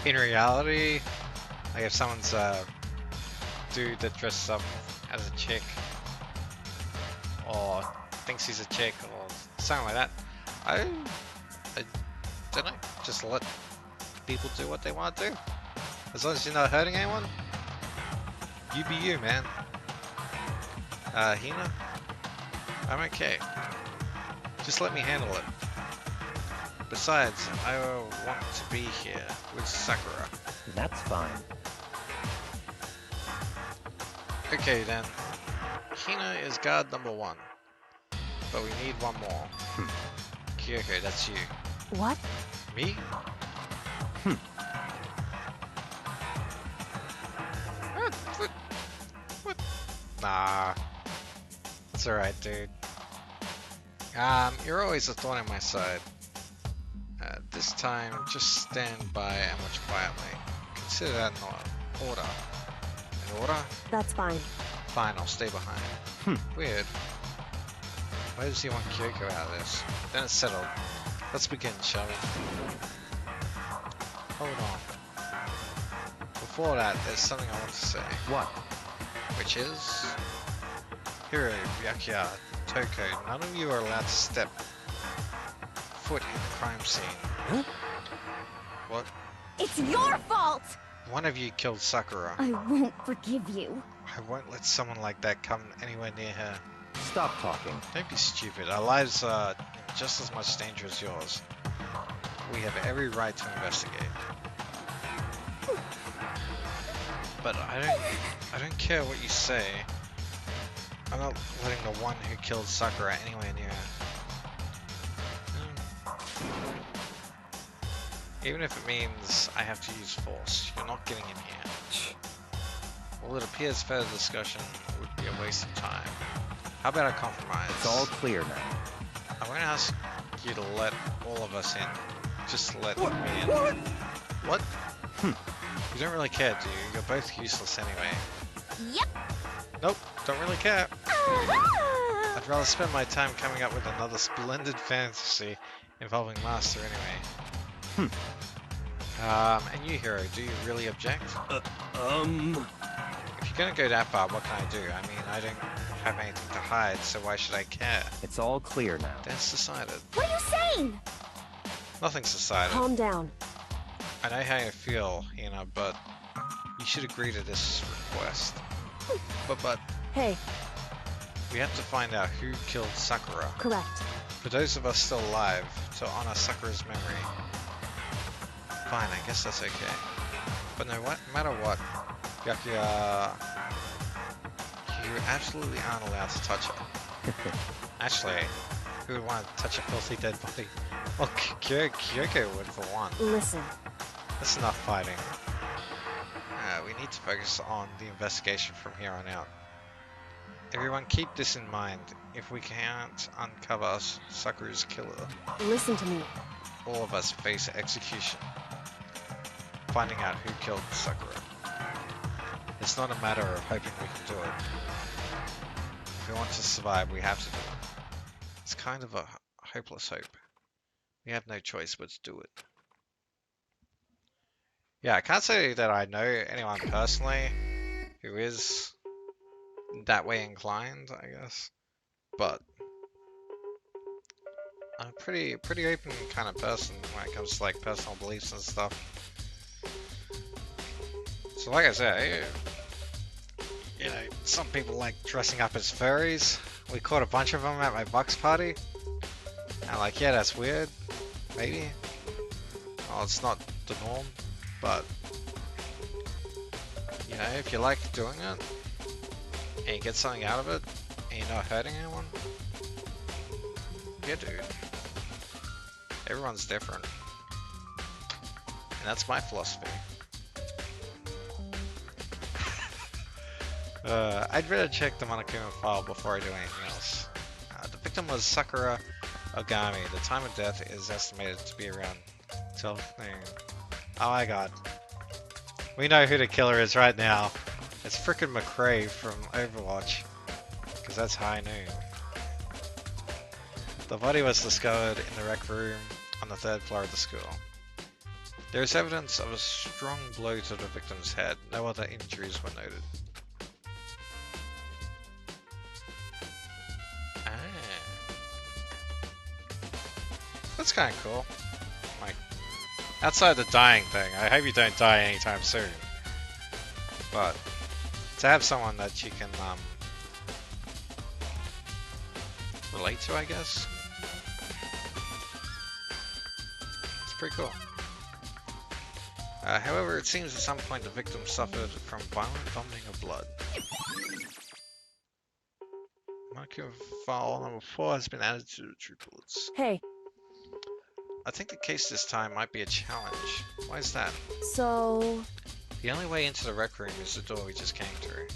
in reality, like if someone's a dude that dresses up as a chick or thinks he's a chick or something like that, I don't know, just let people do what they want to do. As long as you're not hurting anyone, you be you, man. Hina, I'm okay. Just let me handle it. Besides, I want to be here with Sakura. That's fine. Okay then, Hina is guard number 1, but we need one more. Kyoko, that's you. What? Me? What? Nah. It's alright, dude. You're always a thorn in my side. This time, just stand by and watch quietly. Consider that an order. An order? That's fine. Fine, I'll stay behind. Weird. Why does he want Kyoko out of this? Then it's settled. Let's begin, shall we? Hold on. Before that, there's something I want to say. What? Which is... Hiro, Byakuya, Toko, none of you are allowed to step foot in the crime scene. Huh? What? It's your fault! One of you killed Sakura. I won't forgive you. I won't let someone like that come anywhere near her. Stop talking. Don't be stupid. Our lives are just as much danger as yours. We have every right to investigate. But I don't care what you say. I'm not letting the one who killed Sakura anywhere near her. Even if it means I have to use force, you're not getting in here. Well, it appears further discussion would be a waste of time. How about a compromise? It's all clear now. I'm going to ask you to let all of us in. Just let me in. What? You don't really care, do you? You're both useless anyway. Yep. Nope, don't really care. Aha! I'd rather spend my time coming up with another splendid fantasy involving Master anyway. And you, Hiro, do you really object? If you're gonna go that far, what can I do? I mean, I don't have anything to hide, so why should I care? It's all clear now. That's decided. What are you saying? Nothing's decided. Calm down. I know how you feel, Hina, but you should agree to this request. But Hey, we have to find out who killed Sakura. correct. For those of us still alive, to honor Sakura's memory. Fine, I guess that's okay. But no matter what, Byakuya, you absolutely aren't allowed to touch her. Actually, who would want to touch a filthy dead body? Well, Kyoko would for one. Listen, That's enough fighting. We need to focus on the investigation from here on out. Everyone keep this in mind. If we can't uncover Sakura's killer, listen to me. all of us face execution. Finding out who killed Sakura. It's not a matter of hoping we can do it. If we want to survive, we have to do it. It's kind of a hopeless hope. We have no choice but to do it. Yeah, I can't say that I know anyone personally who is that way inclined, I guess. But I'm a pretty open kind of person when it comes to like personal beliefs and stuff. So like I said, you know, some people like dressing up as furries. We caught a bunch of them at my Bucks party. And like, yeah, that's weird, maybe. Well, it's not the norm, but you know, if you like doing it and you get something out of it and you're not hurting anyone, yeah, dude. Everyone's different, and that's my philosophy. I'd rather check the Monokuma file before I do anything else. The victim was Sakura Ogami. The time of death is estimated to be around 12 noon. Oh my god. We know who the killer is right now. It's frickin' McCree from Overwatch. Because that's high noon. The body was discovered in the rec room on the 3rd floor of the school. There is evidence of a strong blow to the victim's head. No other injuries were noted. That's kind of cool. Like, outside the dying thing, I hope you don't die anytime soon. But to have someone that you can relate to, I guess, it's pretty cool. However, it seems at some point the victim suffered from violent vomiting of blood. Marking file number 4 has been added to the true bullets. Hey, I think the case this time might be a challenge. Why is that? so... The only way into the rec room is the door we just came through.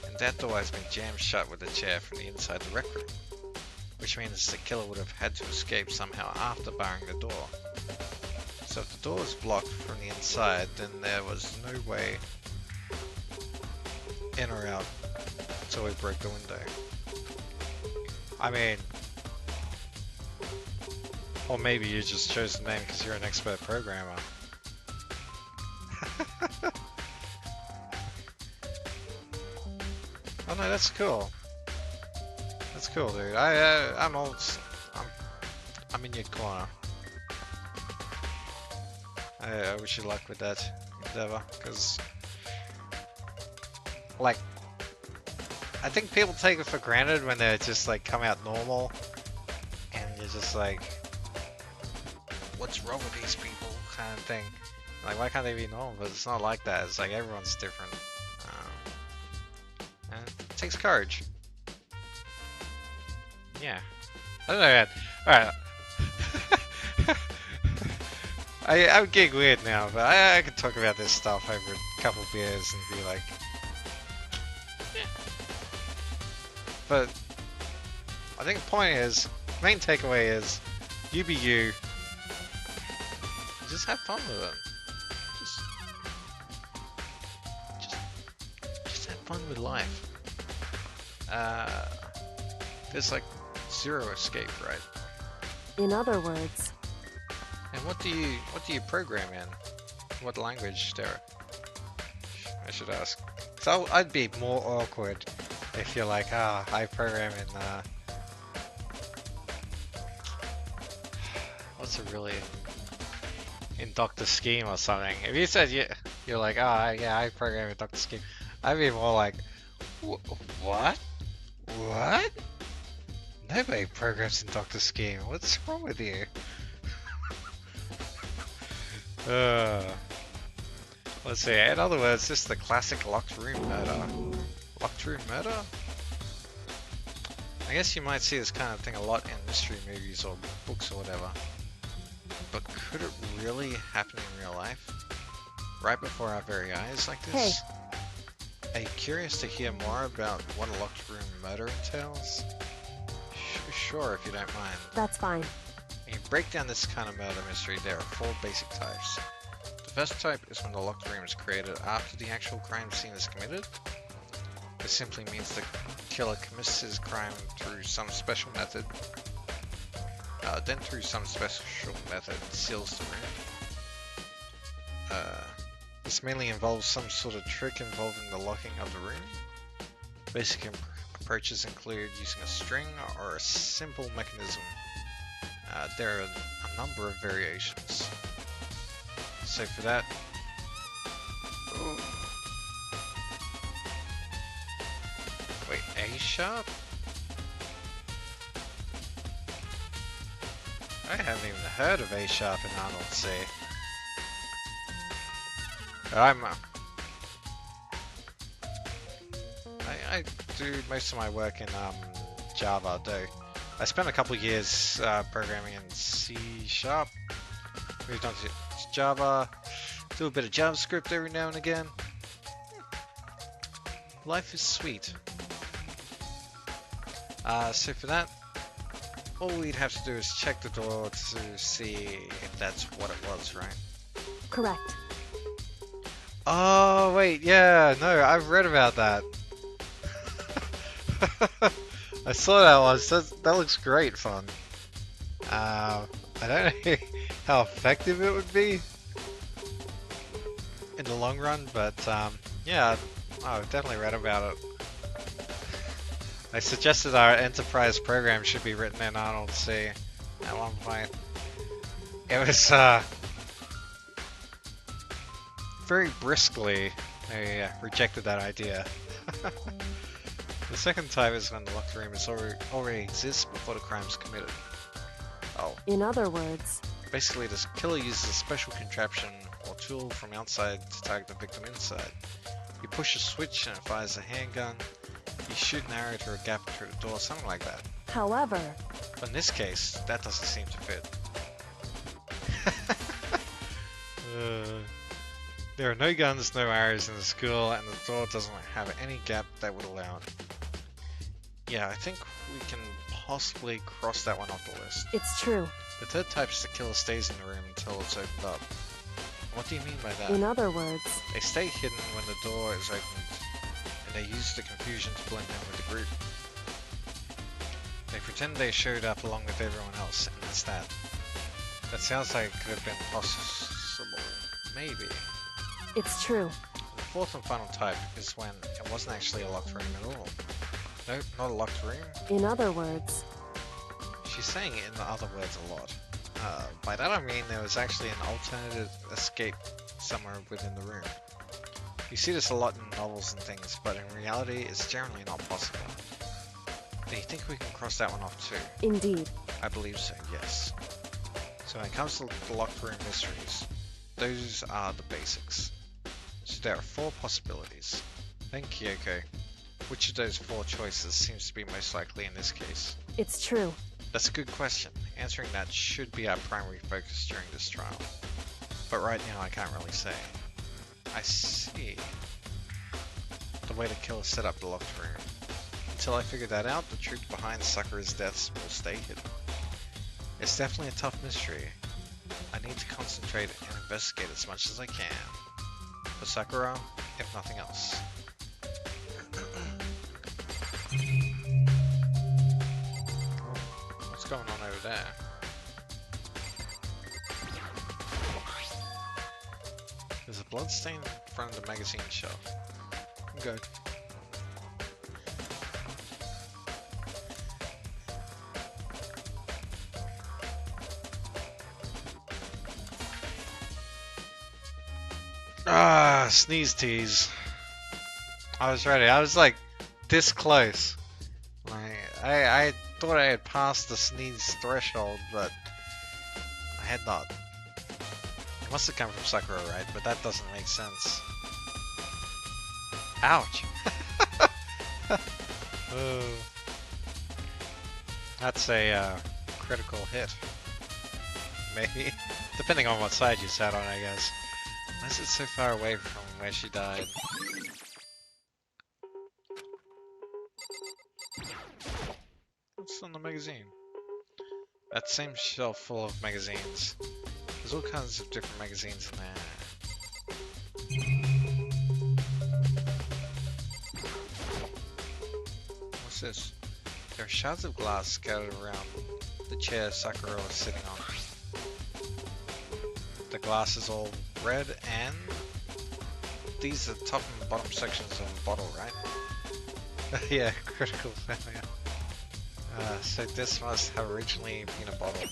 And that door has been jammed shut with a chair from the inside the rec room. Which means the killer would have had to escape somehow after barring the door. So if the door was blocked from the inside, then there was no way in or out until we broke the window. I mean... Or maybe you just chose the name because you're an expert programmer. Oh no, that's cool. That's cool, dude. I'm in your corner. I wish you luck with that endeavor, because, like, I think people take it for granted when they just like come out normal, and you're just like, what's wrong with these people, kind of thing. Like, why can't they be normal? But it's not like that. It's like everyone's different. And it takes courage. Yeah. I don't know, man. Alright. I'm getting weird now, but I could talk about this stuff over a couple beers and be like... Yeah. But I think the point is, main takeaway is, you be you. Just have fun with it. Just have fun with life. There's like zero escape, right? In other words... And what do you program in? What language, Sarah? I should ask. So I'd be more awkward if you're like, I program in what's it really? In Dr. Scheme or something. If you said you're like, yeah, I program in Dr. Scheme, I'd be more like, what? What? Nobody programs in Dr. Scheme. What's wrong with you? Let's see. In other words, this is the classic locked room murder. Locked room murder? I guess you might see this kind of thing a lot in mystery movies or books or whatever. But could it really happen in real life? Right before our very eyes like this? Hey. Are you curious to hear more about what a locked room murder entails? Sure, if you don't mind. That's fine. When you break down this kind of murder mystery, there are 4 basic types. The first type is when the locked room is created after the actual crime scene is committed. This simply means the killer commits his crime through some special method, then through some special method seals the room. This mainly involves some sort of trick involving the locking of the room. Basic approaches include using a string or a simple mechanism. There are a number of variations. So for that... Ooh. Wait, A sharp? I haven't even heard of A Sharp and Arnold C. I do most of my work in Java, though. I spent a couple of years programming in C Sharp, moved on to Java, do a bit of JavaScript every now and again. Life is sweet. So for that, all we'd have to do is check the door to see if that's what it was, right? Correct. Oh, wait, yeah, no, I've read about that. I saw that once. That looks great fun. I don't know how effective it would be in the long run, but yeah, I've definitely read about it. I suggested our enterprise program should be written in Arnold C at one point. It was very briskly I rejected that idea. The second type is when the locked room is already exists before the crime is committed. Oh. In other words, Basically, this killer uses a special contraption or tool from outside to target the victim inside. You push a switch and it fires a handgun. You shoot an arrow through a gap through the door, something like that. however, But in this case, that doesn't seem to fit. There are no guns, no arrows in the school, and the door doesn't have any gap that would allow it. Yeah, I think we can possibly cross that one off the list. it's true. The third type is the killer stays in the room until it's opened up. What do you mean by that? In other words, They stay hidden when the door is opened, and they use the confusion to blend in with the group. They pretend they showed up along with everyone else, and that's that. That sounds like it could have been possible. Maybe. it's true. The fourth and final type is when it wasn't actually a locked room at all. Nope, not a locked room. In other words, She's saying it in the other words a lot. By that I mean there was actually an alternative escape somewhere within the room. You see this a lot in novels and things, but in reality it's generally not possible. Do you think we can cross that one off too? indeed. I believe so, yes. So when it comes to the locked room mysteries, those are the basics. So there are 4 possibilities. Then Kyoko, which of those 4 choices seems to be most likely in this case? It's true. That's a good question. Answering that should be our primary focus during this trial. But right now I can't really say. I see. The way the killer set up the locked room. Until I figure that out, the truth behind Sakura's deaths will stay hidden. It's definitely a tough mystery. I need to concentrate and investigate as much as I can. For Sakura, if nothing else. What's going on over there? There's a bloodstain in front of the magazine shelf. Good. Ah, sneeze tease. I was ready. I was like this close. Like, I thought I had passed the sneeze threshold, but I had not. It must have come from Sakura, right? But that doesn't make sense. Ouch! Oh. That's a critical hit. Maybe. Depending on what side you sat on, I guess. Why is it so far away from where she died? What's on the magazine? That same shelf full of magazines. There's all kinds of different magazines in there. What's this? There are shards of glass scattered around the chair Sakura was sitting on. The glass is all red, and these are the top and bottom sections of a bottle, right? Yeah, critical failure. So this must have originally been a bottle.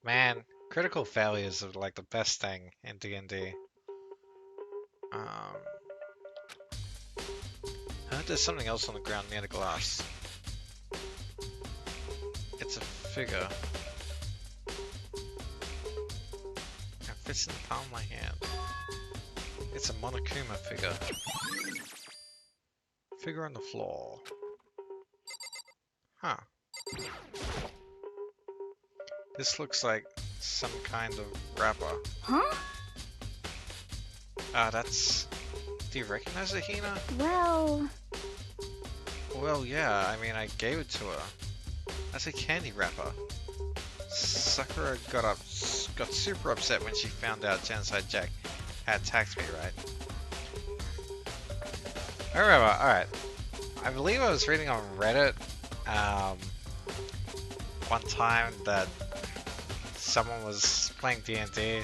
Man, critical failures are like the best thing in D&D. I heard there's something else on the ground near the glass. It's a figure. It fits in the palm of my hand. It's a Monokuma figure. Figure on the floor. Huh. This looks like some kind of wrapper. Huh? That's... Do you recognize it, Hina? Well... Well, yeah, I mean, I gave it to her. That's a candy wrapper. Sakura got super upset when she found out Genocide Jack had attacked me, right? I remember, alright. I believe I was reading on Reddit one time that someone was playing D&D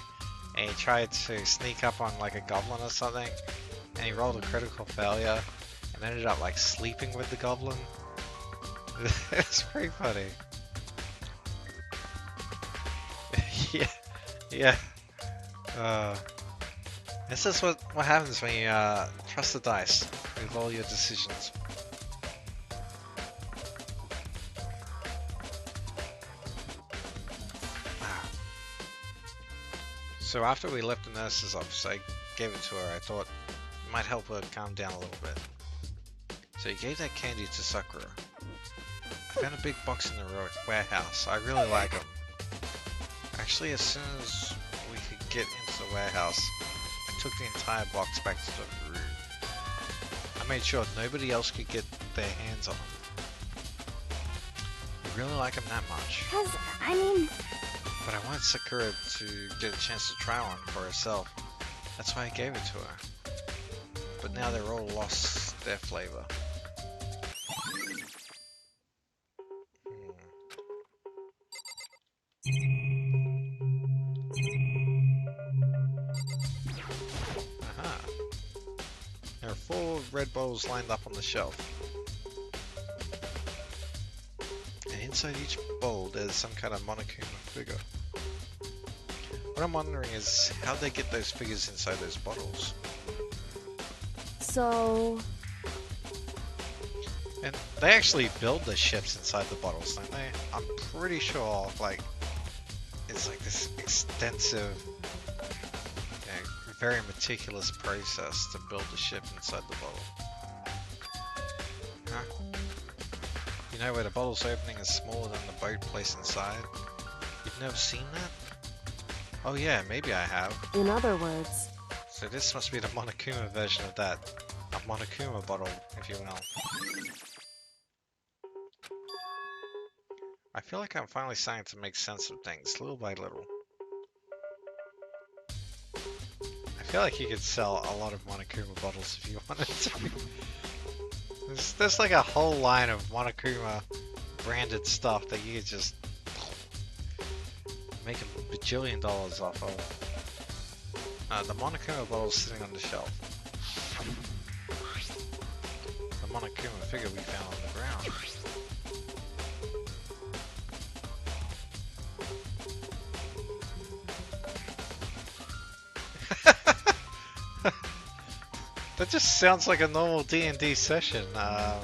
and he tried to sneak up on like a goblin or something and he rolled a critical failure and ended up like sleeping with the goblin. It's pretty funny. Yeah, yeah. This is what happens when you trust the dice with all your decisions. So after we left the nurse's office, I gave it to her. I thought it might help her calm down a little bit. So you gave that candy to Sakura. I found a big box in the warehouse. I really like them. Actually, as soon as we could get into the warehouse, I took the entire box back to the room. I made sure nobody else could get their hands on them. You really like them that much. 'Cause, I mean... But I wanted Sakura to get a chance to try one for herself. That's why I gave it to her. But now they're all lost their flavor. Aha. There are 4 red bottles lined up on the shelf. And inside each bowl there's some kind of Monokuma figure. What I'm wondering is how'd they get those figures inside those bottles? So... And they actually build the ships inside the bottles, don't they? I'm pretty sure, like, it's like this extensive, very meticulous process to build the ship inside the bottle. Huh? You know where the bottle's opening is smaller than the boat placed inside? You've never seen that? Oh yeah, maybe I have. In other words, So this must be the Monokuma version of that. A Monokuma bottle, if you will. I feel like I'm finally starting to make sense of things, little by little. I feel like you could sell a lot of Monokuma bottles if you wanted to. There's like a whole line of Monokuma branded stuff that you could just make a bajillion dollars off of. The Monokuma bottle's sitting on the shelf. The Monokuma figure we found on the ground. That just sounds like a normal D&D session. The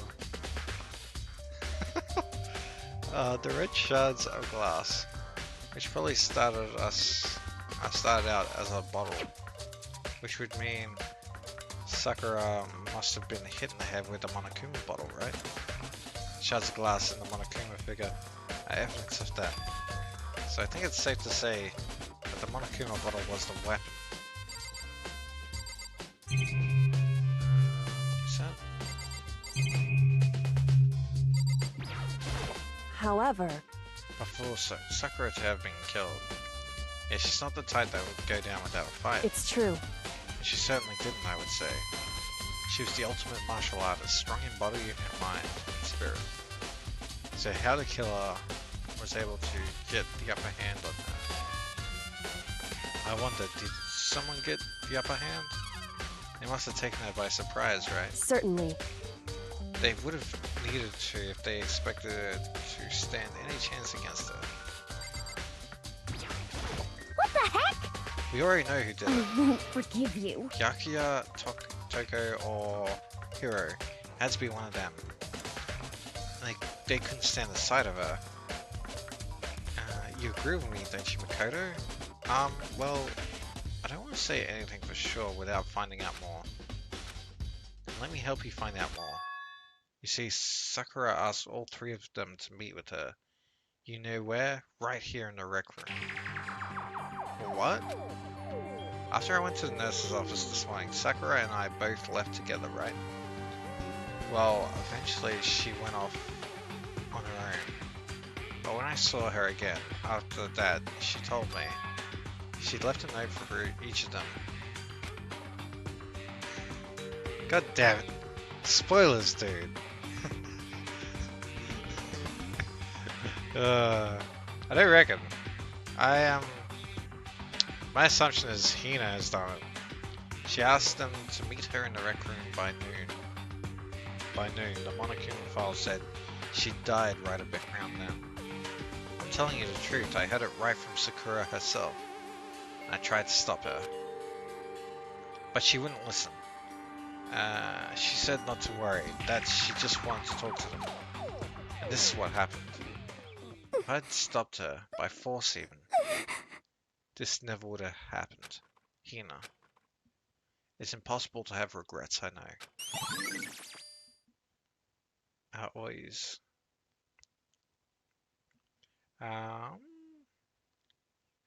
red shards of glass, which probably started out as a bottle, which would mean Sakura must have been hit in the head with the Monokuma bottle, right? Shards of glass and the Monokuma figure are evidence of that. So I think it's safe to say that the Monokuma bottle was the weapon. however... Before Sakura to have been killed, yeah, she's not the type that would go down without a fight. It's true. She certainly didn't, I would say. She was the ultimate martial artist, strong in body and mind and spirit. So how the killer was able to get the upper hand on her. I wonder, did someone get the upper hand? They must have taken her by surprise, right? Certainly. They would have needed to if they expected her to stand any chance against her. What the heck? We already know who did it. I won't forgive you. Yakuya, Toko, or Hiro. Had to be one of them. They couldn't stand the sight of her. you agree with me, don't you, Makoto? Well, I don't want to say anything for sure without finding out more. Let me help you find out more. You see, Sakura asked all three of them to meet with her. You know where? Right here in the rec room. What? After I went to the nurse's office this morning, Sakura and I both left together, right? Well, eventually she went off on her own. But when I saw her again, after that, she told me she'd left a note for each of them. God damn it. Spoilers, dude. I don't reckon. My assumption is Hina has done it. She asked them to meet her in the rec room by noon. By noon, the Monokuma file said she died right a bit around then. I'm telling you the truth, I heard it right from Sakura herself. I tried to stop her. But she wouldn't listen. She said not to worry, that she just wanted to talk to them. And this is what happened. If I'd stopped her, by force even, this never would have happened. Hina. It's impossible to have regrets, I know. Always.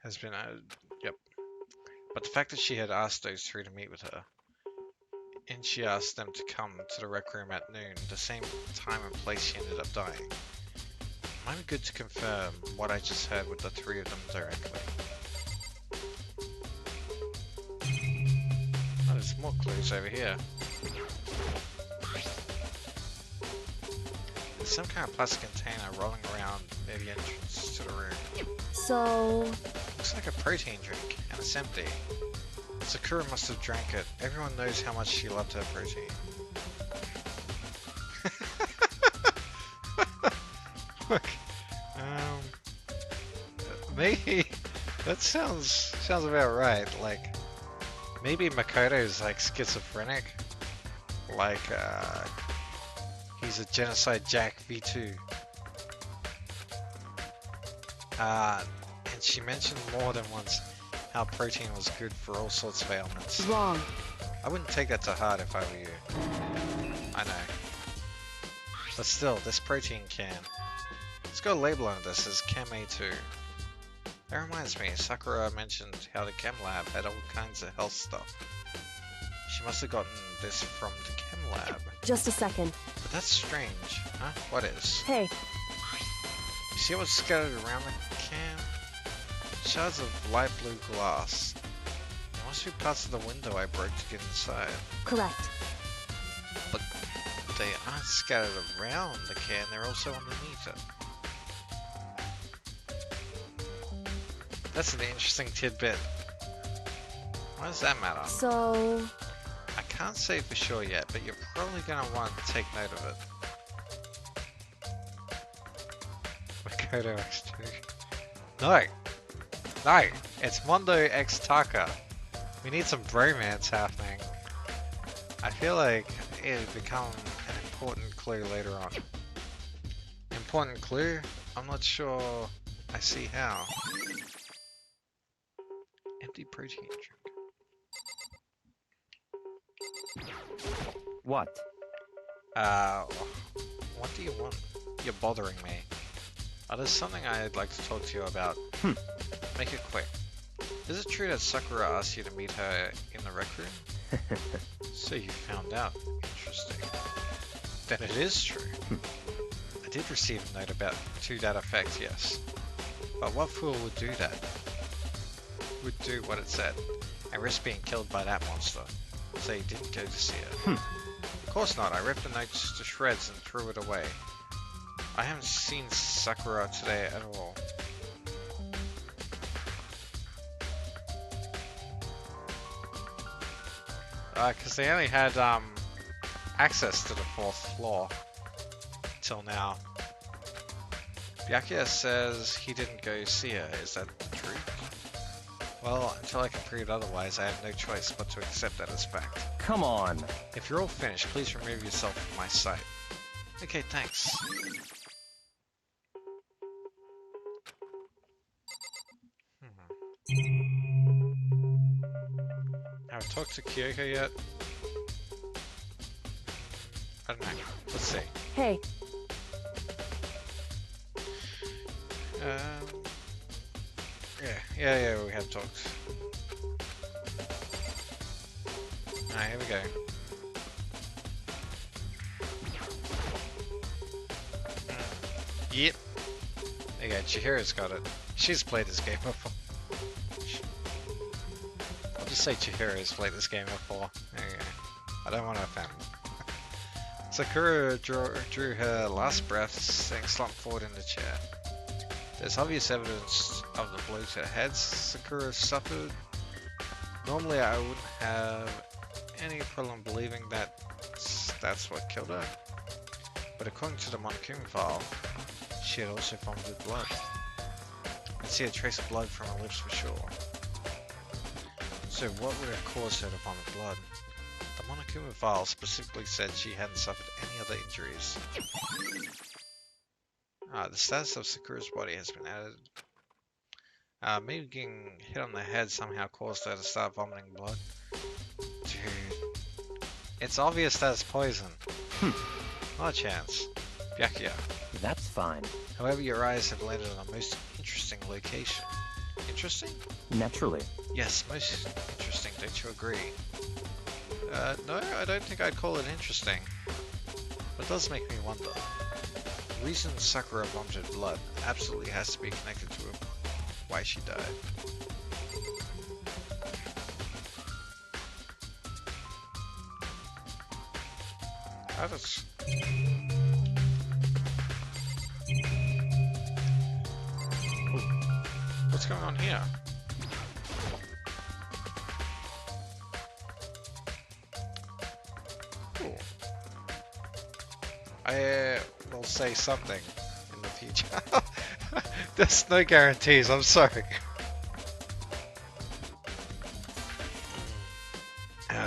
Has been yep. But the fact that she had asked those three to meet with her, and she asked them to come to the rec room at noon, the same time and place she ended up dying. Might be good to confirm what I just heard with the three of them directly. Oh, there's more clues over here. There's some kind of plastic container rolling around near the entrance to the room. So... Looks like a protein drink, and it's empty. Sakura must have drank it. Everyone knows how much she loved her protein. Look, maybe that sounds about right. Like, maybe Makoto's like schizophrenic. Like, he's a genocide Jack V2. And she mentioned more than once how protein was good for all sorts of ailments. wrong. I wouldn't take that to heart if I were you. I know. But still, this protein can. It's got a label on this as Chem A2. That reminds me, Sakura mentioned how the Chem Lab had all kinds of health stuff. She must have gotten this from the Chem Lab. Just a second. But that's strange. Huh? What is? Hey, You see what's scattered around the can? Shards of light blue glass. There must be parts of the window I broke to get inside. correct. But they aren't scattered around the can, they're also underneath it. That's an interesting tidbit. Why does that matter? So... I can't say for sure yet, but you're probably going to want to take note of it. Makoto X2. No! No! It's Mondo X Taka. We need some bromance happening. I feel like it'll become an important clue later on. Important clue? I'm not sure I see how. Empty protein drink. What? What do you want? You're bothering me. There's something I'd like to talk to you about. Make it quick. Is it true that Sakura asked you to meet her in the rec room? So you found out. Interesting. Then it is true. I did receive a note about to that effect, yes. But what fool would do that? Would do what it said, and risk being killed by that monster. So you didn't go to see her. Of course not, I ripped the notes to shreds and threw it away. I haven't seen Sakura today at all. Because they only had access to the 4th floor till now. Byakuya says he didn't go see her, is that the truth? Well, until I can prove otherwise, I have no choice but to accept that as fact. Come on. If you're all finished, please remove yourself from my sight. Okay, thanks. I've talked to Kyoko yet? I don't know. Let's see. Hey, Yeah, we have talked. Alright, here we go. Yep. There you go, Chihira's got it. She's played this game before. I'll just say Chihira's played this game before. There you go. I don't want to offend. Sakura drew her last breath, staying slumped forward in the chair. There's obvious evidence of the blow to the head Sakura suffered. Normally I wouldn't have any problem believing that that's what killed her. But according to the Monokuma file, she had also vomited blood. I see a trace of blood from her lips for sure. So what would have caused her to vomit blood? The Monokuma file specifically said she hadn't suffered any other injuries. The status of Sakura's body has been added. Maybe getting hit on the head somehow caused her to start vomiting blood. Dude. It's obvious that it's poison. Not a chance. Byakuya. That's fine. However, your eyes have landed on a most interesting location. Interesting? Naturally. Yes, most interesting, don't you agree? No, I don't think I'd call it interesting. But it does make me wonder. The reason Sakura vomited blood absolutely has to be connected to why she died. What's going on here? Cool. I will say something in the future. There's no guarantees, I'm sorry.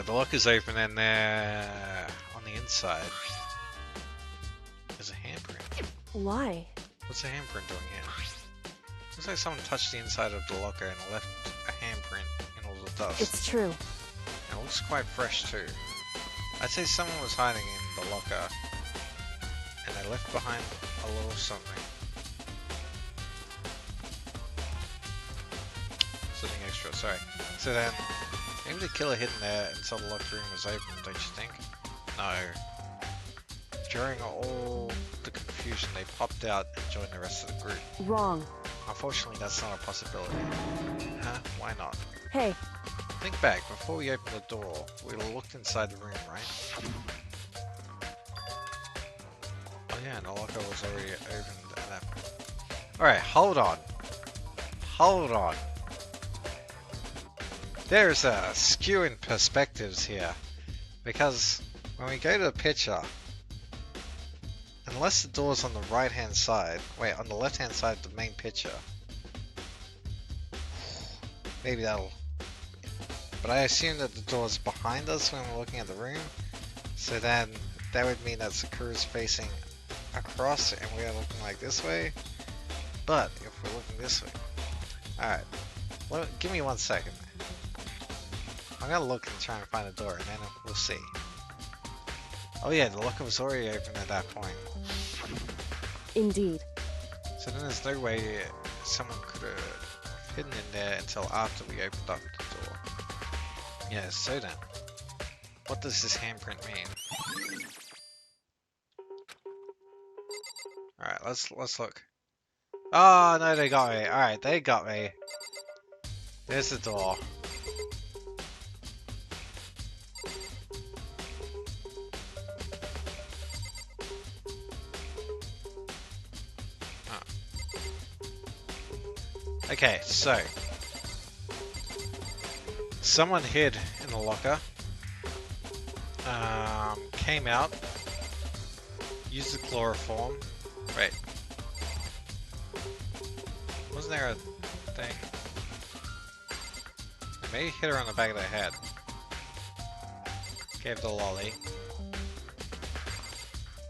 The lock is open and there on the inside there's a handprint. why? What's the handprint doing here? Looks like someone touched the inside of the locker and left a handprint in all the dust. It's true. And it looks quite fresh too. I'd say someone was hiding in the locker and they left behind a little something. Something extra, sorry. So then, maybe the killer hidden there until the locked room was open, don't you think? No. During all the confusion, they popped out and joined the rest of the group. Wrong. Unfortunately, that's not a possibility. Huh? Why not? Hey, Think back, before we opened the door, we looked inside the room, right? Oh yeah, and the locker was already opened at that point. Alright, hold on. Hold on. There's a skew in perspectives here. Because when we go to the picture, unless the door's on the right hand side, wait, on the left hand side of the main picture, maybe that'll, but I assume that the door's behind us when we're looking at the room, so then that would mean that Sakura's facing across and we're looking like this way, but if we're looking this way, alright, well, give me 1 second. I'm gonna look and try and find the door and then we'll see. Oh yeah, the locker was already open at that point. indeed. So then there's no way someone could have hidden in there until after we opened up the door. Yeah, so then, what does this handprint mean? Alright, let's look. Oh no, they got me. Alright, they got me. There's the door. Okay, so someone hid in the locker, came out, used the chloroform. Wait, wasn't there a thing? They maybe hit her on the back of the head. Gave the lolly.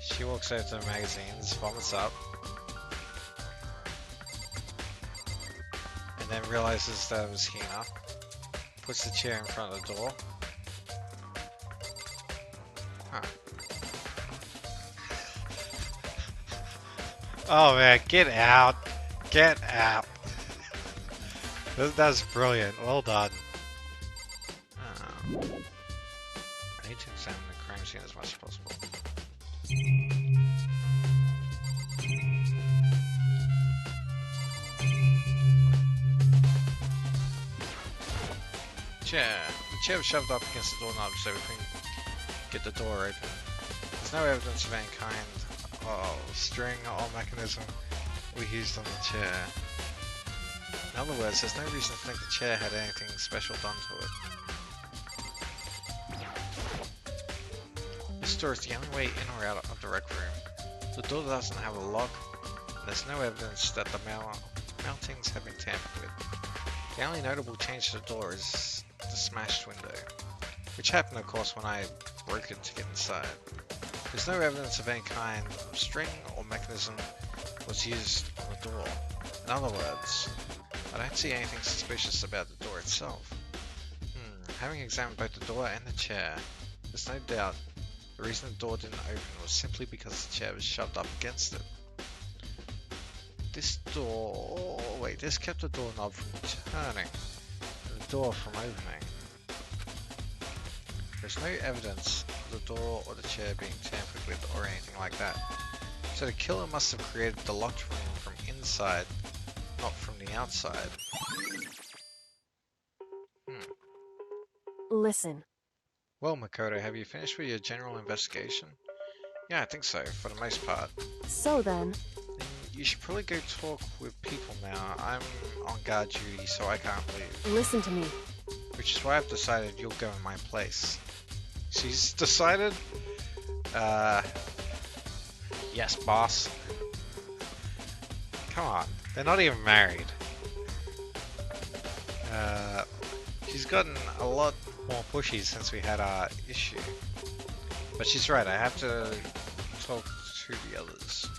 She walks over to the magazines, vomits up. And then realizes that it was Hina, puts the chair in front of the door, Oh man, get out! Get out! That's brilliant. Well done. I need to examine the crime scene as much as possible. Chair. The chair was shoved up against the doorknob so we couldn't get the door open. There's no evidence of any kind of string or mechanism we used on the chair. In other words, there's no reason to think the chair had anything special done to it. This door is the only way in or out of the rec room. The door doesn't have a lock, and there's no evidence that the mountings have been tampered with. The only notable change to the door is the smashed window, which happened of course when I broke it to get inside. There's no evidence of any kind of string or mechanism was used on the door. In other words, I don't see anything suspicious about the door itself. Having examined both the door and the chair, there's no doubt the reason the door didn't open was simply because the chair was shoved up against it. This kept the doorknob from turning and the door from opening. There's no evidence of the door or the chair being tampered with or anything like that. So the killer must have created the locked room from inside, not from the outside. Listen. Well, Makoto, have you finished with your general investigation? Yeah, I think so, for the most part. So then, You should probably go talk with people now. I'm on guard duty, so I can't leave. listen to me. Which is why I've decided you'll go in my place. She's decided? Yes, boss. Come on, they're not even married. She's gotten a lot more pushy since we had our issue. But she's right, I have to talk to the others.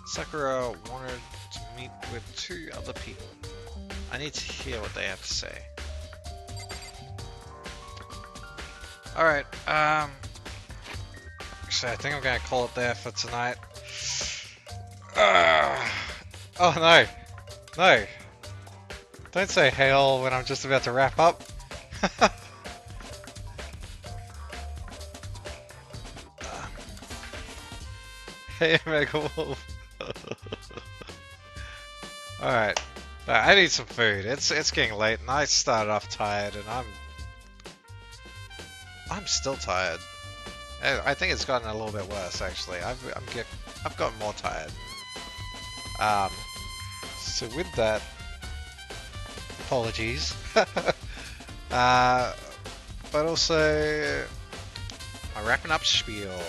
Sakura wanted to meet with 2 other people. I need to hear what they have to say. Alright, actually I think I'm gonna call it there for tonight. Oh no! No! Don't say hail when I'm just about to wrap up. Hey Mega Wolf. Alright. I need some food. It's getting late and I started off tired and I'm still tired. I think it's gotten a little bit worse actually. I've gotten more tired. So with that, apologies. But also my wrapping up spiel.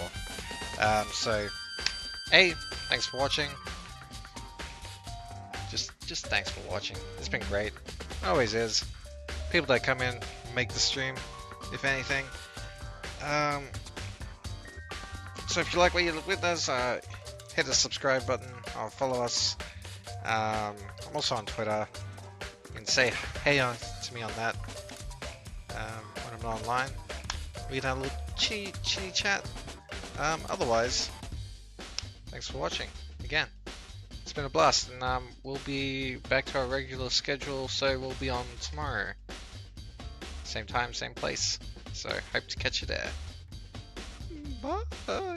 So hey, thanks for watching. Just thanks for watching. It's been great. It always is. People that come in make the stream, if anything. So if you like what you witness, hit the subscribe button or follow us. I'm also on Twitter. You can say hey to me on that when I'm not online. We can have a little chitty chat. Otherwise, thanks for watching again. It's been a blast, and we'll be back to our regular schedule, so we'll be on tomorrow. Same time, same place. So hope to catch you there. Bye.